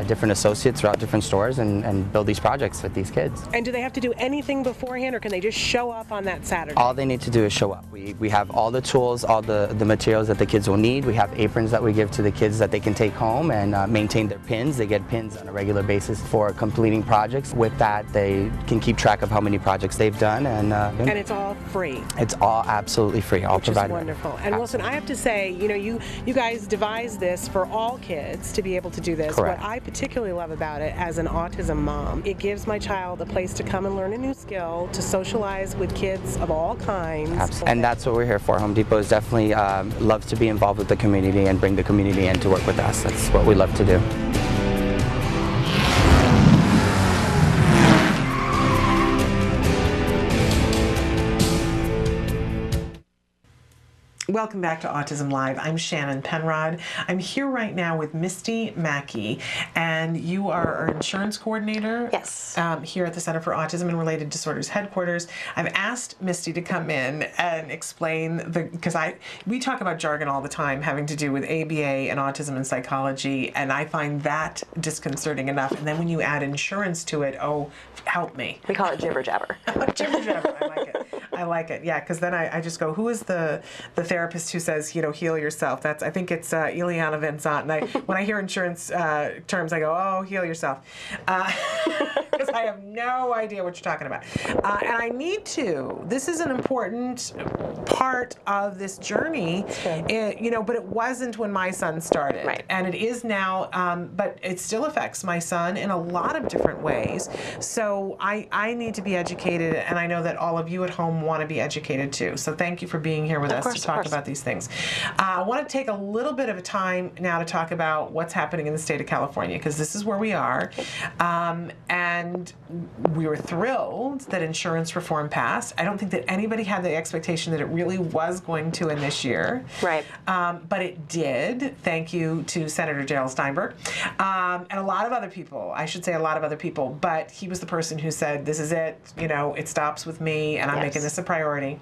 S20: different associates throughout different stores and build these projects with these kids.
S18: And do they have to do anything beforehand, or can they just show up on that Saturday?
S20: All they need to do is show up. We have all the tools, all the materials that the kids will need. We have aprons that we give to the kids that they can take home and maintain their pins. They get pins on a regular basis for completing projects. With that, they can keep track of how many projects they've done. And
S18: it's all free.
S20: It's all absolutely free, all provided.
S18: Which is wonderful. And listen, I have to say, you know, you guys devised this for all kids to be able to do this.
S20: Correct.
S18: What I particularly love about it as an autism mom, it gives my child a place to come and learn a new skill, to socialize with kids of all kinds.
S20: Absolutely. And that's what we're here for. Home Depot is definitely loves to be involved with the community and bring the community in to work with us. That's what we love to do.
S2: Welcome back to Autism Live. I'm Shannon Penrod. I'm here right now with Misty Mackey, and you are our insurance coordinator.
S17: Yes.
S2: Here at the Center for Autism and Related Disorders headquarters. I've asked Misty to come in and explain because we talk about jargon all the time having to do with ABA and autism and psychology, and I find that disconcerting enough. And then when you add insurance to it, oh, help me.
S17: We call it jibber jabber.
S2: Jibber jabber. I like it. I like it. Yeah, because then I just go, who is the therapist who says, you know, heal yourself? I think it's Ileana Vincent. And when I hear insurance terms, I go, oh, heal yourself. Because I have no idea what you're talking about. And I need to. This is an important part of this journey, you know, but it wasn't when my son started.
S17: Right.
S2: And it is now, but it still affects my son in a lot of different ways. So I need to be educated, and I know that all of you at home want to be educated too. So thank you for being here with us to talk about these things. I want to take a little bit of a time now to talk about what's happening in the state of California, because this is where we are. And we were thrilled that insurance reform passed. I don't think that anybody had the expectation that it really was going to in this year.
S17: Right.
S2: But it did. Thank you to Senator Darrell Steinberg. And a lot of other people, I should say a lot of other people, but he was the person who said, this is it, you know, it stops with me, and I'm making this a priority.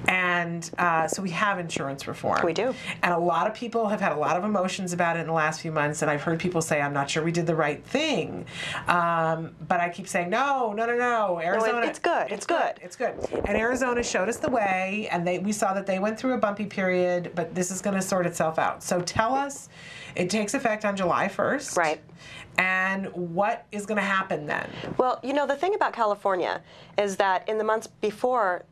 S2: And so we have insurance reform.
S17: We do.
S2: And a lot of people have had a lot of emotions about it in the last few months, and I've heard people say, I'm not sure we did the right thing. But I keep saying, no. Arizona.
S17: No, it's good. It's good.
S2: It's good. And Arizona showed us the way, and we saw that they went through a bumpy period, but this is going to sort itself out. So tell us, it takes effect on July 1st.
S17: Right.
S2: And what is going to happen then?
S17: Well, you know, the thing about California is that in the months before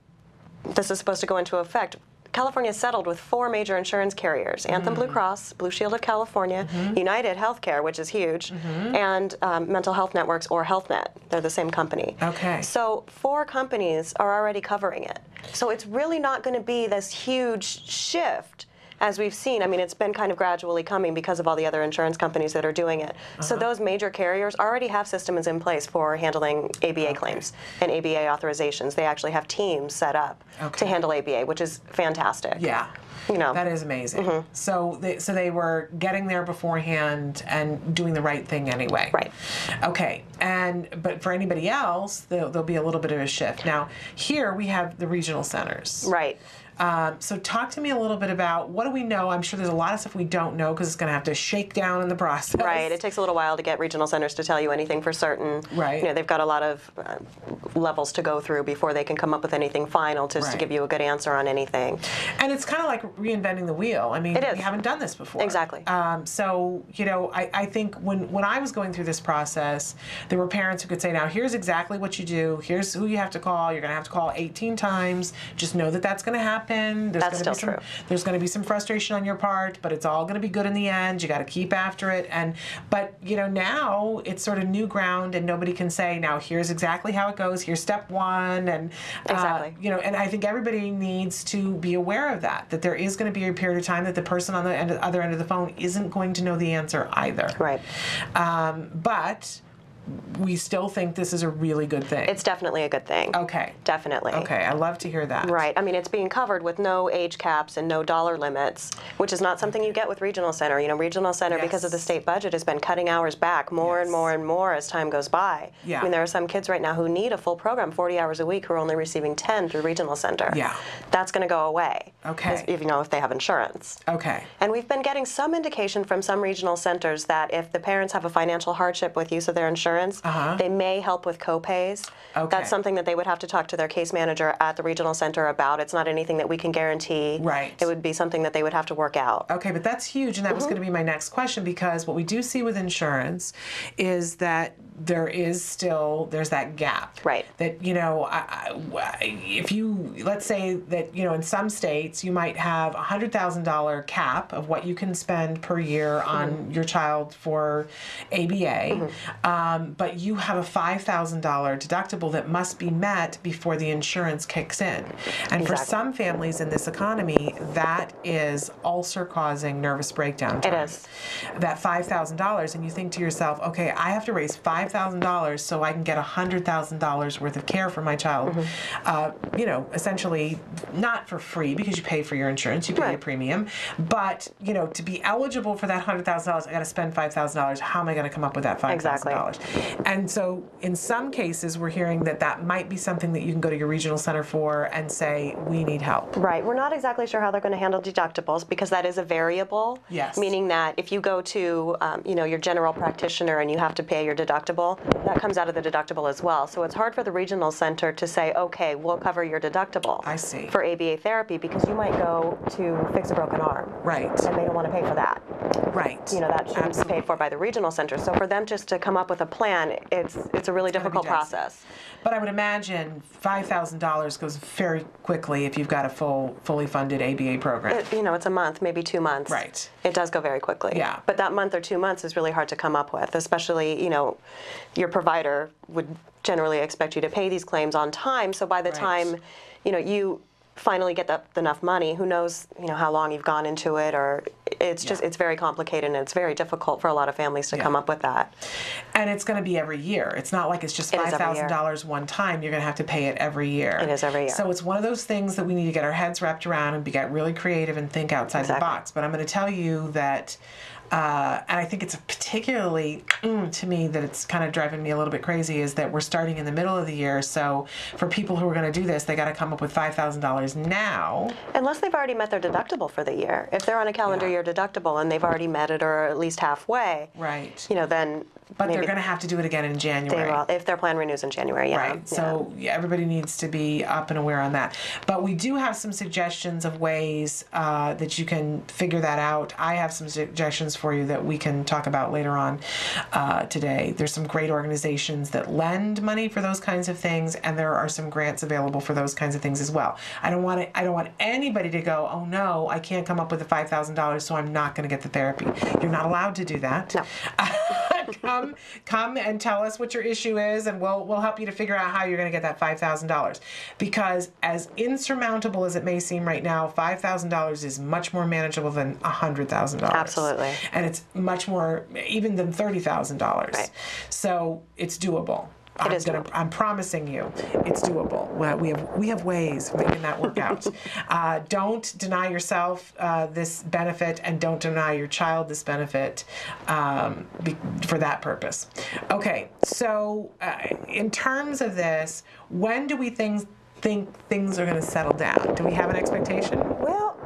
S17: this is supposed to go into effect, California settled with 4 major insurance carriers: Anthem Blue Cross, Blue Shield of California, United Healthcare, which is huge, and Mental Health Networks, or HealthNet. They're the same company.
S2: Okay.
S17: So 4 companies are already covering it. So it's really not going to be this huge shift as we've seen. I mean, it's been kind of gradually coming because of all the other insurance companies that are doing it. So those major carriers already have systems in place for handling ABA claims and ABA authorizations. They actually have teams set up to handle ABA, which is fantastic.
S2: Yeah.
S17: You know.
S2: That is amazing. So they were getting there beforehand and doing the right thing anyway.
S17: Right.
S2: Okay. But for anybody else, there'll be a little bit of a shift. Now, here we have the regional centers.
S17: Right.
S2: So talk to me a little bit about, what do we know? I'm sure there's a lot of stuff we don't know because it's going to have to shake down in the process.
S17: Right. It takes a little while to get regional centers to tell you anything for certain.
S2: Right.
S17: You know, they've got a lot of levels to go through before they can come up with anything final to give you a good answer on anything.
S2: And it's kind of like reinventing the wheel. I mean, we haven't done this before.
S17: Exactly.
S2: So, you know, I think when I was going through this process, there were parents who could say, now, here's exactly what you do. Here's who you have to call. You're going to have to call 18 times. Just know that that's going to happen.
S17: That's still true.
S2: There's going to be some frustration on your part, but it's all going to be good in the end. You got to keep after it. But, you know, now it's sort of new ground, and nobody can say, now, here's exactly how it goes. Here's step one. And,
S17: exactly.
S2: You know, and I think everybody needs to be aware of that there is going to be a period of time that the person on the other end of the phone isn't going to know the answer either.
S17: Right.
S2: But we still think this is a really good thing.
S17: It's definitely a good thing.
S2: Okay.
S17: Definitely.
S2: Okay, I love to hear that.
S17: Right. I mean, it's being covered with no age caps and no dollar limits, which is not something you get with Regional Center. You know, Regional Center, because of the state budget, has been cutting hours back more and more and more as time goes by.
S2: Yeah.
S17: I mean, there are some kids right now who need a full program, 40 hours a week, who are only receiving 10 through Regional Center.
S2: Yeah.
S17: That's going to go away.
S2: Okay.
S17: If, you know, if they have insurance.
S2: Okay.
S17: And we've been getting some indication from some regional centers that if the parents have a financial hardship with use of their insurance, they may help with co-pays.
S2: Okay.
S17: That's something that they would have to talk to their case manager at the regional center about. It's not anything that we can guarantee.
S2: Right.
S17: It would be something that they would have to work out.
S2: Okay, but that's huge, and that was going to be my next question, because what we do see with insurance is that there's that gap.
S17: Right.
S2: That, you know, if you, let's say that, you know, in some states you might have a $100,000 cap of what you can spend per year on your child for ABA, but you have a $5,000 deductible that must be met before the insurance kicks in. And for some families in this economy, that is ulcer-causing nervous breakdown time.
S17: It is.
S2: That $5,000, and you think to yourself, okay, I have to raise $5,000 so I can get $100,000 worth of care for my child. You know, essentially not for free, because you pay for your insurance, you pay a premium, but, you know, to be eligible for that $100,000, I got to spend $5,000. How am I going to come up with that $5,000?
S17: Exactly.
S2: And so in some cases, we're hearing that might be something that you can go to your regional center for and say, we need help.
S17: Right. We're not exactly sure how they're going to handle deductibles, because that is a variable.
S2: Yes.
S17: Meaning that if you go to, you know, your general practitioner and you have to pay your deductible, that comes out of the deductible as well. So it's hard for the regional center to say, okay, we'll cover your deductible.
S2: I see.
S17: For ABA therapy, because you might go to fix a broken arm.
S2: Right.
S17: And they don't want to pay for that.
S2: Right.
S17: You know, that shouldn't be paid for by the regional center. So for them just to come up with a plan, it's a really difficult process.
S2: But I would imagine $5,000 goes very quickly if you've got a fully funded ABA program.
S17: You know, it's a month, maybe 2 months.
S2: Right.
S17: It does go very quickly.
S2: Yeah.
S17: But that month or 2 months is really hard to come up with, especially, you know, your provider would generally expect you to pay these claims on time. So by the time, you know, you finally get enough money, who knows, you know, how long you've gone into it, or it's just, it's very complicated, and it's very difficult for a lot of families to come up with that.
S2: And it's going to be every year. It's not like it's just $5,000 one time. You're going to have to pay it every year.
S17: It is every year.
S2: So it's one of those things that we need to get our heads wrapped around and get really creative and think outside the box. But I'm going to tell you that and I think it's particularly, to me, that it's kind of driving me a little bit crazy, is that we're starting in the middle of the year. So for people who are going to do this, they got to come up with $5,000 now.
S17: Unless they've already met their deductible for the year. If they're on a calendar year deductible and they've already met it, or at least halfway,
S2: right?
S17: You know, then.
S2: But they're going to have to do it again in January.
S17: They will, if their plan renews in January, yeah.
S2: Right. So everybody needs to be up and aware on that. But we do have some suggestions of ways that you can figure that out. I have some suggestions for you that we can talk about later on today. There's some great organizations that lend money for those kinds of things, and there are some grants available for those kinds of things as well. I don't want anybody to go, oh no, I can't come up with the $5,000, so I'm not going to get the therapy. You're not allowed to do that. No. Come and tell us what your issue is, and we'll help you to figure out how you're going to get that $5,000. Because as insurmountable as it may seem right now, $5,000 is much more manageable than $100,000.
S17: Absolutely.
S2: And it's much more even than $30,000. Right. So it's doable. I'm promising you, it's doable. We have ways of making that work out. Don't deny yourself this benefit, and don't deny your child this benefit for that purpose. Okay, so in terms of this, when do we think things are going to settle down? Do we have an expectation?
S17: Well,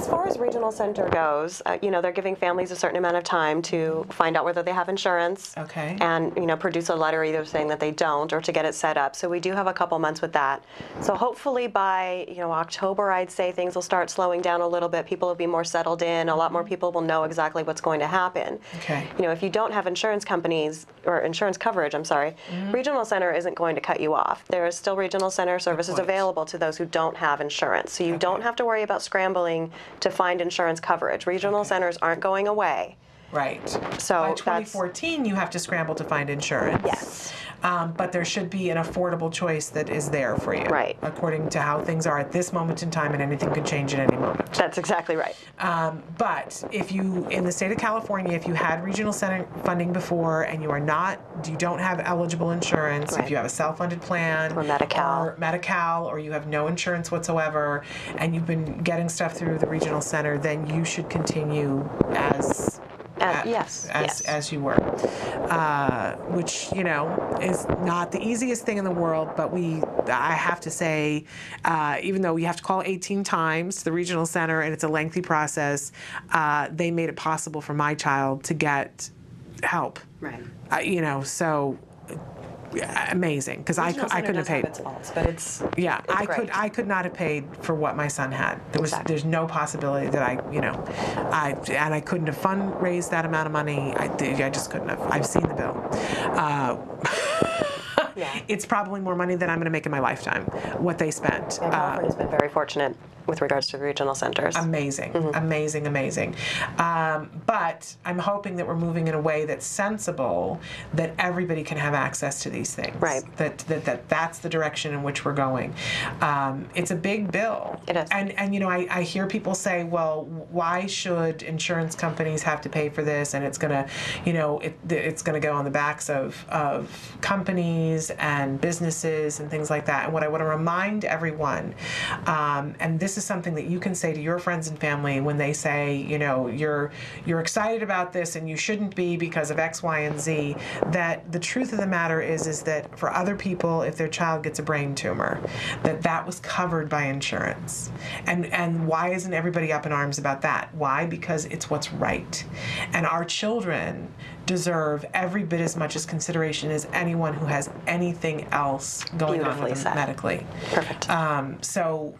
S17: As far as regional center goes, they're giving families a certain amount of time to find out whether they have insurance.
S2: Okay.
S17: And, produce a letter either saying that they don't or to get it set up. So we do have a couple months with that. So hopefully by, October, I'd say things will start slowing down a little bit. People will be more settled in. A lot more people will know exactly what's going to happen.
S2: Okay.
S17: If you don't have insurance companies or insurance coverage, regional center isn't going to cut you off. There is still regional center services available to those who don't have insurance. So you don't have to worry about scrambling to find insurance coverage. Regional centers aren't going away.
S2: Right.
S17: So
S2: by 2014, you have to scramble to find insurance.
S17: Yes.
S2: But there should be an affordable choice that is there for you.
S17: Right.
S2: According to how things are at this moment in time, and anything could change at any moment.
S17: That's exactly right.
S2: But if you, in the state of California, if you had regional center funding before and you don't have eligible insurance, if you have a self-funded plan
S17: or
S2: Medi-Cal, or you have no insurance whatsoever, and you've been getting stuff through the regional center, then you should continue as you were, which is not the easiest thing in the world. But I have to say, even though you have to call 18 times to the regional center and it's a lengthy process, they made it possible for my child to get help.
S17: Right.
S2: So. Amazing, because I couldn't have paid.
S17: Its faults, but it's
S2: I could not have paid for what my son had. There's no possibility that I couldn't have fundraised that amount of money. I just couldn't have. I've seen the bill. It's probably more money than I'm going to make in my lifetime. What they spent.
S17: California's been very fortunate with regards to the regional centers.
S2: Amazing, amazing. But I'm hoping that we're moving in a way that's sensible, that everybody can have access to these things.
S17: Right.
S2: That's the direction in which we're going. It's a big bill.
S17: It is.
S2: And I hear people say, well, why should insurance companies have to pay for this? And it's gonna, it's gonna go on the backs of companies and businesses and things like that. And what I want to remind everyone, and this is something that you can say to your friends and family when they say, you're excited about this and you shouldn't be because of X, Y, and Z, that the truth of the matter is that for other people, if their child gets a brain tumor, that was covered by insurance. And why isn't everybody up in arms about that? Why? Because it's what's right. And our children deserve every bit as much as consideration as anyone who has anything else going on with them medically.
S17: Perfect.
S2: So,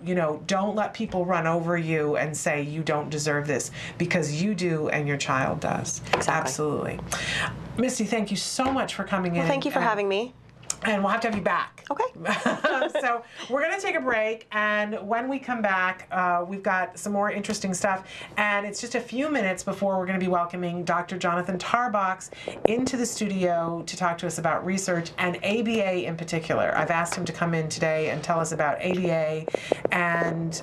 S2: don't let people run over you and say you don't deserve this, because you do and your child does.
S17: Exactly.
S2: Absolutely. Misty, thank you so much for coming in.
S17: Well, thank you for having me.
S2: And we'll have to have you back.
S17: Okay.
S2: So we're going to take a break, and when we come back, we've got some more interesting stuff. And it's just a few minutes before we're going to be welcoming Dr. Jonathan Tarbox into the studio to talk to us about research and ABA in particular. I've asked him to come in today and tell us about ABA and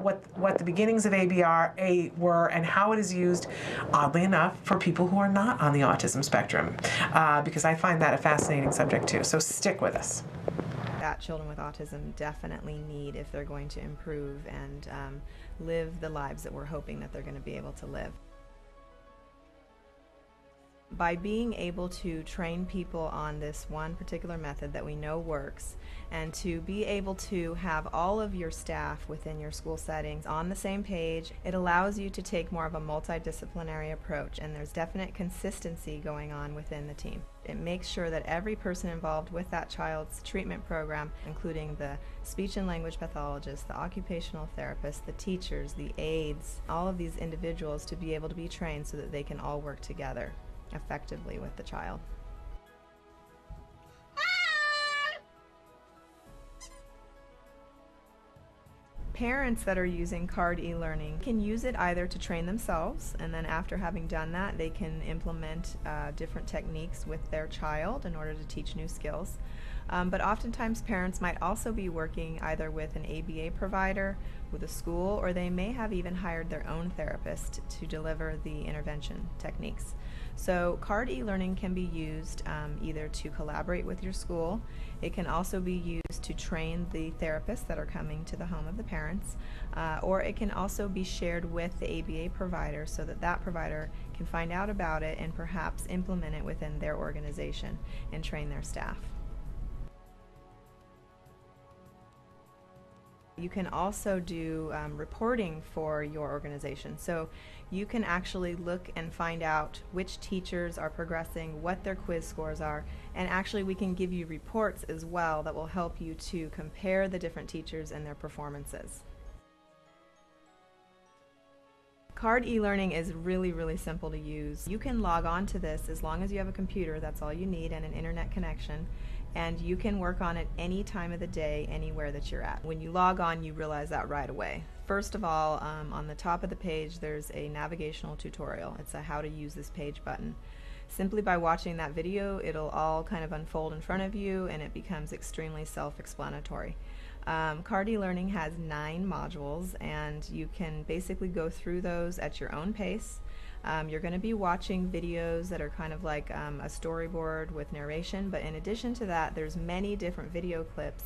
S2: what the beginnings of ABA were and how it is used, oddly enough, for people who are not on the autism spectrum, because I find that a fascinating subject too. So stick with us.
S21: That children with autism definitely need if they're going to improve and live the lives that we're hoping that they're going to be able to live. By being able to train people on this one particular method that we know works, and to be able to have all of your staff within your school settings on the same page, it allows you to take more of a multidisciplinary approach, and there's definite consistency going on within the team. It makes sure that every person involved with that child's treatment program, including the speech and language pathologist, the occupational therapist, the teachers, the aides, all of these individuals to be able to be trained so that they can all work together effectively with the child. Parents that are using CARD e-learning can use it either to train themselves, and then after having done that, they can implement different techniques with their child in order to teach new skills. But oftentimes parents might also be working either with an ABA provider, with a school, or they may have even hired their own therapist to deliver the intervention techniques. So CARD e-learning can be used either to collaborate with your school. It can also be used to train the therapists that are coming to the home of the parents, or it can also be shared with the ABA provider so that that provider can find out about it and perhaps implement it within their organization and train their staff. You can also do reporting for your organization. So you can actually look and find out which teachers are progressing, what their quiz scores are, and actually we can give you reports as well that will help you to compare the different teachers and their performances. Card e-learning is really, really simple to use. You can log on to this as long as you have a computer, that's all you need, and an internet connection. And you can work on it any time of the day, anywhere that you're at. When you log on, you realize that right away. First of all, on the top of the page, there's a navigational tutorial. It's a how to use this page button. Simply by watching that video, it'll all kind of unfold in front of you, and it becomes extremely self-explanatory. Card e-learning has 9 modules, and you can basically go through those at your own pace. You're going to be watching videos that are kind of like a storyboard with narration, but in addition to that, there's many different video clips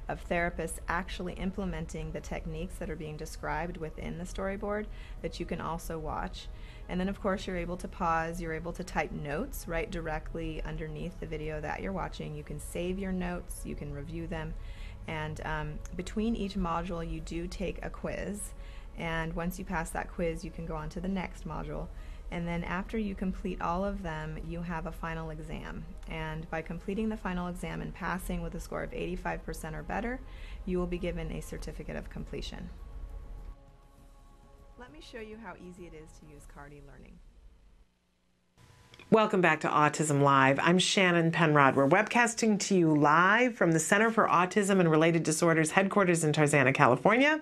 S21: of therapists actually implementing the techniques that are being described within the storyboard that you can also watch. And then of course you're able to pause, you're able to type notes right directly underneath the video that you're watching. You can save your notes, you can review them, and between each module you do take a quiz, and once you pass that quiz you can go on to the next module. And then after you complete all of them, you have a final exam. And by completing the final exam and passing with a score of 85% or better, you will be given a certificate of completion. Let me show you how easy it is to use Card e-learning.
S2: Welcome back to Autism Live. I'm Shannon Penrod. We're webcasting to you live from the Center for Autism and Related Disorders headquarters in Tarzana, California.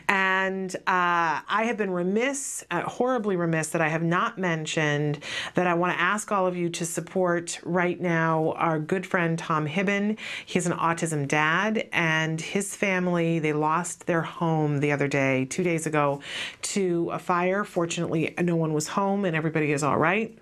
S2: And I have been remiss, horribly remiss, that I have not mentioned that I want to ask all of you to support right now our good friend Tom Hibben. He's an autism dad, and his family, they lost their home the other day, 2 days ago, to a fire. Fortunately, no one was home and everybody is all right,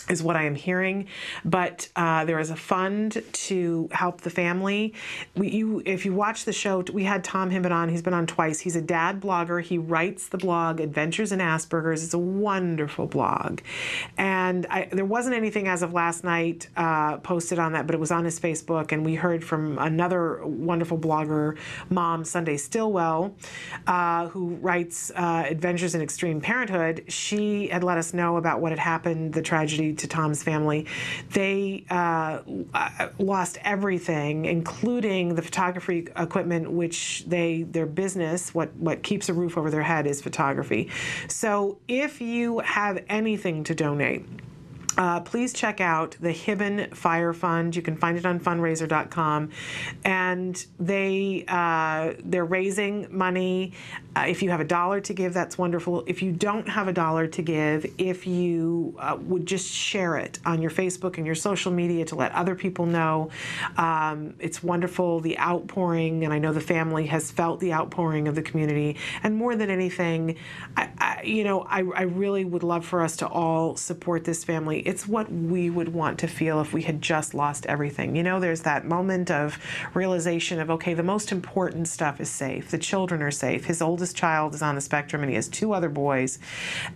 S2: is what I am hearing. But there is a fund to help the family. If you watch the show, we had Tom Hibben on. He's been on twice. He's a dad blogger. He writes the blog Adventures in Asperger's. It's a wonderful blog. And there wasn't anything as of last night posted on that, but it was on his Facebook. And we heard from another wonderful blogger, Mom Sunday Stillwell, who writes Adventures in Extreme Parenthood. She had let us know about what had happened, the tragedy to Tom's family. They lost everything, including the photography equipment, which their business, what keeps a roof over their head, is photography. So if you have anything to donate, please check out the Hibben Fire Fund. You can find it on fundraiser.com, and they're raising money. If you have $1 to give, that's wonderful. If you don't have $1 to give, if you would just share it on your Facebook and your social media to let other people know, it's wonderful, the outpouring, and I know the family has felt the outpouring of the community. And more than anything, I really would love for us to all support this family. It's what we would want to feel if we had just lost everything. You know, there's that moment of realization of, okay, the most important stuff is safe. The children are safe. His oldest child is on the spectrum, and he has 2 other boys,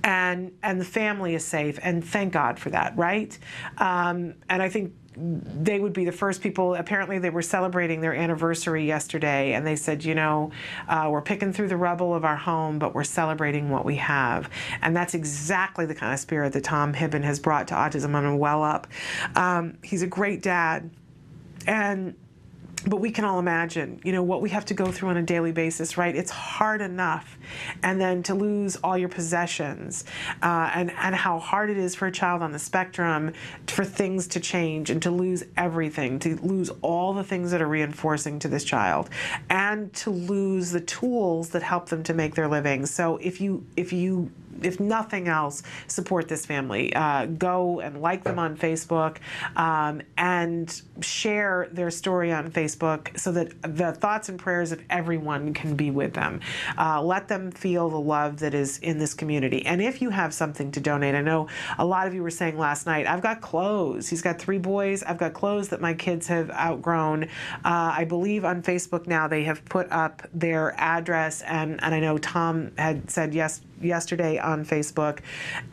S2: and the family is safe, and thank God for that, right? And I think they would be the first people. Apparently they were celebrating their anniversary yesterday, and they said, we're picking through the rubble of our home, but we're celebrating what we have. And that's exactly the kind of spirit that Tom Hibben has brought to Autism on Well Up. He's a great dad, but we can all imagine, what we have to go through on a daily basis, right? It's hard enough. And then to lose all your possessions, and how hard it is for a child on the spectrum for things to change and to lose everything, to lose all the things that are reinforcing to this child, and to lose the tools that help them to make their living. So if nothing else, support this family. Go and like them on Facebook, and share their story on Facebook so that the thoughts and prayers of everyone can be with them. Let them feel the love that is in this community. And if you have something to donate, I know a lot of you were saying last night, I've got clothes. He's got 3 boys. I've got clothes that my kids have outgrown. I believe on Facebook now they have put up their address, and I know Tom had said yesterday on Facebook,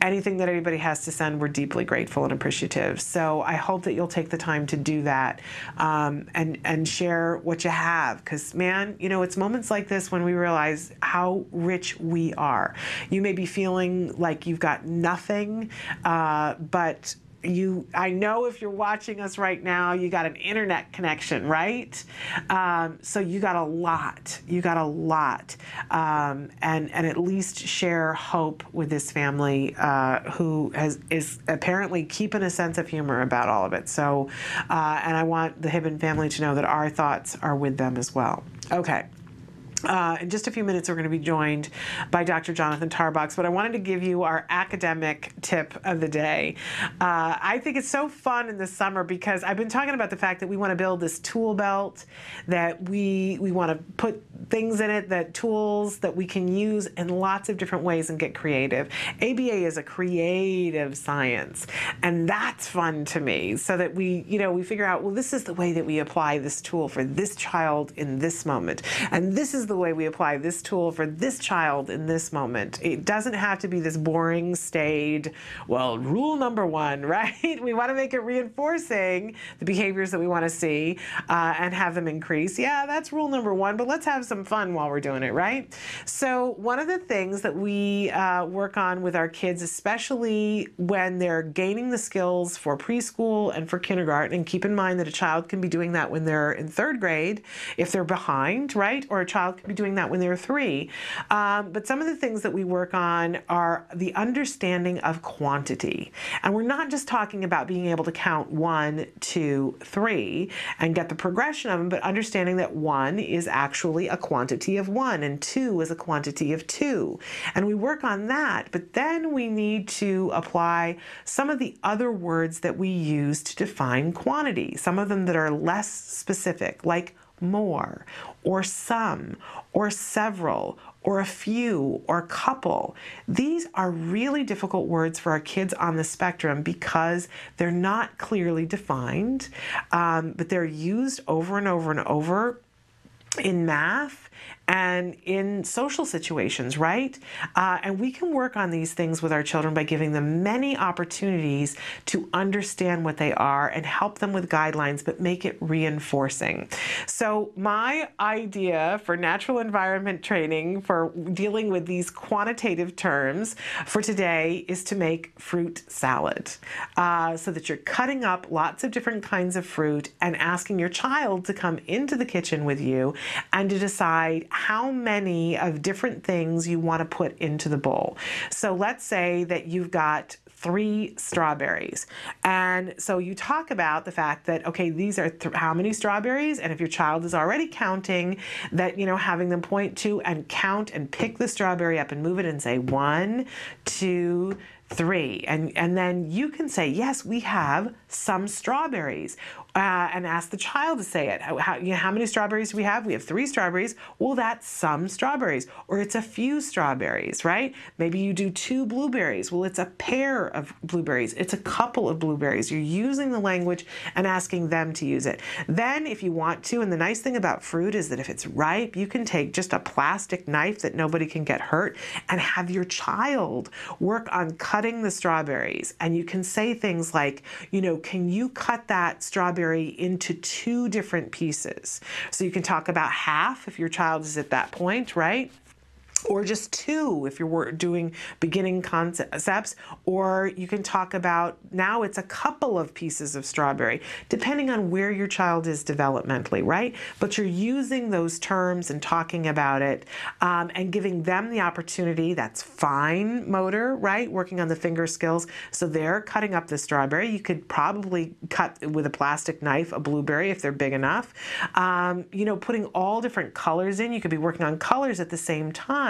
S2: anything that anybody has to send, we're deeply grateful and appreciative. So I hope that you'll take the time to do that, and and share what you have. Because, man, you know, it's moments like this when we realize how rich we are. You may be feeling like you've got nothing, but I know if you're watching us right now, you got an internet connection, right? So you got a lot. You got a lot. And at least share hope with this family who is apparently keeping a sense of humor about all of it. So, and I want the Hibben family to know that our thoughts are with them as well. Okay. In just a few minutes, we're going to be joined by Dr. Jonathan Tarbox, but I wanted to give you our academic tip of the day. I think it's so fun in the summer because I've been talking about the fact that we want to build this tool belt, that we want to put things in it, that tools that we can use in lots of different ways and get creative. ABA is a creative science, and that's fun to me, so that we figure out, well, this is the way that we apply this tool for this child in this moment, and this is the way we apply this tool for this child in this moment. It doesn't have to be this boring, staid, well, rule number one, right? We want to make it reinforcing the behaviors that we want to see and have them increase. Yeah, that's rule number one, but let's have some fun while we're doing it, right? So one of the things that we work on with our kids, especially when they're gaining the skills for preschool and for kindergarten, and keep in mind that a child can be doing that when they're in 3rd grade if they're behind, right? Or a child could be doing that when they're 3. But some of the things that we work on are the understanding of quantity. And we're not just talking about being able to count 1, 2, 3 and get the progression of them, but understanding that 1 is actually a quantity of 1 and 2 is a quantity of 2. And we work on that, but then we need to apply some of the other words that we use to define quantity, some of them that are less specific, like more, or some, or several, or a few, or couple. These are really difficult words for our kids on the spectrum because they're not clearly defined, but they're used over and over and over in math and in social situations, right? And we can work on these things with our children by giving them many opportunities to understand what they are and help them with guidelines, but make it reinforcing. So my idea for natural environment training for dealing with these quantitative terms for today is to make fruit salad, so that you're cutting up lots of different kinds of fruit and asking your child to come into the kitchen with you and to decide how many of different things you want to put into the bowl. So let's say that you've got 3 strawberries. And so you talk about the fact that, okay, these are how many strawberries? And if your child is already counting, that, having them point to and count and pick the strawberry up and move it and say 1, 2, 3. And then you can say, yes, we have some strawberries. And ask the child to say it. How many strawberries do we have? We have 3 strawberries. Well, that's some strawberries. Or it's a few strawberries, right? Maybe you do 2 blueberries. Well, it's a pair of blueberries. It's a couple of blueberries. You're using the language and asking them to use it. Then if you want to, and the nice thing about fruit is that if it's ripe, you can take just a plastic knife that nobody can get hurt and have your child work on cutting the strawberries. And you can say things like, can you cut that strawberry into 2 different pieces? So you can talk about half if your child is at that point, right? Or just 2 if you're doing beginning concepts, or you can talk about now it's a couple of pieces of strawberry, depending on where your child is developmentally, right? But you're using those terms and talking about it and giving them the opportunity. That's fine motor, right? Working on the finger skills. So they're cutting up the strawberry. You could probably cut with a plastic knife a blueberry if they're big enough. Putting all different colors in. You could be working on colors at the same time.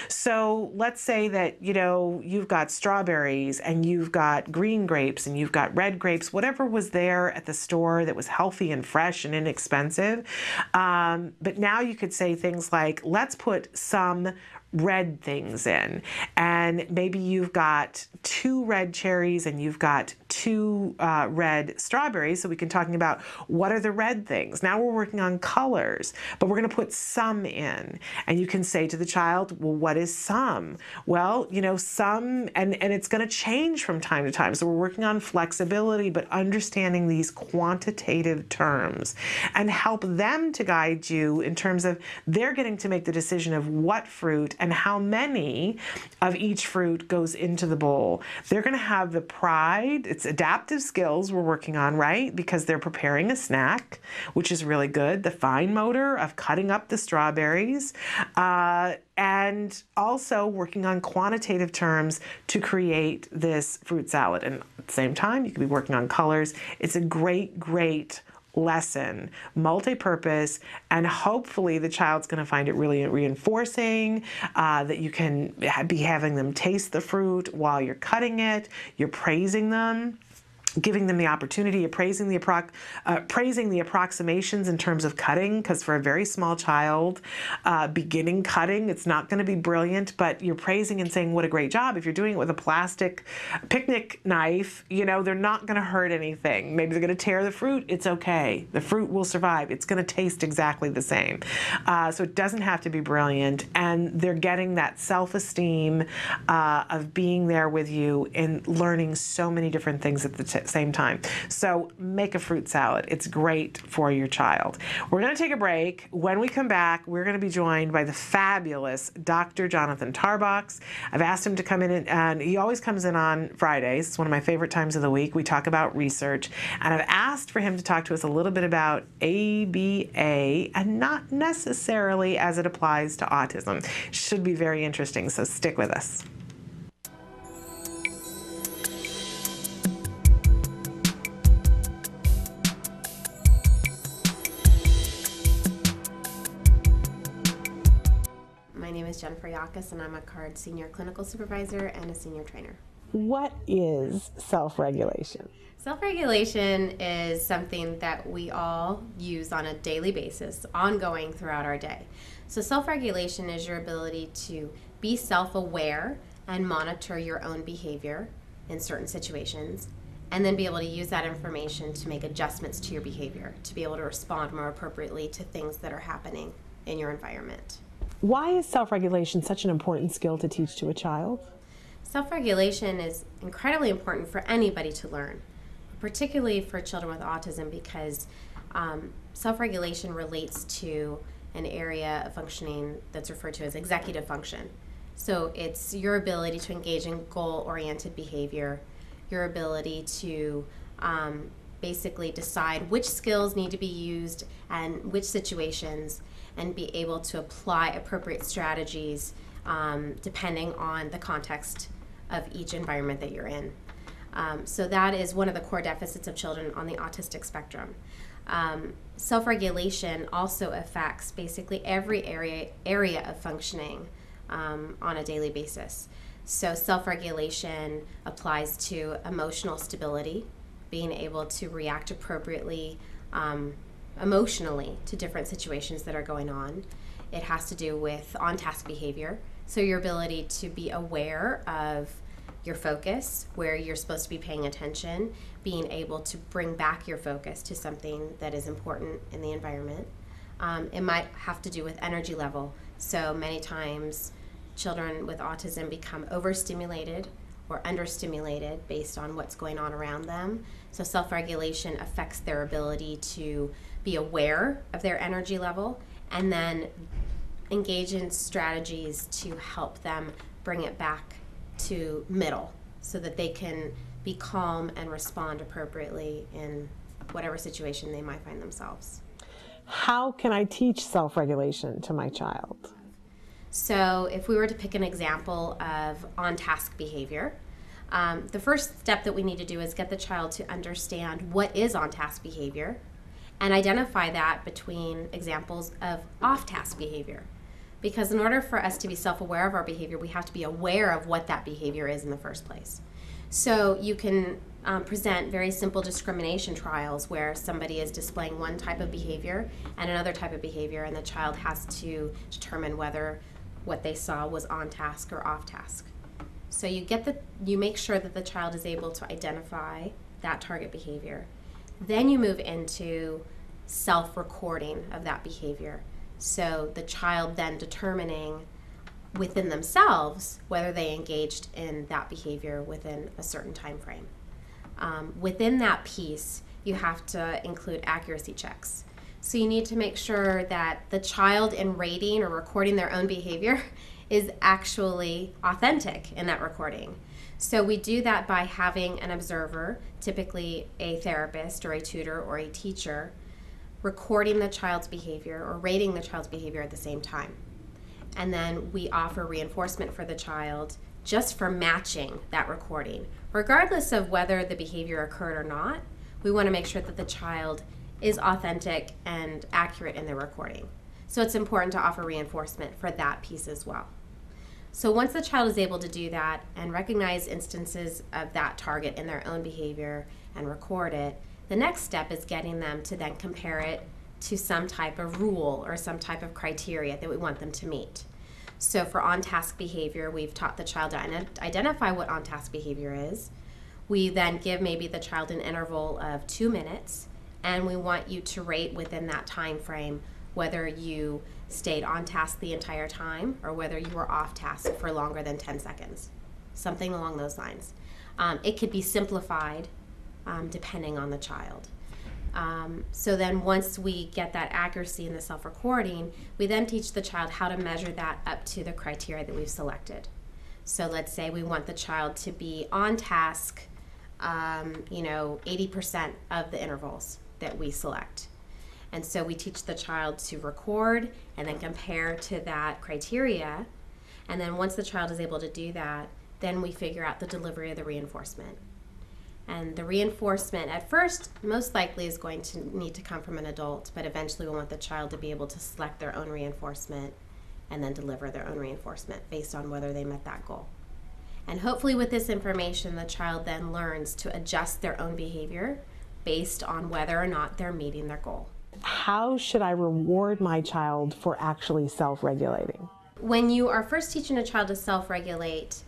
S2: So let's say that, you've got strawberries and you've got green grapes and you've got red grapes, whatever was there at the store that was healthy and fresh and inexpensive. But now you could say things like, let's put some red things in. And maybe you've got 2 red cherries and you've got 2 red strawberries. So we can talking about what are the red things. Now we're working on colors, but we're going to put some in. And you can say to the child, well, what is some? Well, you know, some, and it's going to change from time to time. So we're working on flexibility, but understanding these quantitative terms and help them to guide you in terms of they're getting to make the decision of what fruit and how many of each fruit goes into the bowl. They're going to have the pride. It's adaptive skills we're working on, right? Because they're preparing a snack, which is really good. The fine motor of cutting up the strawberries, and also working on quantitative terms to create this fruit salad. And at the same time, you could be working on colors. It's a great lesson, multi-purpose, and hopefully the child's going to find it really reinforcing, that you can be having them taste the fruit while you're cutting it, you're praising them, giving them the opportunity of praising the approximations in terms of cutting, because for a very small child, beginning cutting, it's not going to be brilliant, but you're praising and saying what a great job. If you're doing it with a plastic picnic knife, you know, they're not going to hurt anything. Maybe they're going to tear the fruit. It's okay. The fruit will survive. It's going to taste exactly the same. So it doesn't have to be brilliant, and they're getting that self-esteem of being there with you and learning so many different things at the same time. So make a fruit salad. It's great for your child. We're going to take a break. When we come back, we're going to be joined by the fabulous Dr. Jonathan Tarbox. I've asked him to come in, and he always comes in on Fridays. It's one of my favorite times of the week. We talk about research, and I've asked for him to talk to us a little bit about ABA, and not necessarily as it applies to autism. Should be very interesting, so stick with us.
S1: My name is Jennifer Yakas, and I'm a CARD Senior Clinical Supervisor and a Senior Trainer.
S18: What is self-regulation?
S1: Self-regulation is something that we all use on a daily basis, ongoing throughout our day. So self-regulation is your ability to be self-aware and monitor your own behavior in certain situations, and then be able to use that information to make adjustments to your behavior, to be able to respond more appropriately to things that are happening in your environment.
S18: Why is self-regulation such an important skill to teach to a child?
S1: Self-regulation is incredibly important for anybody to learn, particularly for children with autism, because self-regulation relates to an area of functioning that's referred to as executive function. So it's your ability to engage in goal-oriented behavior, your ability to basically decide which skills need to be used and which situations, and be able to apply appropriate strategies depending on the context of each environment that you're in. So that is one of the core deficits of children on the autistic spectrum. Self-regulation also affects basically every area of functioning on a daily basis. So self-regulation applies to emotional stability, being able to react appropriately emotionally to different situations that are going on. It has to do with on-task behavior, so your ability to be aware of your focus, where you're supposed to be paying attention, being able to bring back your focus to something that is important in the environment. It might have to do with energy level, so many times children with autism become overstimulated or understimulated based on what's going on around them. So self-regulation affects their ability to be aware of their energy level and then engage in strategies to help them bring it back to middle so that they can be calm and respond appropriately in whatever situation they might find themselves.
S18: How can I teach self-regulation to my child?
S1: So if we were to pick an example of on-task behavior, the first step that we need to do is get the child to understand what is on-task behavior and identify that between examples of off-task behavior. Because in order for us to be self-aware of our behavior, we have to be aware of what that behavior is in the first place. So you can present very simple discrimination trials where somebody is displaying one type of behavior and another type of behavior, and the child has to determine whether what they saw was on task or off task. So you make sure that the child is able to identify that target behavior. Then you move into self-recording of that behavior. So the child then determining within themselves whether they engaged in that behavior within a certain time frame. Within that piece, you have to include accuracy checks. So you need to make sure that the child in rating or recording their own behavior is actually authentic in that recording. So we do that by having an observer, typically a therapist or a tutor or a teacher, recording the child's behavior or rating the child's behavior at the same time. And then we offer reinforcement for the child just for matching that recording. Regardless of whether the behavior occurred or not, we want to make sure that the child is authentic and accurate in their recording. So it's important to offer reinforcement for that piece as well. So once the child is able to do that and recognize instances of that target in their own behavior and record it, the next step is getting them to then compare it to some type of rule or some type of criteria that we want them to meet. So for on-task behavior, we've taught the child to identify what on-task behavior is. We then give maybe the child an interval of 2 minutes, and we want you to rate within that time frame whether you stayed on task the entire time or whether you were off task for longer than 10 seconds, something along those lines. It could be simplified depending on the child. So then once we get that accuracy in the self-recording, we then teach the child how to measure that up to the criteria that we've selected. So let's say we want the child to be on task 80% of the intervals that we select. And so we teach the child to record and then compare to that criteria. And then once the child is able to do that, then we figure out the delivery of the reinforcement. And the reinforcement at first most likely is going to need to come from an adult, but eventually we want the child to be able to select their own reinforcement and then deliver their own reinforcement based on whether they met that goal. And hopefully with this information, the child then learns to adjust their own behavior based on whether or not they're meeting their goal.
S18: How should I reward my child for actually self-regulating?
S1: When you are first teaching a child to self-regulate,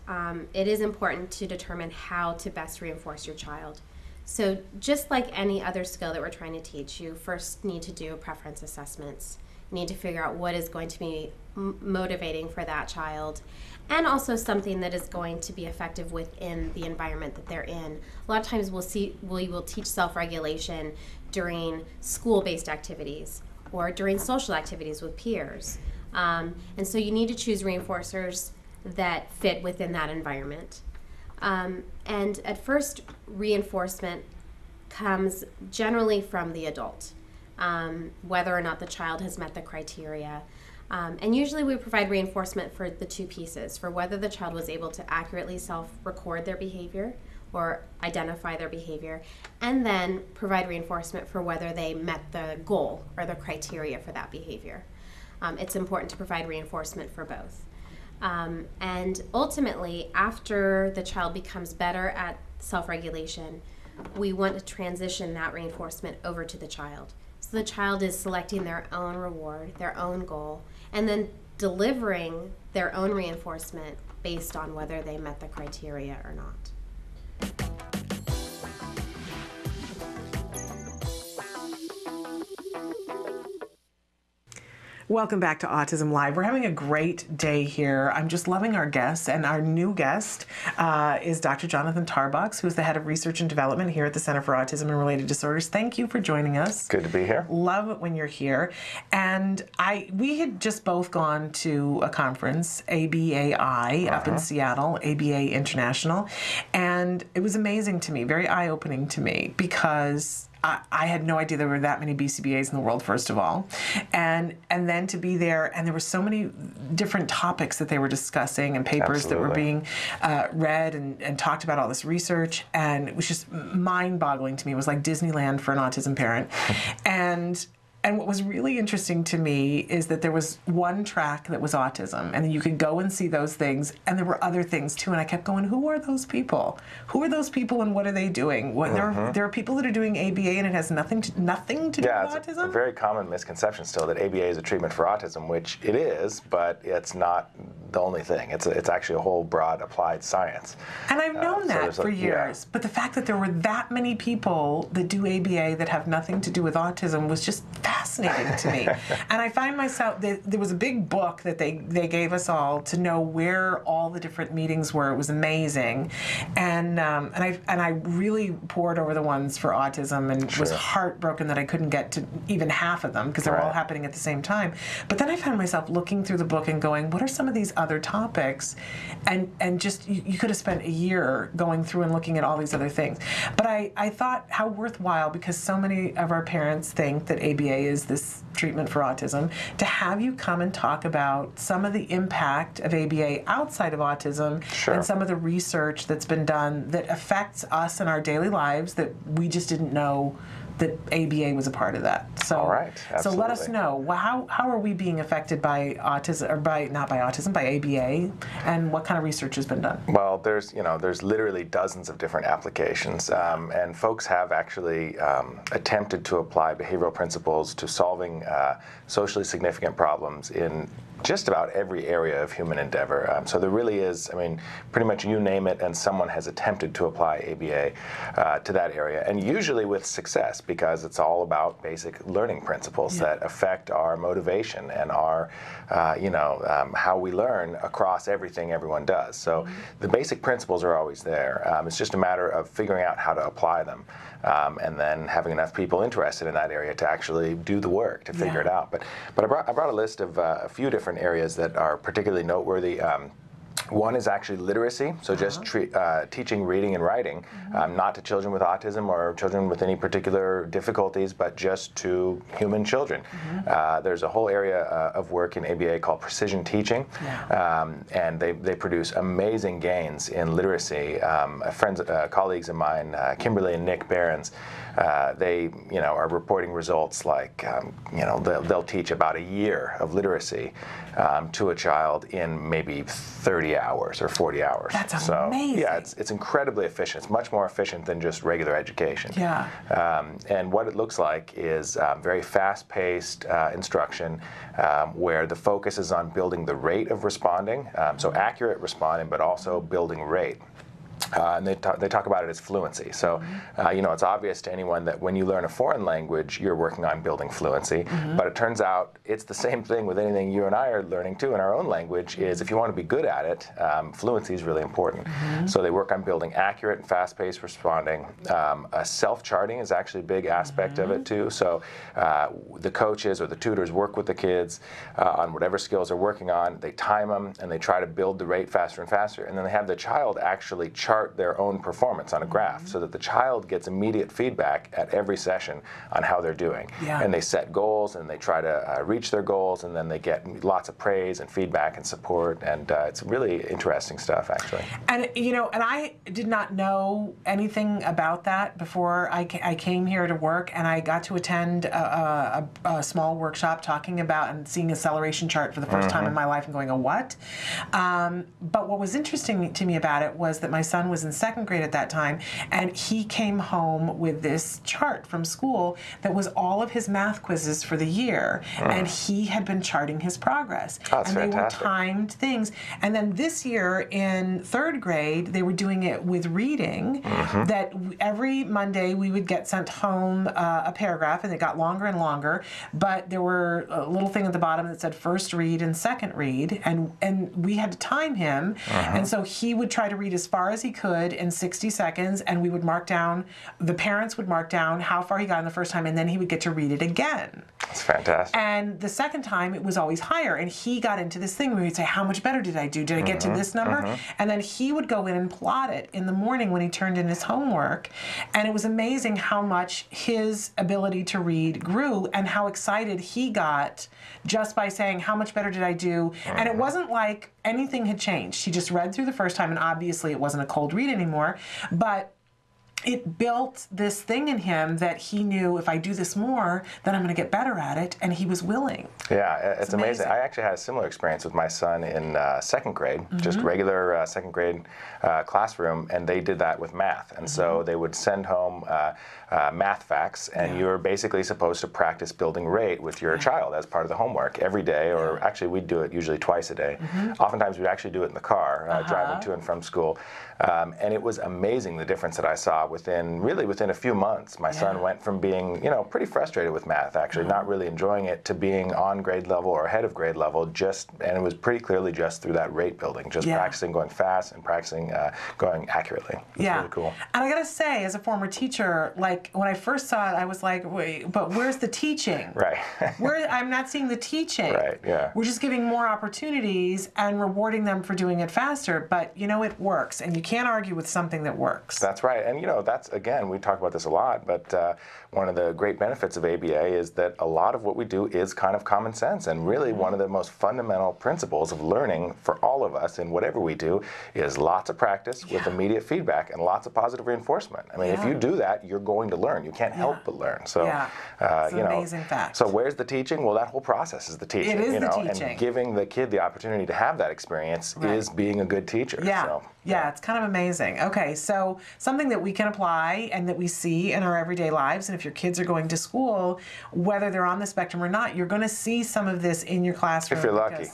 S1: it is important to determine how to best reinforce your child. So just like any other skill that we're trying to teach, you first need to do preference assessments. You need to figure out what is going to be motivating for that child, and also something that is going to be effective within the environment that they're in. A lot of times we will teach self-regulation during school-based activities or during social activities with peers. And so you need to choose reinforcers that fit within that environment. And at first, reinforcement comes generally from the adult, whether or not the child has met the criteria. And usually we provide reinforcement for the two pieces, for whether the child was able to accurately self-record their behavior or identify their behavior, and then provide reinforcement for whether they met the goal or the criteria for that behavior. It's important to provide reinforcement for both. And ultimately, after the child becomes better at self-regulation, we want to transition that reinforcement over to the child. So the child is selecting their own reward, their own goal, and then delivering their own reinforcement based on whether they met the criteria or not.
S2: Welcome back to Autism Live. We're having a great day here. I'm just loving our guests, and our new guest is Dr. Jonathan Tarbox, who's the head of research and development here at the Center for Autism and Related Disorders. Thank you for joining us.
S3: Good to be here.
S2: Love it when you're here. And we had just both gone to a conference, ABAI, up in Seattle, ABA International, and it was amazing to me, very eye-opening to me, because I had no idea there were that many BCBAs in the world, first of all. And then to be there, and there were so many different topics that they were discussing and papers that were being read and talked about, all this research, and it was just mind-boggling to me. It was like Disneyland for an autism parent. And And what was really interesting to me is that there was one track that was autism, and you could go and see those things, and there were other things too. And I kept going, who are those people? Who are those people, and what are they doing? There are people that are doing ABA, and it has nothing to do with autism?
S3: It's a very common misconception still that ABA is a treatment for autism, which it is, but it's not the only thing. It's actually a whole broad applied science.
S2: And I've known that for years, but the fact that there were that many people that do ABA that have nothing to do with autism was just fascinating to me. And I find myself, there was a big book that they gave us all to know where all the different meetings were. It was amazing. And I really pored over the ones for autism and was heartbroken that I couldn't get to even half of them because they were all happening at the same time. But then I found myself looking through the book and going, what are some of these other topics? And just, you could have spent a year going through and looking at all these other things. But I thought how worthwhile, because so many of our parents think that ABA is this treatment for autism, to have you come and talk about some of the impact of ABA outside of autism and some of the research that's been done that affects us in our daily lives that we just didn't know that ABA was a part of that. So, so let us know, how are we being affected by autism, or not by autism, by ABA, and what kind of research has been done?
S3: Well, there's literally dozens of different applications, and folks have actually attempted to apply behavioral principles to solving socially significant problems in just about every area of human endeavor. So there really is, I mean, pretty much you name it, and someone has attempted to apply ABA to that area, and usually with success, because it's all about basic learning principles that affect our motivation and our, how we learn across everything everyone does. So the basic principles are always there. It's just a matter of figuring out how to apply them. And then having enough people interested in that area to actually do the work to figure it out. But I brought a list of a few different areas that are particularly noteworthy. One is actually literacy, so just teaching reading and writing, not to children with autism or children with any particular difficulties, but just to human children. There's a whole area of work in ABA called precision teaching, and they produce amazing gains in literacy. Colleagues of mine, Kimberly and Nick Behrens, they are reporting results like they'll teach about a year of literacy to a child in maybe 30 hours or 40 hours.
S2: That's amazing.
S3: Yeah, it's incredibly efficient. It's much more efficient than just regular education.
S2: Yeah.
S3: And what it looks like is very fast-paced instruction where the focus is on building the rate of responding, so accurate responding, but also building rate. And they talk about it as fluency. So, it's obvious to anyone that when you learn a foreign language, you're working on building fluency. But it turns out it's the same thing with anything you and I are learning too in our own language, is if you want to be good at it, fluency is really important. So they work on building accurate and fast-paced responding. Self-charting is actually a big aspect of it too. So the coaches or the tutors work with the kids on whatever skills they're working on. They time them, and they try to build the rate faster and faster. And then they have the child actually chart their own performance on a graph so that the child gets immediate feedback at every session on how they're doing. And they set goals, and they try to reach their goals, and then they get lots of praise and feedback and support, and it's really interesting stuff, actually.
S2: And and I did not know anything about that before I came here to work, and I got to attend a small workshop talking about and seeing acceleration chart for the first time in my life and going, what? But what was interesting to me about it was that my son was in 2nd grade at that time, and he came home with this chart from school that was all of his math quizzes for the year, and he had been charting his progress.
S3: That's
S2: and
S3: fantastic.
S2: They were timed things. And then this year in 3rd grade, they were doing it with reading, that every Monday we would get sent home a paragraph, and it got longer and longer, but there were a little thing at the bottom that said first read and second read, and we had to time him, and so he would try to read as far as he could in 60 seconds, and we would mark down, the parents would mark down how far he got in the first time, and then he would get to read it again.
S3: That's fantastic.
S2: And the second time, it was always higher, and he got into this thing where he'd say, how much better did I do? Did I get to this number? And then he would go in and plot it in the morning when he turned in his homework, and it was amazing how much his ability to read grew and how excited he got just by saying, how much better did I do? And it wasn't like anything had changed. He just read through the first time, and obviously it wasn't a cold read anymore, but it built this thing in him that he knew if I do this more, then I'm going to get better at it, and he was willing.
S3: Yeah, it's amazing. I actually had a similar experience with my son in second grade, just regular second grade classroom, and they did that with math. And so they would send home math facts, and you're basically supposed to practice building rate with your child as part of the homework every day, or actually we'd do it usually twice a day. Oftentimes we'd actually do it in the car, driving to and from school. And it was amazing the difference that I saw within a few months. My son went from being, pretty frustrated with math, actually, not really enjoying it, to being on grade level or ahead of grade level, and it was pretty clearly just through that rate building, just practicing going fast and practicing going accurately. It's really cool.
S2: And I gotta say, as a former teacher, like when I first saw it, I was like, wait, but where's the teaching?
S3: Right.
S2: I'm not seeing the teaching.
S3: Right, yeah.
S2: We're just giving more opportunities and rewarding them for doing it faster, but it works, and you can't argue with something that works.
S3: That's right, and that's, again, we talk about this a lot, but one of the great benefits of ABA is that a lot of what we do is kind of common sense, and really one of the most fundamental principles of learning for all of us in whatever we do is lots of practice with immediate feedback and lots of positive reinforcement. I mean, if you do that, you're going to learn. You can't help but learn. So,
S2: it's an amazing fact.
S3: So where's the teaching? Well, that whole process is the teaching.
S2: It is the teaching.
S3: And giving the kid the opportunity to have that experience is being a good teacher.
S2: Yeah.
S3: So,
S2: yeah, it's kind of amazing. Okay, so something that we can apply and that we see in our everyday lives, and if your kids are going to school, whether they're on the spectrum or not, you're going to see some of this in your classroom.
S3: If you're lucky.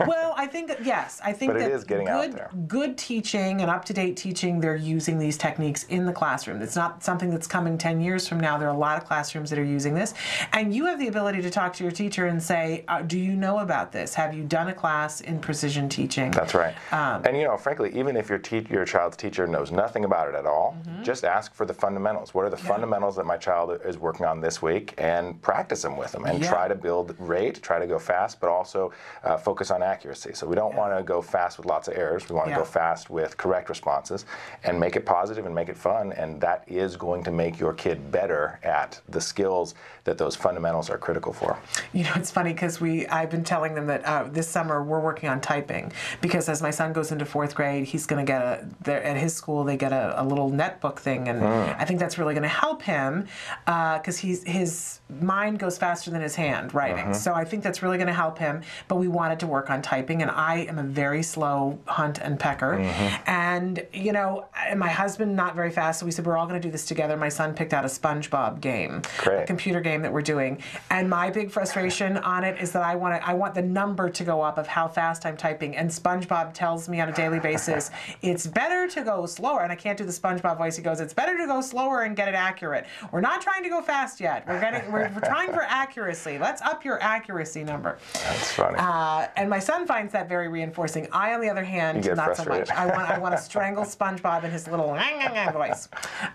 S2: Well, I think that, yes. I think
S3: but
S2: that
S3: it is getting out there.
S2: Good teaching and up-to-date teaching, they're using these techniques in the classroom. It's not something that's coming 10 years from now. There are a lot of classrooms that are using this. And you have the ability to talk to your teacher and say, do you know about this? Have you done a class in precision teaching?
S3: That's right. And frankly, even if your child's teacher knows nothing about it at all, just ask for the fundamentals. What are the fundamentals that my child is working on this week, and practice them with them, and try to build rate, try to go fast, but also focus on accuracy. So we don't want to go fast with lots of errors. We want to go fast with correct responses and make it positive and make it fun, and that is going to make your kid better at the skills that those fundamentals are critical for.
S2: It's funny because I've been telling them that this summer we're working on typing, because as my son goes into 4th grade, he's going to get at his school they get a little netbook thing, and I think that's really going to help him because his mind goes faster than his hand writing. So I think that's really going to help him, but we wanted to work on typing, and I am a very slow hunt and pecker, and my husband not very fast, so we said we're all going to do this together. My son picked out a SpongeBob game, a computer game that we're doing, and my big frustration on it is that I want the number to go up of how fast I'm typing, and SpongeBob tells me on a daily basis it's better to go slower, and I can't do the SpongeBob voice. He goes, it's better to go slower and get it accurate. We're not trying to go fast yet. We're trying for accuracy. Let's up your accuracy number.
S3: That's funny.
S2: And my son finds that very reinforcing. I, on the other hand, not so much. I want to strangle SpongeBob in his little voice.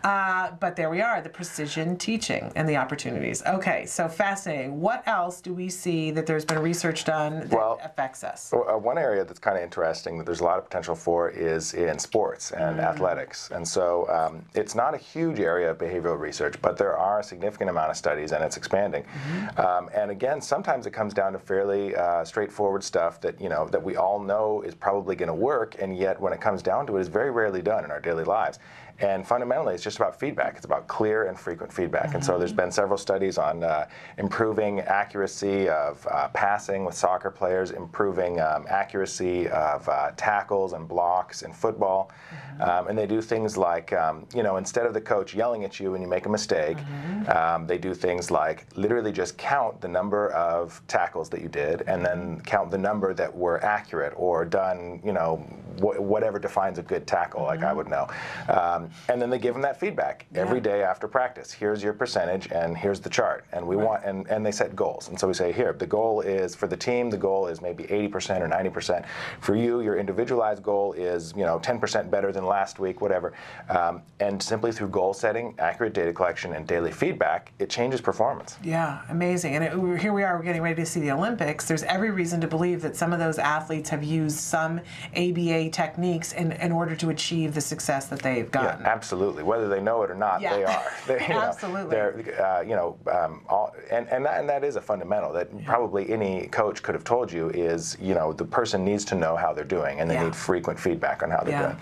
S2: But there we are, the precision teaching and the opportunities. Okay, so fascinating. What else do we see that there's been research done that affects us?
S3: One area that's kind of interesting that there's a lot of potential for is in sports and athletics. And so it's not a huge area of behavioral research, but there are a significant amount of studies, and it's expanding. And again, sometimes it comes down to fairly straightforward stuff that that we all know is probably going to work, and yet when it comes down to it, is very rarely done in our daily lives. And fundamentally, it's just about feedback. It's about clear and frequent feedback. And so there's been several studies on improving accuracy of passing with soccer players, improving accuracy of tackles and blocks in football. And they do things like, instead of the coach yelling at you when you make a mistake, they do things like literally just count the number of tackles that you did, and then count the number that were accurate or done, whatever defines a good tackle, like I would know. And then they give them that feedback every day after practice. Here's your percentage, and here's the chart. And we want, and they set goals. And so we say, here, the goal is, for the team, the goal is maybe 80% or 90%. For you, your individualized goal is, 10% better than last week, whatever. And simply through goal setting, accurate data collection, and daily feedback, it changes performance.
S2: Yeah, amazing. And here we are, we're getting ready to see the Olympics. There's every reason to believe that some of those athletes have used some ABA techniques in order to achieve the success that they've got. fun.
S3: Absolutely, whether they know it or not,
S2: Yeah.
S3: they are.
S2: Absolutely.
S3: And that is a fundamental that probably any coach could have told you is, the person needs to know how they're doing, and they need frequent feedback on how they're doing.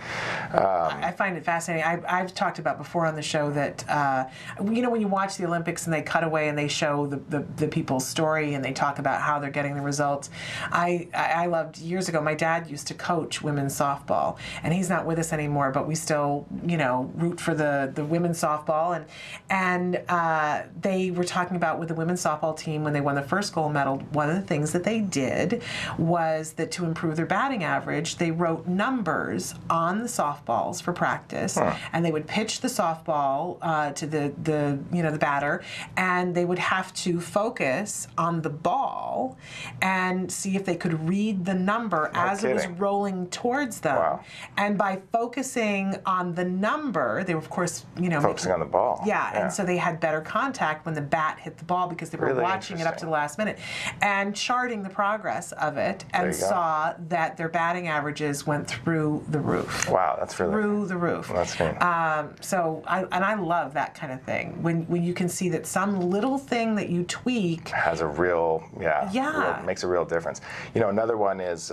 S2: I find it fascinating. I've talked about before on the show that, when you watch the Olympics and they cut away and they show the people's story and they talk about how they're getting the results. I loved, years ago, my dad used to coach women's softball, and he's not with us anymore, but we still, root for the women's softball. And they were talking about with the women's softball team when they won the first gold medal, one of the things that they did was that to improve their batting average, they wrote numbers on the softballs for practice, and they would pitch the softball to the batter, and they would have to focus on the ball and see if they could read the number as it was rolling towards them.
S3: Wow.
S2: And by focusing on the number, they were, of course,
S3: focusing on the ball.
S2: Yeah, and so they had better contact when the bat hit the ball because they were
S3: Really
S2: watching it up to the last minute and charting the progress of it,
S3: There
S2: and
S3: you go.
S2: saw that their batting averages went through the roof.
S3: Wow, that's really
S2: through the roof.
S3: That's neat.
S2: So I love that kind of thing when you can see that some little thing that you tweak
S3: has a real makes a real difference. Another one is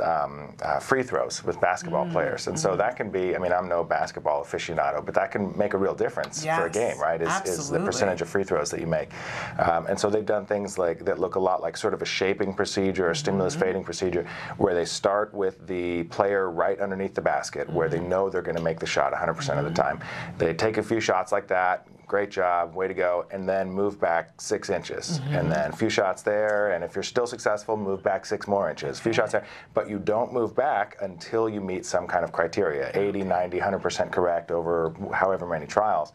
S3: free throws with basketball players, and so that can be. I'm no basketball aficionado, but that can make a real difference for a game, right? Is the percentage of free throws that you make, and so they've done things like that look a lot like sort of a shaping procedure, a stimulus fading procedure, where they start with the player right underneath the basket, where they know they're going to make the shot 100% of the time. They take a few shots like that. Great job, way to go, and then move back 6 inches. And then a few shots there, and if you're still successful, move back 6 more inches. A few shots there, but you don't move back until you meet some kind of criteria, 80, 90, 100% correct over however many trials.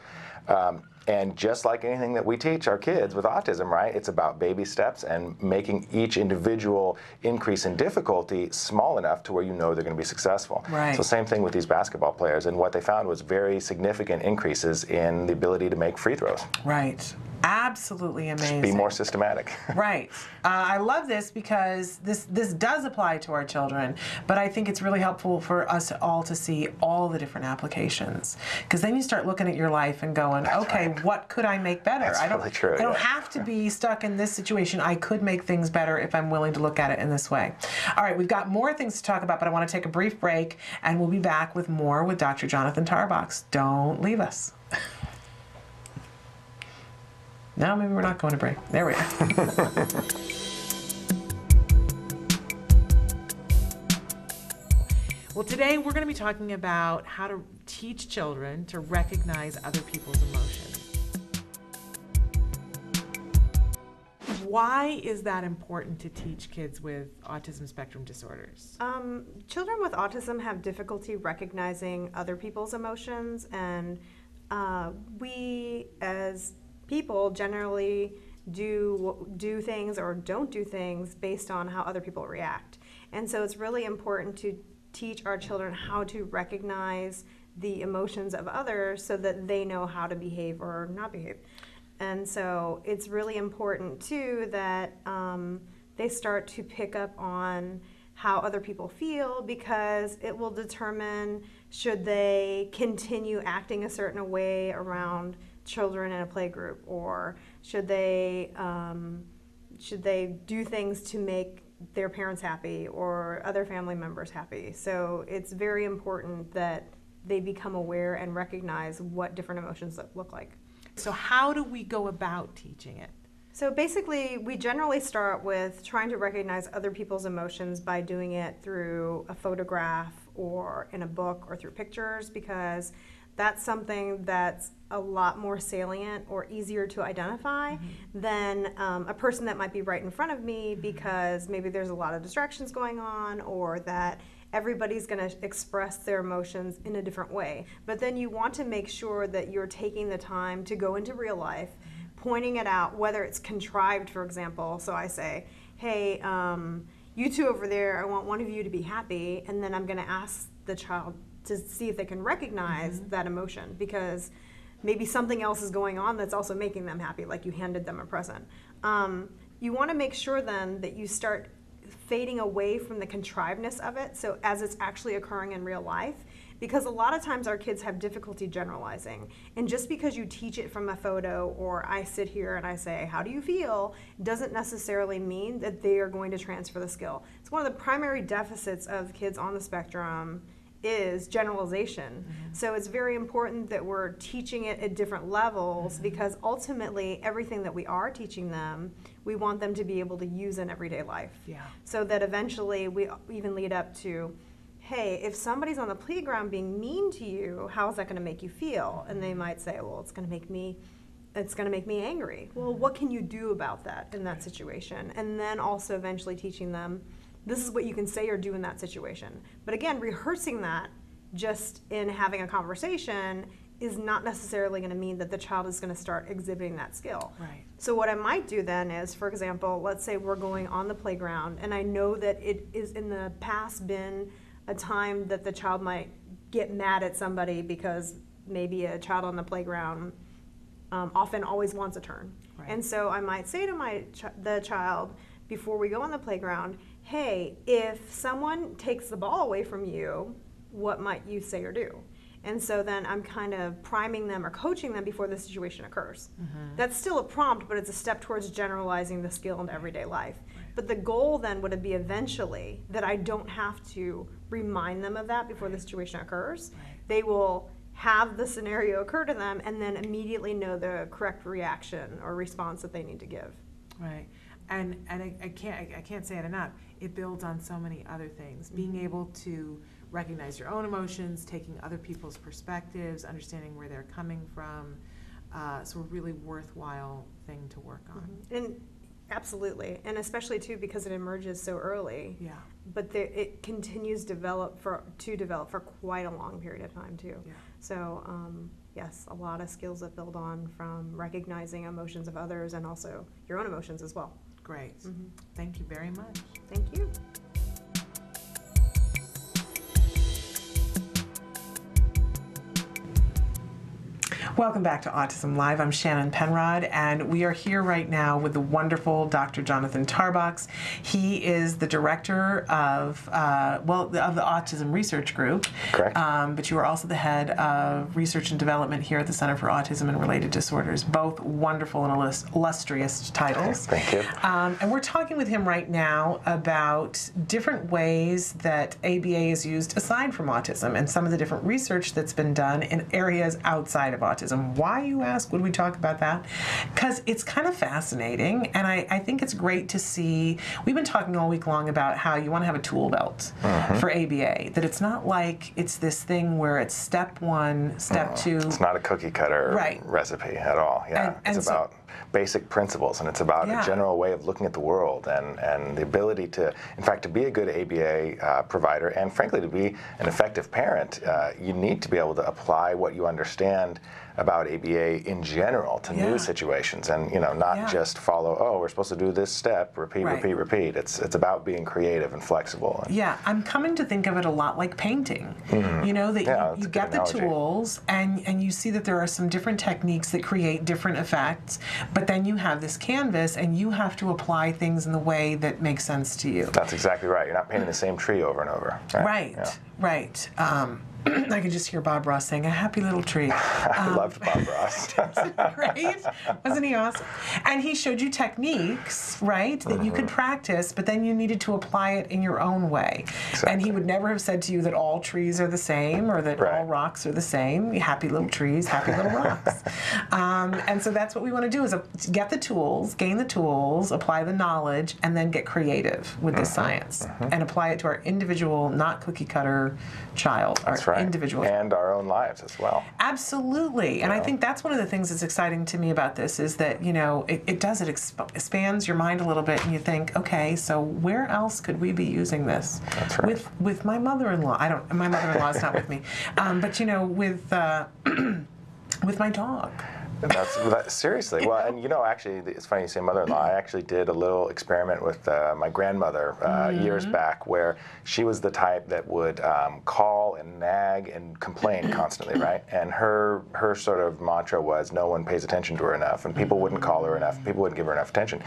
S3: And just like anything that we teach our kids with autism, right, it's about baby steps and making each individual increase in difficulty small enough to where you know they're going to be successful.
S2: Right.
S3: So same thing with these basketball players, and what they found was very significant increases in the ability to make free throws.
S2: Right. Absolutely amazing.
S3: Be more systematic.
S2: Right. I love this because this does apply to our children, but I think it's really helpful for us all to see all the different applications. Because then you start looking at your life and going, okay, what could I make better?
S3: That's really true,
S2: I don't have to be stuck in this situation. I could make things better if I'm willing to look at it in this way. All right, we've got more things to talk about, but I want to take a brief break, and we'll be back with more with Dr. Jonathan Tarbox. Don't leave us. No, maybe we're not going to break. There we are. Well, today we're going to be talking about how to teach children to recognize other people's emotions. Why is that important to teach kids with autism spectrum disorders?
S21: Children with autism have difficulty recognizing other people's emotions, and we as people generally do things or don't do things based on how other people react. And so it's really important to teach our children how to recognize the emotions of others so that they know how to behave or not behave. And so it's really important too that they start to pick up on how other people feel, because it will determine should they continue acting a certain way around children in a play group, or should they do things to make their parents happy or other family members happy. So it's very important that they become aware and recognize what different emotions look like.
S2: So how do we go about teaching it?
S21: So basically, we generally start with trying to recognize other people's emotions by doing it through a photograph or in a book or through pictures, because that's something that's a lot more salient or easier to identify than a person that might be right in front of me, because maybe there's a lot of distractions going on, or that everybody's going to express their emotions in a different way. But then you want to make sure that you're taking the time to go into real life, pointing it out, whether it's contrived, for example. So I say, hey, you two over there, I want one of you to be happy, and then I'm going to ask the child to see if they can recognize that emotion, because maybe something else is going on that's also making them happy, like you handed them a present. You want to make sure then that you start fading away from the contrivedness of it, so as it's actually occurring in real life,
S7: because a lot of times our kids have difficulty generalizing. And just because you teach it from a photo, or I sit here and I say, how do you feel, doesn't necessarily mean that they are going to transfer the skill. It's one of the primary deficits of kids on the spectrum is generalization. So it's very important that we're teaching it at different levels, because ultimately everything that we are teaching them, we want them to be able to use in everyday life.
S2: Yeah.
S7: So that eventually we even lead up to, hey, if somebody's on the playground being mean to you, how is that going to make you feel? And they might say, well, it's going to make me angry. Well, what can you do about that in that situation? And then also eventually teaching them, this is what you can say or do in that situation. But again, rehearsing that just in having a conversation is not necessarily going to mean that the child is going to start exhibiting that skill.
S2: Right.
S7: So what I might do then is, for example, let's say we're going on the playground, and I know that it is in the past been a time that the child might get mad at somebody because maybe a child on the playground often always wants a turn. Right. And so I might say to the child before we go on the playground, hey, if someone takes the ball away from you, what might you say or do? And so then I'm kind of priming them or coaching them before the situation occurs. That's still a prompt, but it's a step towards generalizing the skill into everyday life. But the goal then would be eventually that I don't have to remind them of that before the situation occurs. They will have the scenario occur to them and then immediately know the correct reaction or response that they need to give.
S2: Right. And I can't say it enough. It builds on so many other things. Being able to recognize your own emotions, taking other people's perspectives, understanding where they're coming from. So a really worthwhile thing to work on.
S7: And absolutely, and especially too because it emerges so early.
S2: Yeah.
S7: But it continues to develop for quite a long period of time too.
S2: Yeah.
S7: So yes, a lot of skills that build on from recognizing emotions of others and also your own emotions as well.
S2: Great. Thank you very much.
S7: Thank you.
S2: Welcome back to Autism Live. I'm Shannon Penrod, and we are here right now with the wonderful Dr. Jonathan Tarbox. He is the director of the Autism Research Group. Correct. But you are also the head of research and development here at the Center for Autism and Related Disorders. Both wonderful and illustrious titles.
S3: Thank you.
S2: And we're talking with him right now about different ways that ABA is used aside from autism and some of the different research that's been done in areas outside of autism. Why, you ask, would we talk about that? Because it's kind of fascinating, and I think it's great to see. We've been talking all week long about how you want to have a tool belt for ABA, that it's not like it's this thing where it's step one, step two.
S3: It's not a cookie cutter recipe at all. Yeah, it's about basic principles, and it's about a general way of looking at the world, and the ability to, in fact, to be a good ABA provider, and frankly, to be an effective parent, you need to be able to apply what you understand about ABA in general to new situations, and not just follow, oh, we're supposed to do this step, repeat, repeat. It's about being creative and flexible.
S2: Yeah, I'm coming to think of it a lot like painting. You know, that you get the tools and you see that there are some different techniques that create different effects, but then you have this canvas and you have to apply things in the way that makes sense to you.
S3: That's exactly right. You're not painting the same tree over and over.
S2: Right. I could just hear Bob Ross saying, a happy little tree.
S3: I loved Bob Ross.
S2: Great. Wasn't he awesome? And he showed you techniques, right, that you could practice, but then you needed to apply it in your own way. Exactly. And he would never have said to you that all trees are the same or that all rocks are the same. Happy little trees, happy little rocks. And so that's what we want to do, is get the tools, gain the tools, apply the knowledge, and then get creative with this science and apply it to our individual, not cookie cutter child. Individual.
S3: And our own lives as well.
S2: Absolutely. And I think that's one of the things that's exciting to me about this is that, it expands your mind a little bit, and you think, okay, so where else could we be using this?
S3: That's right.
S2: With my mother-in-law. My mother-in-law is not with me. But, with my dog.
S3: Seriously. Well, and you know, actually, it's funny you say mother-in-law. I actually did a little experiment with my grandmother years back, where she was the type that would call and nag and complain constantly, right? And her sort of mantra was, no one pays attention to her enough, and people wouldn't call her enough, people wouldn't give her enough attention.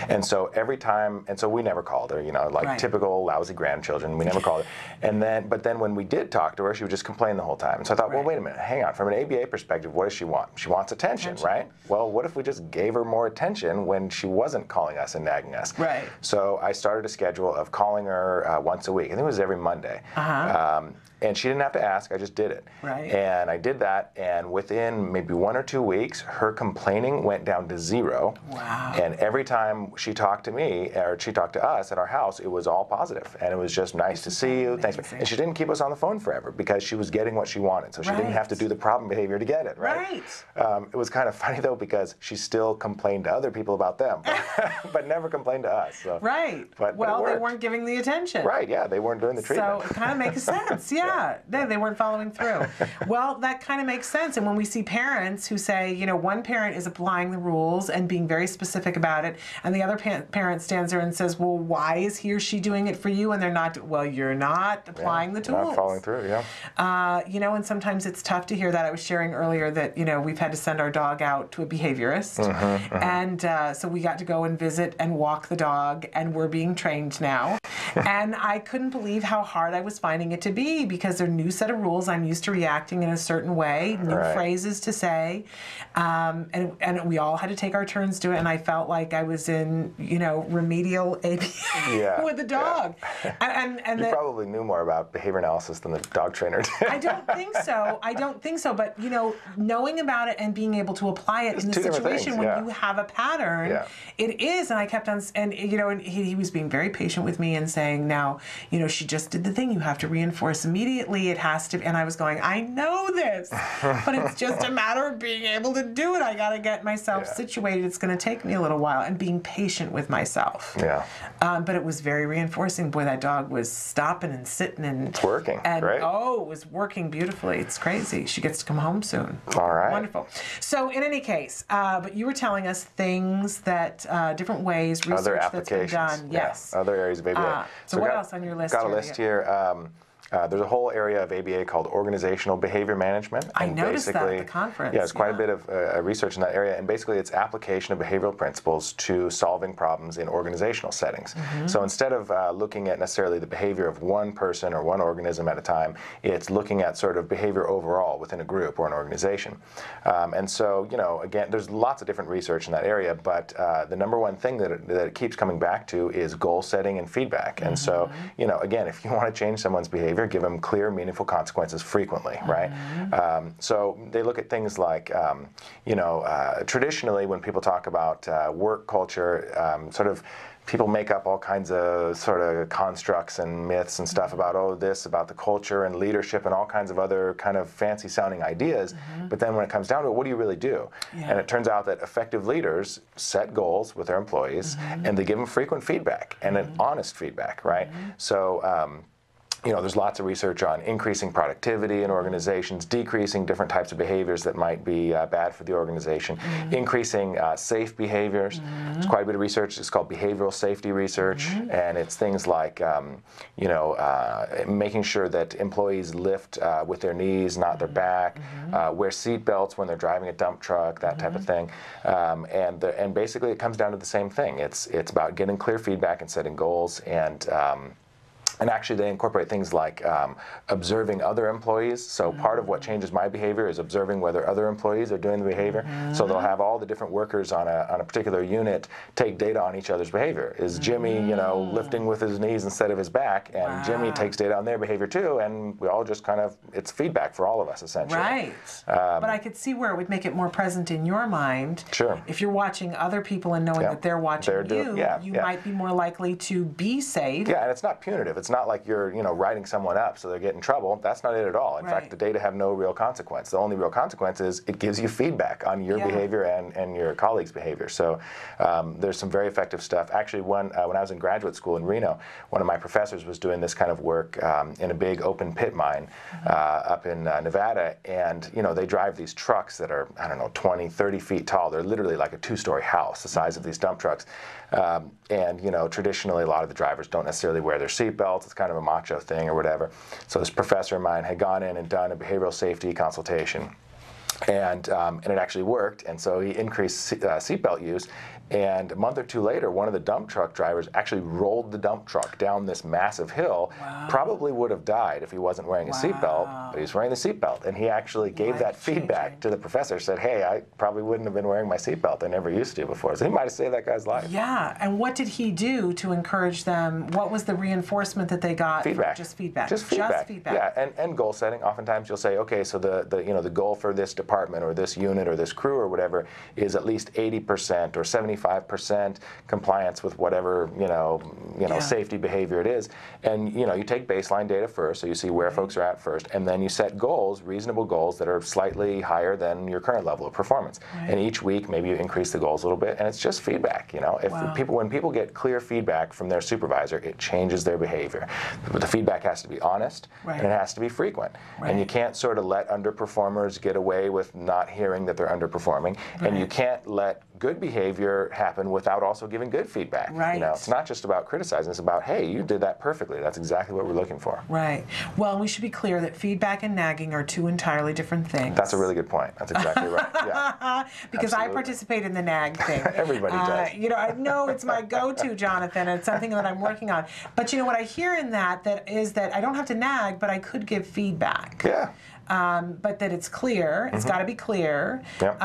S3: And so every time, and so we never called her, you know, like typical lousy grandchildren, we never called her. And then, but then when we did talk to her, she would just complain the whole time. And so I thought, well, wait a minute, hang on. From an ABA perspective, what does she want? She wants attention, right? Well, what if we just gave her more attention when she wasn't calling us and nagging us?
S2: Right.
S3: So I started a schedule of calling her once a week. I think it was every Monday. And she didn't have to ask, I just did it.
S2: Right.
S3: And I did that, and within maybe 1 or 2 weeks, her complaining went down to 0.
S2: Wow.
S3: And every time she talked to me, or she talked to us at our house, it was all positive. And it was just nice to see you, thanks. And she didn't keep us on the phone forever because she was getting what she wanted. So she didn't have to do the problem behavior to get it, right? It was kind of funny, though, because she still complained to other people about them, but never complained to us. So.
S2: Right.
S3: But
S2: well, they weren't giving the attention.
S3: Right, yeah, they weren't doing the treatment.
S2: So it kind of makes sense, yeah. They weren't following through. Well, that kind of makes sense. And when we see parents who say, you know, one parent is applying the rules and being very specific about it, and the other parent stands there and says, well, why is he or she doing it for you? And they're not, well, you're not applying the tools.
S3: Not following through, yeah.
S2: You know, and sometimes it's tough to hear that. I was sharing earlier that, you know, we've had to send our dog out to a behaviorist. And so we got to go and visit and walk the dog, and we're being trained now. And I couldn't believe how hard I was finding it to be, because they're new set of rules. I'm used to reacting in a certain way, new phrases to say, and we all had to take our turns to it. And I felt like I was in, you know, remedial ABA with the dog. And
S3: you probably knew more about behavior analysis than the dog trainer did.
S2: I don't think so. I don't think so. But you know, knowing about it and being able to apply it in the situation when you have a pattern, it is. And I kept on, and you know, and he was being very patient with me and saying, now, you know, she just did the thing. You have to reinforce immediately. It has to. And I was going, I know this, but it's just a matter of being able to do it. I got to get myself situated. It's going to take me a little while, and being patient with myself. But it was very reinforcing. Boy, that dog was stopping and sitting and
S3: it's working.
S2: And
S3: great.
S2: Oh, it was working beautifully. It's crazy. She gets to come home soon.
S3: All right.
S2: Wonderful. So in any case, but you were telling us things that different ways, research
S3: other
S2: that's been done. Yes.
S3: Other areas of ABA.
S2: So what else on your list?
S3: Got a list here. There's a whole area of ABA called organizational behavior management.
S2: I noticed that at the conference.
S3: Yeah, there's quite a bit of research in that area, and basically it's application of behavioral principles to solving problems in organizational settings. So instead of looking at necessarily the behavior of one person or one organism at a time, it's looking at sort of behavior overall within a group or an organization. And so, you know, again, there's lots of different research in that area, but the number one thing that it keeps coming back to is goal setting and feedback. And so, you know, again, if you want to change someone's behavior, give them clear, meaningful consequences frequently, right? So they look at things like, you know, traditionally when people talk about work culture, sort of people make up all kinds of sort of constructs and myths and stuff about, oh, this, about the culture and leadership and all kinds of other kind of fancy sounding ideas. But then when it comes down to it, what do you really do? And it turns out that effective leaders set goals with their employees and they give them frequent feedback and an honest feedback, right? So, you know, there's lots of research on increasing productivity in organizations, decreasing different types of behaviors that might be bad for the organization, increasing safe behaviors. There's quite a bit of research. It's called behavioral safety research, and it's things like, you know, making sure that employees lift with their knees, not their back, wear seat belts when they're driving a dump truck, that type of thing. And basically it comes down to the same thing. It's about getting clear feedback and setting goals, and actually they incorporate things like observing other employees. So part of what changes my behavior is observing whether other employees are doing the behavior. So they'll have all the different workers on a particular unit take data on each other's behavior. Is Jimmy, you know, lifting with his knees instead of his back? And Jimmy takes data on their behavior too, and we all just kind of, it's feedback for all of us essentially.
S2: Right. But I could see where it would make it more present in your mind.
S3: Sure.
S2: If you're watching other people and knowing that they're watching you, you might be more likely to be safe.
S3: Yeah, and it's not punitive. it's not like you're, writing someone up so they get in trouble. That's not it at all. In fact, the data have no real consequence. The only real consequence is it gives you feedback on your behavior and your colleagues' behavior. So there's some very effective stuff. Actually, when I was in graduate school in Reno, one of my professors was doing this kind of work in a big open pit mine up in Nevada, and they drive these trucks that are, I don't know, 20, 30 feet tall. They're literally like a 2-story house, the size of these dump trucks. And traditionally, a lot of the drivers don't necessarily wear their seatbelts. It's kind of a macho thing or whatever. So this professor of mine had gone in and done a behavioral safety consultation, and it actually worked. And so he increased seatbelt use. And a month or two later, one of the dump truck drivers actually rolled the dump truck down this massive hill.
S2: Wow.
S3: Probably would have died if he wasn't wearing a seatbelt, but he was wearing the seatbelt. And he actually gave that feedback to the professor, said, hey, I probably wouldn't have been wearing my seatbelt. I never used to before. So he might have saved that guy's life.
S2: Yeah, and what did he do to encourage them? What was the reinforcement that they got?
S3: Feedback.
S2: Just feedback.
S3: Just feedback. Yeah, and goal setting. Oftentimes you'll say, okay, so the goal for this department or this unit or this crew or whatever is at least 80% or 75% compliance with whatever safety behavior it is. And you take baseline data first, so you see where folks are at first, and then you set goals, reasonable goals that are slightly higher than your current level of performance. Right. And each week maybe you increase the goals a little bit, and it's just feedback. When people get clear feedback from their supervisor, it changes their behavior. But the feedback has to be honest, and it has to be frequent. Right. And you can't sort of let underperformers get away with not hearing that they're underperforming, and you can't let good behavior happen without also giving good feedback.
S2: Right.
S3: It's not just about criticizing, it's about, hey, you did that perfectly. That's exactly what we're looking for.
S2: Right. Well, we should be clear that feedback and nagging are two entirely different things.
S3: That's a really good point. That's exactly right. Yeah.
S2: Because
S3: Absolutely.
S2: I participate in the nag thing.
S3: Everybody does.
S2: I know it's my go-to, Jonathan, and it's something that I'm working on. But what I hear in that is that I don't have to nag, but I could give feedback.
S3: Yeah.
S2: But that it's clear, it's got to be clear,
S3: yep.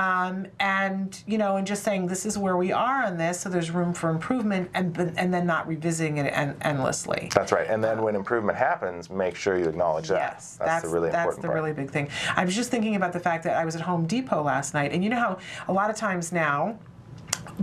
S2: And just saying this is where we are on this, so there's room for improvement, and then not revisiting it endlessly.
S3: That's right. And then when improvement happens, make sure you acknowledge that.
S2: Yes,
S3: that's the really important part.
S2: really big thing. I was just thinking about the fact that I was at Home Depot last night, and you know how a lot of times now,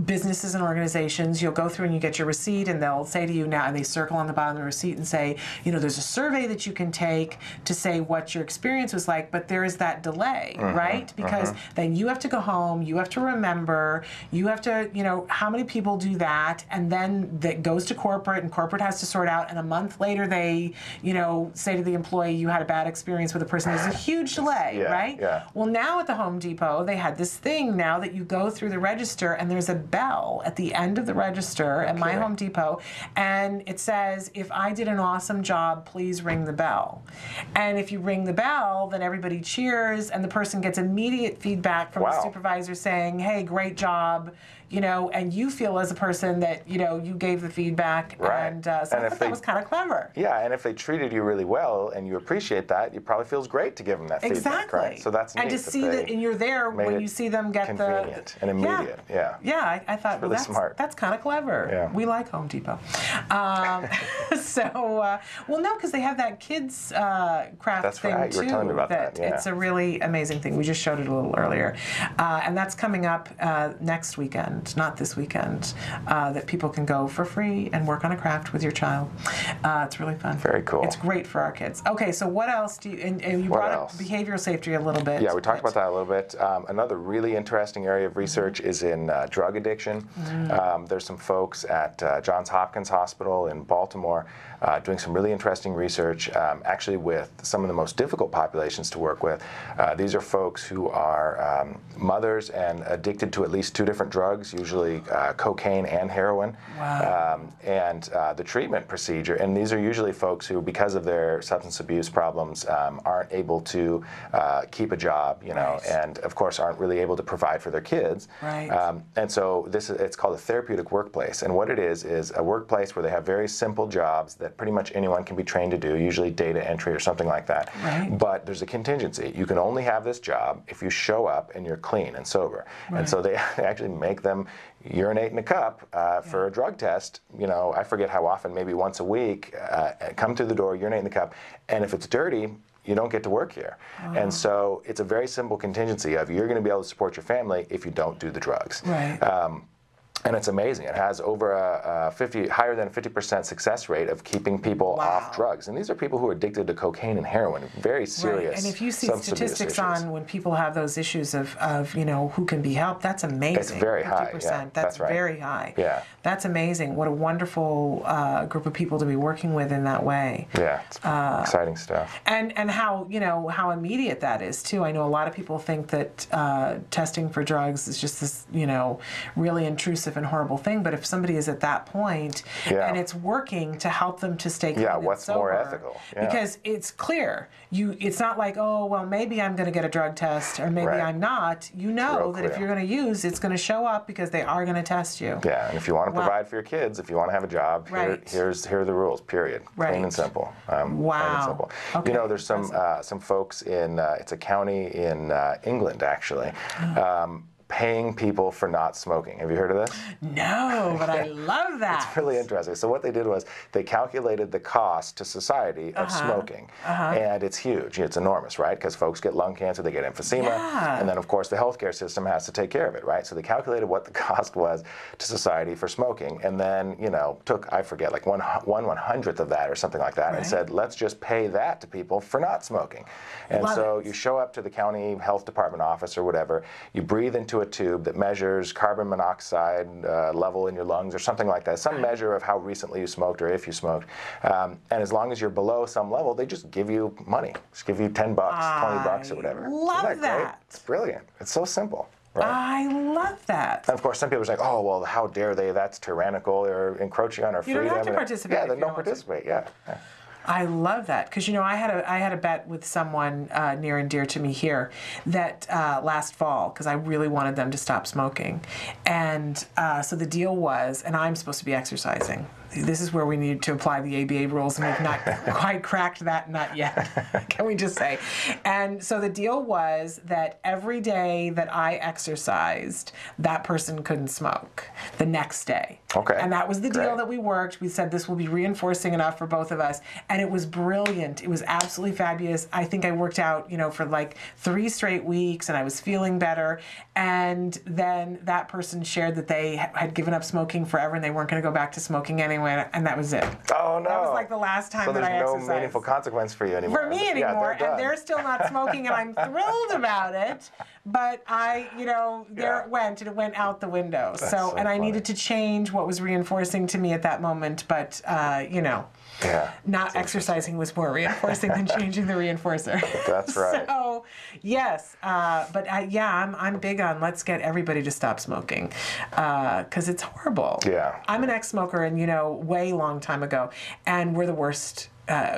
S2: businesses and organizations, you'll go through and you get your receipt, and they'll say to you now, and they circle on the bottom of the receipt and say, there's a survey that you can take to say what your experience was like, but there is that delay, right? Because then you have to go home, you have to remember, you have to, how many people do that, and then that goes to corporate, and corporate has to sort out, and a month later they, say to the employee, you had a bad experience with a person. There's a huge delay, right?
S3: Yeah.
S2: Well, now at the Home Depot, they had this thing now that you go through the register, and there's a bell at the end of the register at my Home Depot, and it says, if I did an awesome job, please ring the bell. And if you ring the bell, then everybody cheers, and the person gets immediate feedback from the supervisor saying, hey, great job, and you feel as a person that, you gave the feedback, and so I thought that was kind of clever.
S3: Yeah, and if they treated you really well and you appreciate that, it probably feels great to give them that feedback, right? So that's neat.
S2: And to see that, and you're there when you see them get
S3: convenient and immediate,
S2: Yeah, I thought,
S3: really smart.
S2: That's kind of clever.
S3: Yeah.
S2: We like Home Depot. No, because they have that kids craft thing
S3: right. You
S2: too.
S3: were telling me about that. Yeah.
S2: It's a really amazing thing. We just showed it a little earlier, and that's coming up next weekend, not this weekend. That people can go for free and work on a craft with your child. It's really fun.
S3: Very cool.
S2: It's great for our kids. Okay, so what else do you? And you brought up behavioral safety a little bit.
S3: Yeah, we talked about that a little bit. Another really interesting area of research is in drug addiction. There's some folks at Johns Hopkins Hospital in Baltimore doing some really interesting research, actually with some of the most difficult populations to work with. These are folks who are mothers and addicted to at least 2 different drugs, usually cocaine and heroin.
S2: Wow.
S3: And the treatment procedure, and these are usually folks who, because of their substance abuse problems, aren't able to keep a job, and of course aren't really able to provide for their kids.
S2: Right.
S3: And so it's called a therapeutic workplace, and what it is a workplace where they have very simple jobs that pretty much anyone can be trained to do, usually data entry or something like that.
S2: Right.
S3: But there's a contingency. You can only have this job if you show up and you're clean and sober.
S2: Right.
S3: And so they actually make them urinate in a cup for a drug test. I forget how often, maybe once a week, come through the door, urinate in the cup, and if it's dirty, you don't get to work here. And so it's a very simple contingency of you're going to be able to support your family if you don't do the drugs.
S2: Right.
S3: And it's amazing. It has over a higher than 50% success rate of keeping people off drugs. And these are people who are addicted to cocaine and heroin, very serious.
S2: Right. And if you see
S3: substance abuse
S2: statistics
S3: issues.
S2: on when people have those issues of you know, who can be helped, that's amazing.
S3: It's very high.
S2: 50%.
S3: Yeah,
S2: that's
S3: right.
S2: very high.
S3: Yeah.
S2: That's amazing. What a wonderful group of people to be working with in that way.
S3: Yeah, it's exciting stuff.
S2: And how, you know, how immediate that is too. I know a lot of people think that testing for drugs is just this, you know, really intrusive and horrible thing. But if somebody is at that point and it's working to help them to stay clean and
S3: what's
S2: sober,
S3: more ethical? Yeah.
S2: Because it's clear. It's not like, oh, well, maybe I'm going to get a drug test or maybe I'm not. You know that if you're going to use, it's going to show up because they are going to test you.
S3: Yeah, and if you want to provide for your kids, if you want to have a job, here are the rules, period. Plain and simple. Plain and simple.
S2: Okay.
S3: You know, there's some folks in, it's a county in England, actually, paying people for not smoking. Have you heard of this?
S2: No, but I love that.
S3: It's really interesting. So what they did was they calculated the cost to society of smoking, and it's huge. It's enormous, right? Because folks get lung cancer, they get emphysema, and then of course the healthcare system has to take care of it, right? So they calculated what the cost was to society for smoking, and then, you know, took, I forget, like one 100th of that or something like that, and said, let's just pay that to people for not smoking. And so you show up to the county health department office or whatever, you breathe into a tube that measures carbon monoxide level in your lungs or something like that, some measure of how recently you smoked or if you smoked. And as long as you're below some level, they just give you money. Just give you $10, $20 or whatever.
S2: Love that.
S3: Great? It's brilliant. It's so simple. Right?
S2: I love that.
S3: And of course, some people are like, oh, well, how dare they? That's tyrannical. They're encroaching on our freedom.
S2: You don't have to participate.
S3: Yeah, then don't participate. Yeah.
S2: I love that because, you know, I had a bet with someone near and dear to me here that last fall because I really wanted them to stop smoking, and so the deal was, and I'm supposed to be exercising. This is where we need to apply the ABA rules, and we've not quite cracked that nut yet, can we just say? And so the deal was that every day that I exercised, that person couldn't smoke the next day.
S3: Okay.
S2: And that was the deal that we worked. We said this will be reinforcing enough for both of us. And it was brilliant. It was absolutely fabulous. I think I worked out, you know, for like 3 straight weeks, and I was feeling better. And then that person shared that they had given up smoking forever and they weren't going to go back to smoking anyway, and that was it.
S3: Oh, no.
S2: That was like the last time that I exercised.
S3: So there's no meaningful consequence for you anymore.
S2: For me anymore, and they're still not smoking, and I'm thrilled about it. But I, you know, there it went, and it went out the window. So and I needed to change what was reinforcing to me at that moment, but, you know.
S3: Yeah.
S2: Not exercising was more reinforcing than changing the reinforcer.
S3: That's right.
S2: So, yes, but yeah, I'm big on let's get everybody to stop smoking because it's horrible.
S3: Yeah.
S2: I'm an ex-smoker, and, you know, way long time ago, and we're the worst.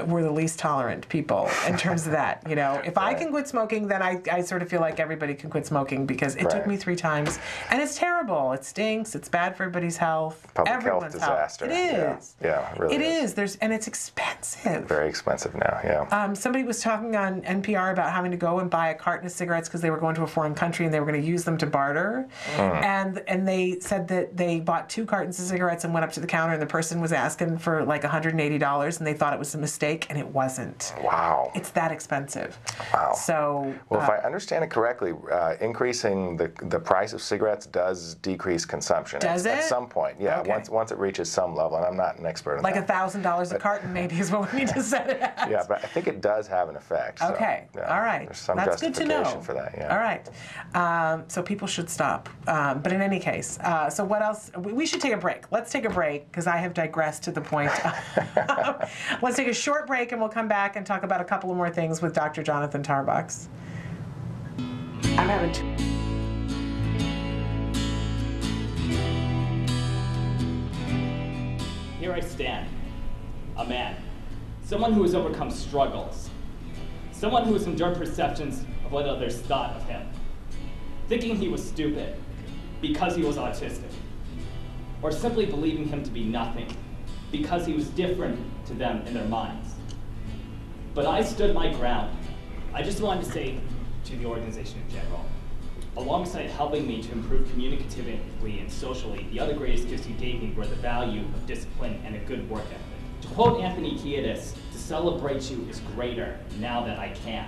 S2: We're the least tolerant people in terms of that. You know, if I can quit smoking, then I sort of feel like everybody can quit smoking because it took me 3 times, and it's terrible. It stinks. It's bad for everybody's health.
S3: Public health disaster.
S2: It is.
S3: Yeah, it really is.
S2: And it's expensive.
S3: Very expensive now. Yeah.
S2: Somebody was talking on NPR about having to go and buy a carton of cigarettes because they were going to a foreign country and they were going to use them to barter. And they said that they bought 2 cartons of cigarettes and went up to the counter, and the person was asking for like $180, and they thought it was a mistake, and it wasn't.
S3: Wow.
S2: It's that expensive.
S3: Wow.
S2: So,
S3: well, if I understand it correctly, increasing the price of cigarettes does decrease consumption.
S2: Does it?
S3: At some point, yeah. Okay. Once it reaches some level, and I'm not an expert on
S2: like
S3: that.
S2: $1,000 a carton maybe is what we need to set it at.
S3: Yeah, but I think it does have an effect. So,
S2: okay.
S3: Yeah,
S2: all right.
S3: There's some
S2: That's good to know.
S3: justification for that. Yeah.
S2: All right. So people should stop. But in any case, so what else? We should take a break. Let's take a break because I have digressed to the point. Let's take a short break, and we'll come back and talk about a couple of more things with Dr. Jonathan Tarbox. I'm having
S8: Here I stand, a man, someone who has overcome struggles, someone who has endured perceptions of what others thought of him, thinking he was stupid because he was autistic, or simply believing him to be nothing because he was different to them in their minds. But I stood my ground. I just wanted to say to the organization in general, alongside helping me to improve communicatively and socially, the other greatest gifts you gave me were the value of discipline and a good work ethic. To quote Anthony Kiedis, to celebrate you is greater now that I can.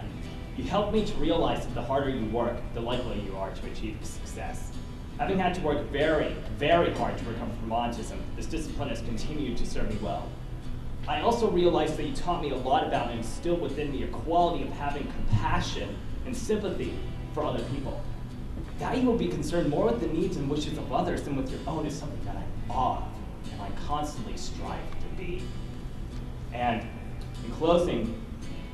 S8: You helped me to realize that the harder you work, the likelier you are to achieve success. Having had to work very, very hard to recover from autism, this discipline has continued to serve me well. I also realized that you taught me a lot about and instilled within me a quality of having compassion and sympathy for other people. That you will be concerned more with the needs and wishes of others than with your own is something that I awe of and I constantly strive to be. And in closing,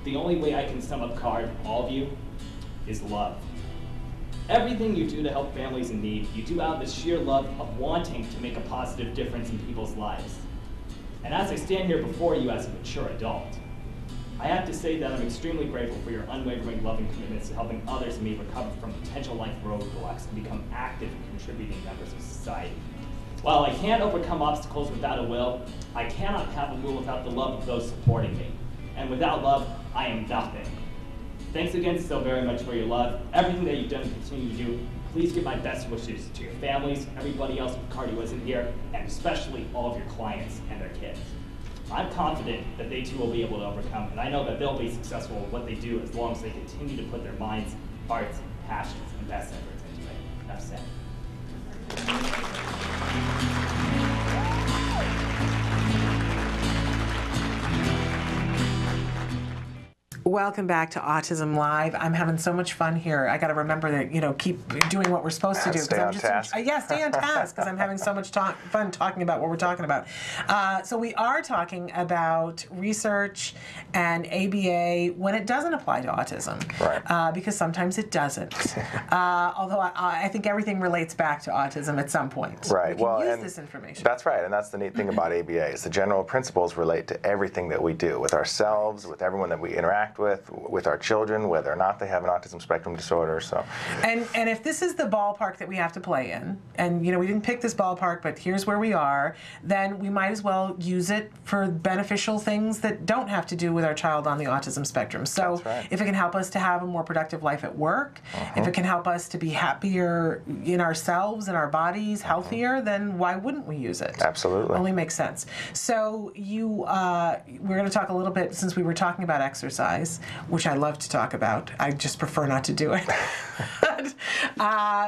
S8: the only way I can sum up CARD, all of you, is love. Everything you do to help families in need, you do out of the sheer love of wanting to make a positive difference in people's lives. And as I stand here before you as a mature adult, I have to say that I'm extremely grateful for your unwavering love and commitments to helping others and me recover from potential life roadblocks and become active and contributing members of society. While I can't overcome obstacles without a will, I cannot have a will without the love of those supporting me. And without love, I am nothing. Thanks again so very much for your love, everything that you've done and continue to do. Please give my best wishes to your families, everybody else with CARD who isn't here, and especially all of your clients and their kids. I'm confident that they too will be able to overcome, and I know that they'll be successful with what they do as long as they continue to put their minds, hearts, passions, and best efforts into it. Enough said.
S2: Welcome back to Autism Live. I'm having so much fun here. I got to remember that, you know, keep doing what we're supposed to do.
S3: Stay on task.
S2: Yeah, stay on task, because I'm having so much fun talking about what we're talking about. So we are talking about research and ABA when it doesn't apply to autism, right? Because sometimes it doesn't. Although I think everything relates back to autism at some point.
S3: Right.
S2: We can use
S3: and
S2: this information.
S3: That's right, and that's the neat thing about ABA is the general principles relate to everything that we do with ourselves, with everyone that we interact with our children, whether or not they have an autism spectrum disorder. So,
S2: and if this is the ballpark that we have to play in, and you know we didn't pick this ballpark, but here's where we are, then we might as well use it for beneficial things that don't have to do with our child on the autism spectrum. So if it can help us to have a more productive life at work, if it can help us to be happier in ourselves and our bodies, healthier, then why wouldn't we use it?
S3: Absolutely.
S2: Only makes sense. So we're going to talk a little bit, since we were talking about exercise, which I love to talk about. I just prefer not to do it.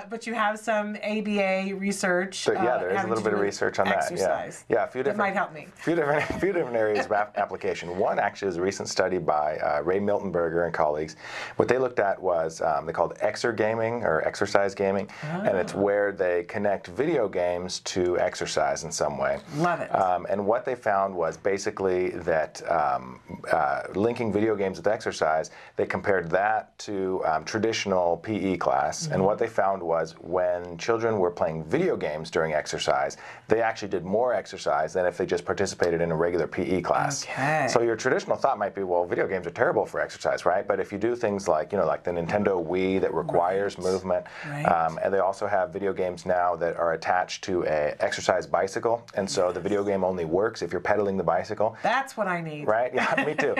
S2: But you have some ABA research.
S3: So, yeah, there is a little bit of research on
S2: exercise.
S3: that. Yeah, a few different.
S2: That might help me.
S3: Few different areas of application. One actually is a recent study by Ray Miltenberger and colleagues. What they looked at was they called exergaming or exercise gaming, and it's where they connect video games to exercise in some way.
S2: Love it.
S3: And what they found was basically that linking video games with exercise, they compared that to traditional PE class, and what they found was when children were playing video games during exercise, they actually did more exercise than if they just participated in a regular PE class.
S2: Okay.
S3: So your traditional thought might be, well, video games are terrible for exercise, right? But if you do things like, you know, like the Nintendo Wii that requires movement, and they also have video games now that are attached to a exercise bicycle, and so the video game only works if you're pedaling the bicycle.
S2: That's what I need.
S3: Right? Yeah, me too.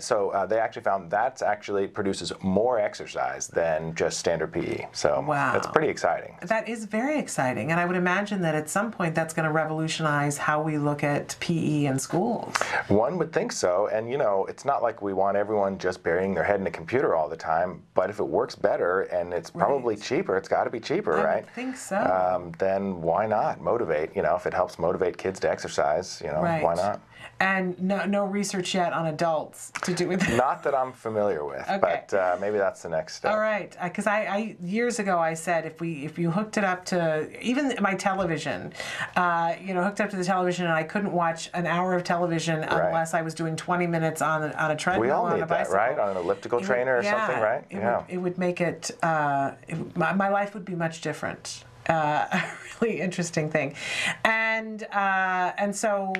S3: So they actually found that actually produces more exercise than just standard PE. So that's pretty exciting.
S2: That is very exciting, and I would imagine that at some point that's going to revolutionize how we look at PE in schools.
S3: One would think so, and you know, it's not like we want everyone just burying their head in a computer all the time, but if it works better and it's probably cheaper, it's got to be cheaper, right?
S2: I think so.
S3: Then why not motivate? You know, if it helps motivate kids to exercise, you know, why not?
S2: And no research yet on adults to do with it.
S3: Not that I'm familiar with, but maybe that's the next step.
S2: All right, because I years ago I said if you hooked it up to even my television, you know, hooked up to the television, and I couldn't watch an hour of televimy unless I was doing 20 minutes on a treadmill.
S3: We all
S2: on
S3: need
S2: a bicycle.
S3: that, right? On an elliptical trainer or something, right?
S2: It would make it. My life would be much different. A really interesting thing, and so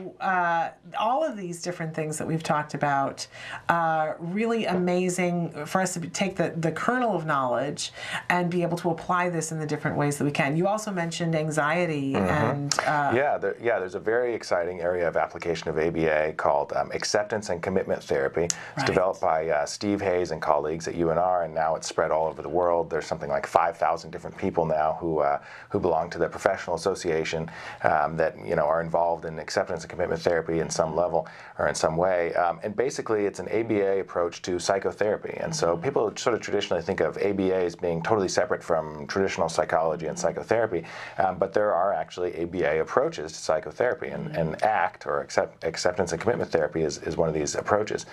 S2: all of these different things that we've talked about are really amazing for us to take the kernel of knowledge and be able to apply this in the different ways that we can. You also mentioned anxiety and
S3: there's a very exciting area of application of ABA called acceptance and commitment therapy. It's developed by Steve Hayes and colleagues at UNR, and now it's spread all over the world. There's something like 5,000 different people now who belong to the professional association that that are involved in acceptance and commitment therapy in some level or in some way. And basically, it's an ABA approach to psychotherapy. And so people sort of traditionally think of ABA as being totally separate from traditional psychology and psychotherapy, but there are actually ABA approaches to psychotherapy, and ACT, or acceptance and commitment therapy, is one of these approaches.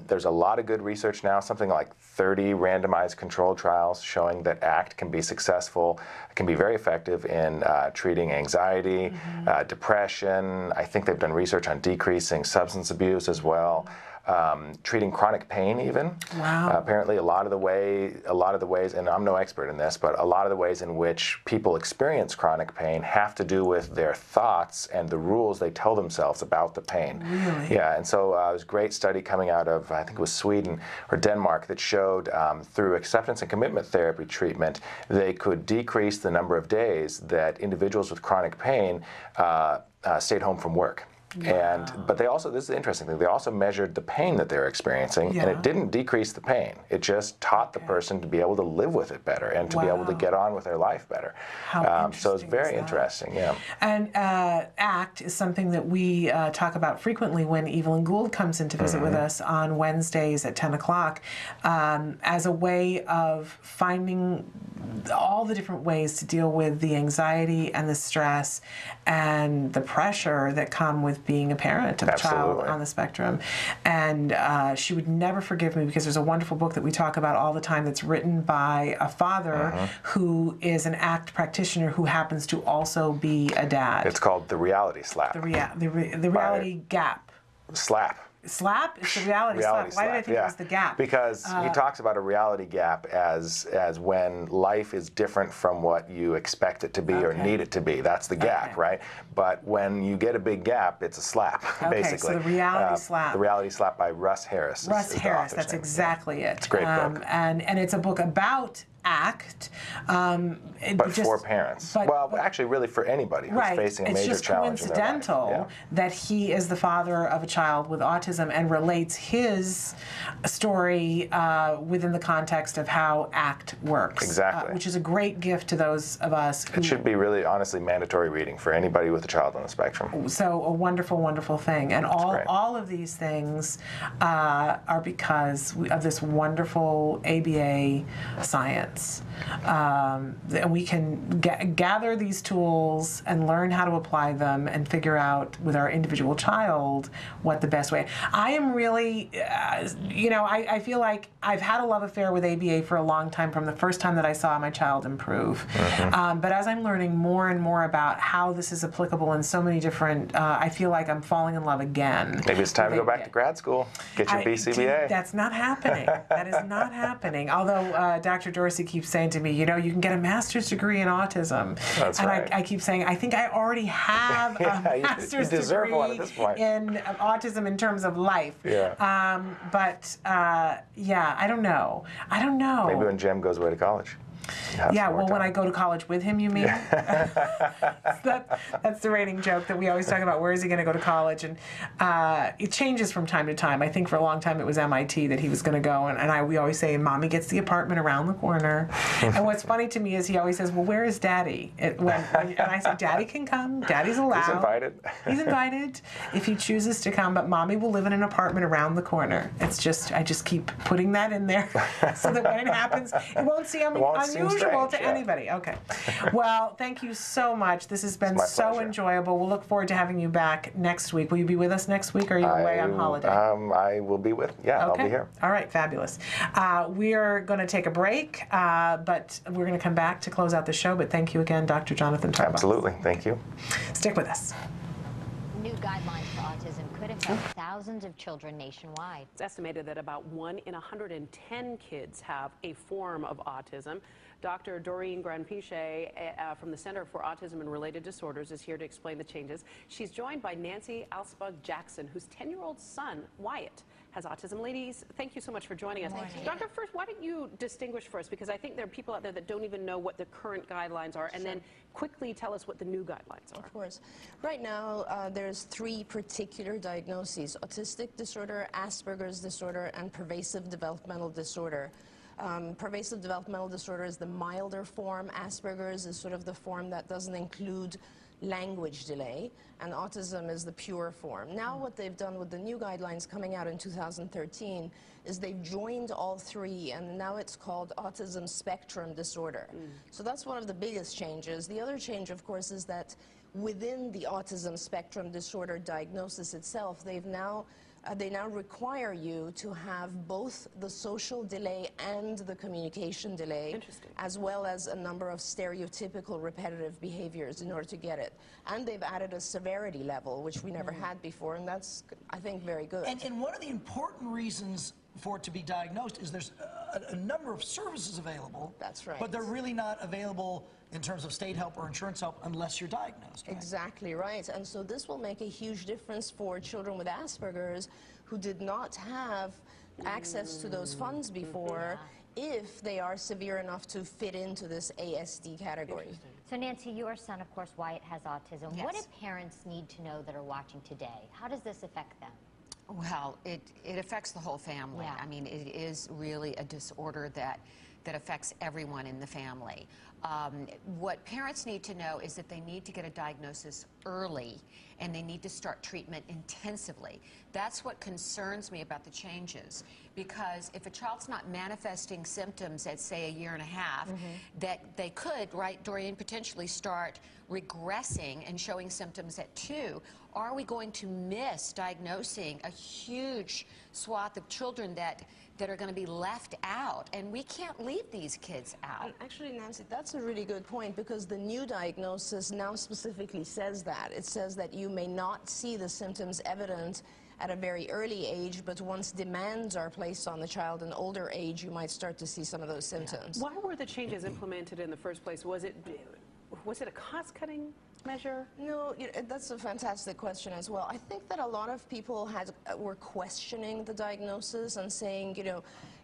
S3: There's a lot of good research now, something like 30 randomized controlled trials showing that ACT can be successful, can be very effective in treating anxiety, depression. I think they've done research on decreasing substance abuse as well. Treating chronic pain even.
S2: Wow.
S3: Apparently a lot of the ways, and I'm no expert in this, but a lot of the ways in which people experience chronic pain have to do with their thoughts and the rules they tell themselves about the pain.
S2: Really?
S3: Yeah, and so there was a great study coming out of, I think it was Sweden or Denmark, that showed through acceptance and commitment therapy treatment, they could decrease the number of days that individuals with chronic pain stayed home from work.
S2: Wow.
S3: But they also, this is the interesting thing, they also measured the pain that they were experiencing, and it didn't decrease the pain. It just taught the person to be able to live with it better and to be able to get on with their life better. So it's very interesting, yeah.
S2: And ACT is something that we talk about frequently when Evelyn Gould comes in to visit with us on Wednesdays at 10 o'clock as a way of finding all the different ways to deal with the anxiety and the stress and the pressure that come with being a parent of a child on the spectrum. And she would never forgive me, because there's a wonderful book that we talk about all the time that's written by a father who is an ACT practitioner who happens to also be a dad.
S3: It's called The Reality Slap.
S2: The Reality Gap.
S3: Slap.
S2: Slap? It's the reality slap. Why did I think it was the gap?
S3: Because he talks about a reality gap as when life is different from what you expect it to be or need it to be. That's the gap, right? But when you get a big gap, it's a slap, basically.
S2: So the reality slap.
S3: The Reality Slap by Russ Harris.
S2: Russ Harris, that's exactly it.
S3: It's a great book.
S2: And it's a book about ACT.
S3: But for parents. Well, actually, really for anybody who's facing a major challenge in their life.
S2: It's just coincidental that he is the father of a child with autism and relates his story within the context of how ACT works.
S3: Exactly.
S2: Which is a great gift to those of us who...
S3: It should be really, honestly, mandatory reading for anybody with a child on the spectrum.
S2: So a wonderful, wonderful thing. And all of these things are because of this wonderful ABA science. And we can gather these tools and learn how to apply them and figure out with our individual child what the best way. I am really, I feel like I've had a love affair with ABA for a long time, from the first time that I saw my child improve. But as I'm learning more and more about how this is applicable in so many different, I feel like I'm falling in love again.
S3: Maybe it's time to go back to grad school. Get your BCBA.
S2: That's not happening. That is not happening. Although Dr. Dorsey keeps saying to me, you can get a master's degree in autism.
S3: That's right.
S2: I keep saying, I think I already have a master's degree
S3: one at this point.
S2: in autism in terms of life. I don't know.
S3: Maybe when Jem goes away to college.
S2: When I go to college with him, you mean? That's the rating joke that we always talk about. Where is he going to go to college? And it changes from time to time. I think for a long time it was MIT that he was going to go. And we always say, Mommy gets the apartment around the corner. And what's funny to me is he always says, well, where is Daddy? And I say, Daddy can come. Daddy's allowed.
S3: He's invited.
S2: He's invited if he chooses to come. But Mommy will live in an apartment around the corner. I just keep putting that in there so that when it happens, it won't seem unusual to anybody. Okay. Well, thank you so much. This has been so enjoyable. We'll look forward to having you back next week. Will you be with us next week, or are you away on holiday?
S3: I will be with, I'll be here.
S2: All right, fabulous. We are going to take a break, but we're going to come back to close out the show. But thank you again, Dr. Jonathan Tarbox.
S3: Absolutely. Thank you.
S2: Stick with us.
S4: New guidelines for autism could affect thousands of children nationwide.
S22: It's estimated that about 1 in 110 kids have a form of autism. Dr. Doreen Granpeesheh from the Center for Autism and Related Disorders is here to explain the changes. She's joined by Nancy Alsbug-Jackson, whose 10-year-old son, Wyatt, has autism. Ladies, thank you so much for joining us. Doctor, first, why don't you distinguish for us, because I think there are people out there that don't even know what the current guidelines are, and then quickly tell us what the new guidelines are.
S23: Of course. Right now, there's 3 particular diagnoses: autistic disorder, Asperger's disorder, and pervasive developmental disorder. Pervasive developmental disorder is the milder form. Asperger's is sort of the form that doesn't include language delay, and autism is the pure form. Now what they've done with the new guidelines coming out in 2013 is they've joined all three, and now it's called autism spectrum disorder. So that's one of the biggest changes. The other change, of course, is that within the autism spectrum disorder diagnosis itself, they now require you to have both the social delay and the communication delay, as well as a number of stereotypical repetitive behaviors in order to get it. And they've added a severity level, which we never had before, and that's, I think, very good.
S6: And one of the important reasons for it to be diagnosed is there's a number of services available.
S23: That's right.
S6: But they're really not available in terms of state help or insurance help unless you're diagnosed. Right?
S23: Exactly right. And so this will make a huge difference for children with Asperger's who did not have access to those funds before, if they are severe enough to fit into this ASD category.
S4: So Nancy, your son, of course, Wyatt, has autism.
S9: Yes.
S4: What do parents need to know that are watching today? How does this affect them?
S9: Well, it affects the whole family.
S4: Yeah.
S9: I mean, it is really a disorder that affects everyone in the family. What parents need to know is that they need to get a diagnosis early, and they need to start treatment intensively. That's what concerns me about the changes, because if a child's not manifesting symptoms at, say, a year and a half, that they could, right, Doreen, potentially start regressing and showing symptoms at 2. Are we going to miss diagnosing a huge swath of children that are going to be left out? And we can't leave these kids out.
S23: And actually, Nancy, that's a really good point, because the new diagnosis now specifically says that. It says that you may not see the symptoms evident at a very early age, but once demands are placed on the child in older age, you might start to see some of those symptoms.
S22: Why were the changes implemented in the first place? Was it a cost-cutting measure?
S23: No, that's a fantastic question as well. I think that a lot of people were questioning the diagnosis and saying,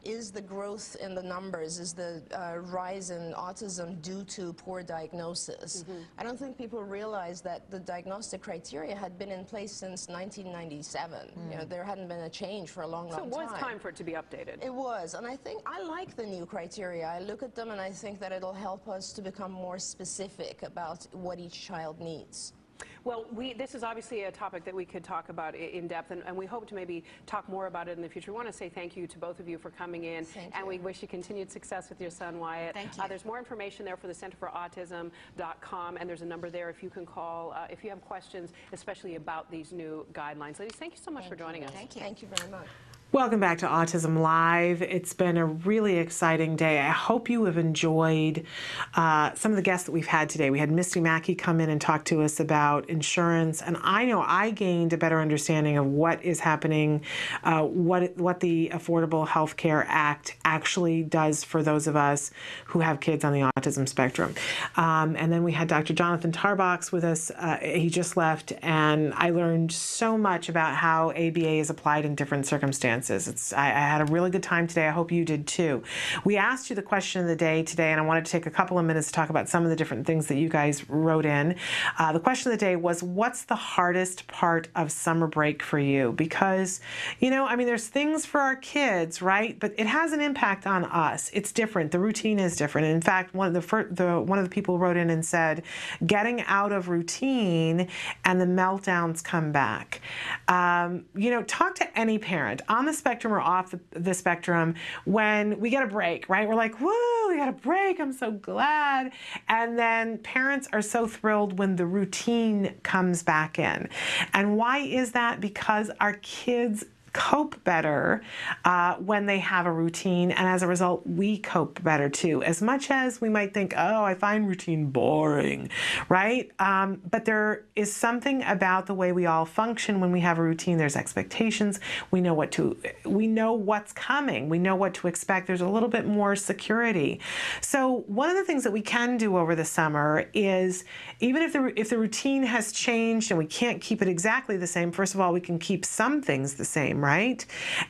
S23: is the growth in the numbers, is the rise in autism due to poor diagnosis? I don't think people realize that the diagnostic criteria had been in place since 1997. There hadn't been a change for a long, long time.
S22: So it was time for it to be updated.
S23: It was, and I think I like the new criteria. I look at them and I think that it'll help us to become more specific about what each child needs.
S22: Well, this is obviously a topic that we could talk about in depth, and we hope to maybe talk more about it in the future. We want to say thank you to both of you for coming in, and we wish you continued success with your son, Wyatt.
S9: Thank you.
S22: There's more information there for the CenterForAutism.com, and there's a number there if you can call if you have questions, especially about these new guidelines. Ladies, thank you so much for joining us.
S23: Thank you. Thank you very much.
S2: Welcome back to Autism Live. It's been a really exciting day. I hope you have enjoyed some of the guests that we've had today. We had Misty Mackey come in and talk to us about insurance, and I know I gained a better understanding of what is happening, what the Affordable Health Care Act actually does for those of us who have kids on the autism spectrum. And then we had Dr. Jonathan Tarbox with us. He just left, and I learned so much about how ABA is applied in different circumstances. I had a really good time today. I hope you did too. We asked you the question of the day today, and I wanted to take a couple of minutes to talk about some of the different things that you guys wrote in. The question of the day was, what's the hardest part of summer break for you? Because, I mean, there's things for our kids, right? But it has an impact on us. It's different. The routine is different. And in fact, one of the people wrote in and said, getting out of routine and the meltdowns come back. Talk to any parent on the spectrum or off the spectrum when we get a break, right? We're like, whoa, we got a break. I'm so glad. And then parents are so thrilled when the routine comes back in. And why is that? Because our kids cope better when they have a routine, and as a result, we cope better too. As much as we might think, oh, I find routine boring, right? But there is something about the way we all function when we have a routine. There's expectations. We know what's coming. We know what to expect. There's a little bit more security. So one of the things that we can do over the summer is, even if the routine has changed and we can't keep it exactly the same, first of all, we can keep some things the same, right?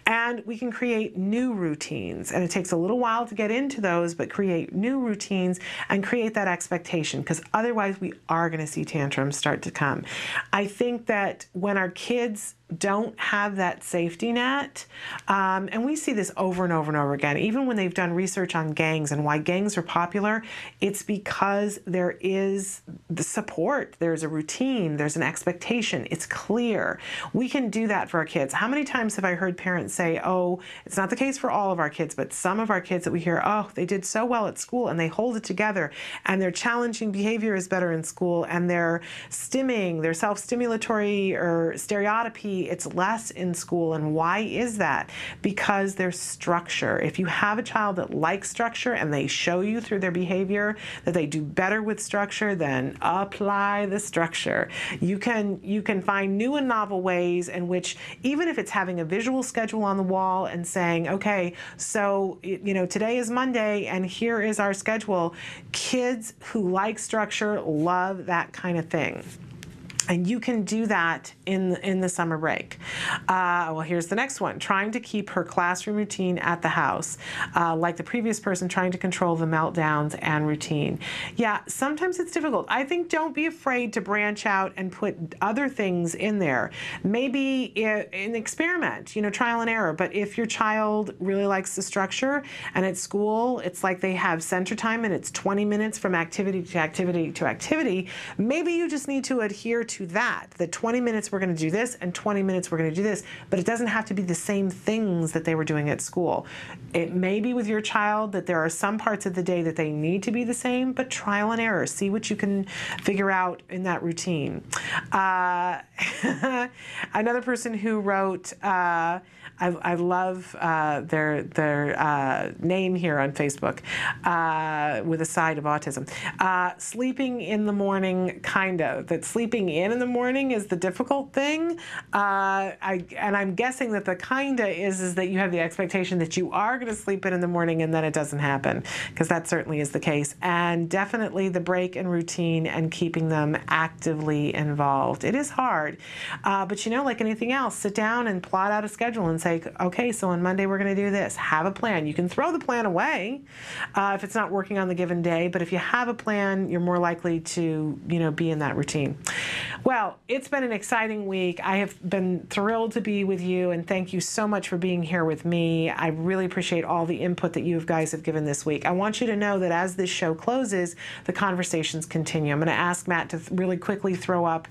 S2: And we can create new routines. And it takes a little while to get into those, but create new routines and create that expectation, because otherwise we are going to see tantrums start to come. I think that when our kids don't have that safety net. And we see this over and over and over again. Even when they've done research on gangs and why gangs are popular, it's because there is the support, there's a routine, there's an expectation, it's clear. We can do that for our kids. How many times have I heard parents say, oh, it's not the case for all of our kids, but some of our kids that we hear, oh, they did so well at school and they hold it together and their challenging behavior is better in school and their stimming, their self-stimulatory or stereotypy, it's less in school. And why is that? Because there's structure. If you have a child that likes structure and they show you through their behavior that they do better with structure, then apply the structure. You can find new and novel ways in which, even if it's having a visual schedule on the wall and saying, okay, so today is Monday and here is our schedule. Kids who like structure love that kind of thing. And you can do that in the summer break. Well, here's the next one. Trying to keep her classroom routine at the house. Like the previous person, trying to control the meltdowns and routine. Yeah, sometimes it's difficult. I think don't be afraid to branch out and put other things in there. Maybe an experiment, trial and error. But if your child really likes the structure and at school, it's like they have center time and it's 20 minutes from activity to activity to activity, maybe you just need to adhere to that. The 20 minutes we're going to do this and 20 minutes we're going to do this, but it doesn't have to be the same things that they were doing at school. It may be with your child that there are some parts of the day that they need to be the same, but trial and error. See what you can figure out in that routine. Another person who wrote, I love their name here on Facebook, with a side of autism. Sleeping in the morning, kind of. That sleeping in the morning is the difficult thing. And I'm guessing that the kinda is that you have the expectation that you are going to sleep in the morning and then it doesn't happen, because that certainly is the case. And definitely the break and routine and keeping them actively involved. It is hard, but like anything else, sit down and plot out a schedule and say, okay, so on Monday we're going to do this. Have a plan. You can throw the plan away if it's not working on the given day, but if you have a plan, you're more likely to, be in that routine. Well, it's been an exciting week. I have been thrilled to be with you, and thank you so much for being here with me. I really appreciate all the input that you guys have given this week. I want you to know that as this show closes, the conversations continue. I'm going to ask Matt to really quickly throw up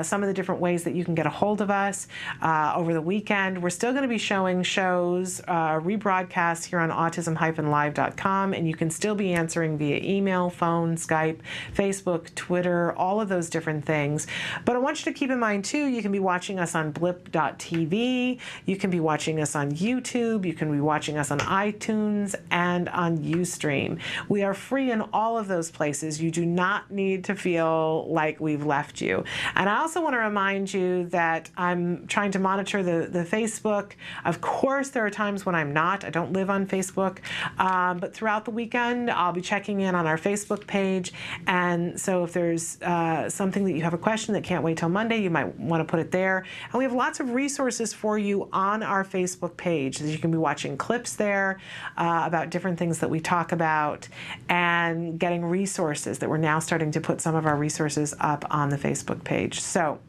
S2: some of the different ways that you can get a hold of us over the weekend. We're still going to be showing shows, rebroadcasts here on autism-live.com, and you can still be answering via email, phone, Skype, Facebook, Twitter, all of those different things. But I want you to keep in mind, too, you can be watching us on blip.tv, you can be watching us on YouTube, you can be watching us on iTunes and on Ustream. We are free in all of those places. You do not need to feel like we've left you. And I also want to remind you that I'm trying to monitor the Facebook. Of course, there are times when I'm not. I don't live on Facebook. But throughout the weekend, I'll be checking in on our Facebook page. And so if there's something that you have a question that can't wait till Monday, you might want to put it there. And we have lots of resources for you on our Facebook page. You can be watching clips there about different things that we talk about and getting resources that we're now starting to put some of our resources up on the Facebook page. So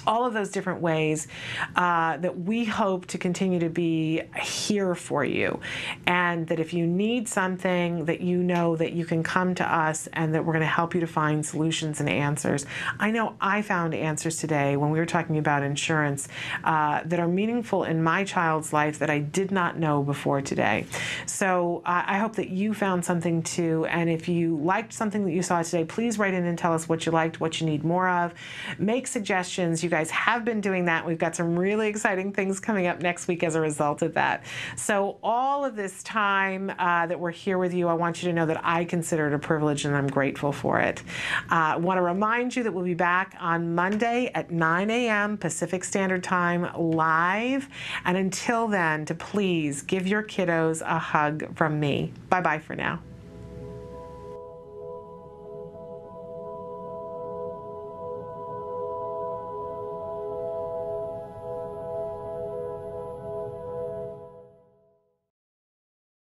S2: all of those different ways that we hope to continue to be here for you, and that if you need something, that you know that you can come to us and that we're going to help you to find solutions and answers. I know I found answers today when we were talking about insurance that are meaningful in my child's life that I did not know before today. So I hope that you found something too, and if you liked something that you saw today, please write in and tell us what you liked, what you need more of. Make suggestions. You guys have been doing that. We've got some really exciting things coming up next week as a result of that. So all of this time that we're here with you, I want you to know that I consider it a privilege and I'm grateful for it. I want to remind you that we'll be back on Monday at 9 a.m. Pacific Standard Time live. And until then, to please give your kiddos a hug from me. Bye-bye for now.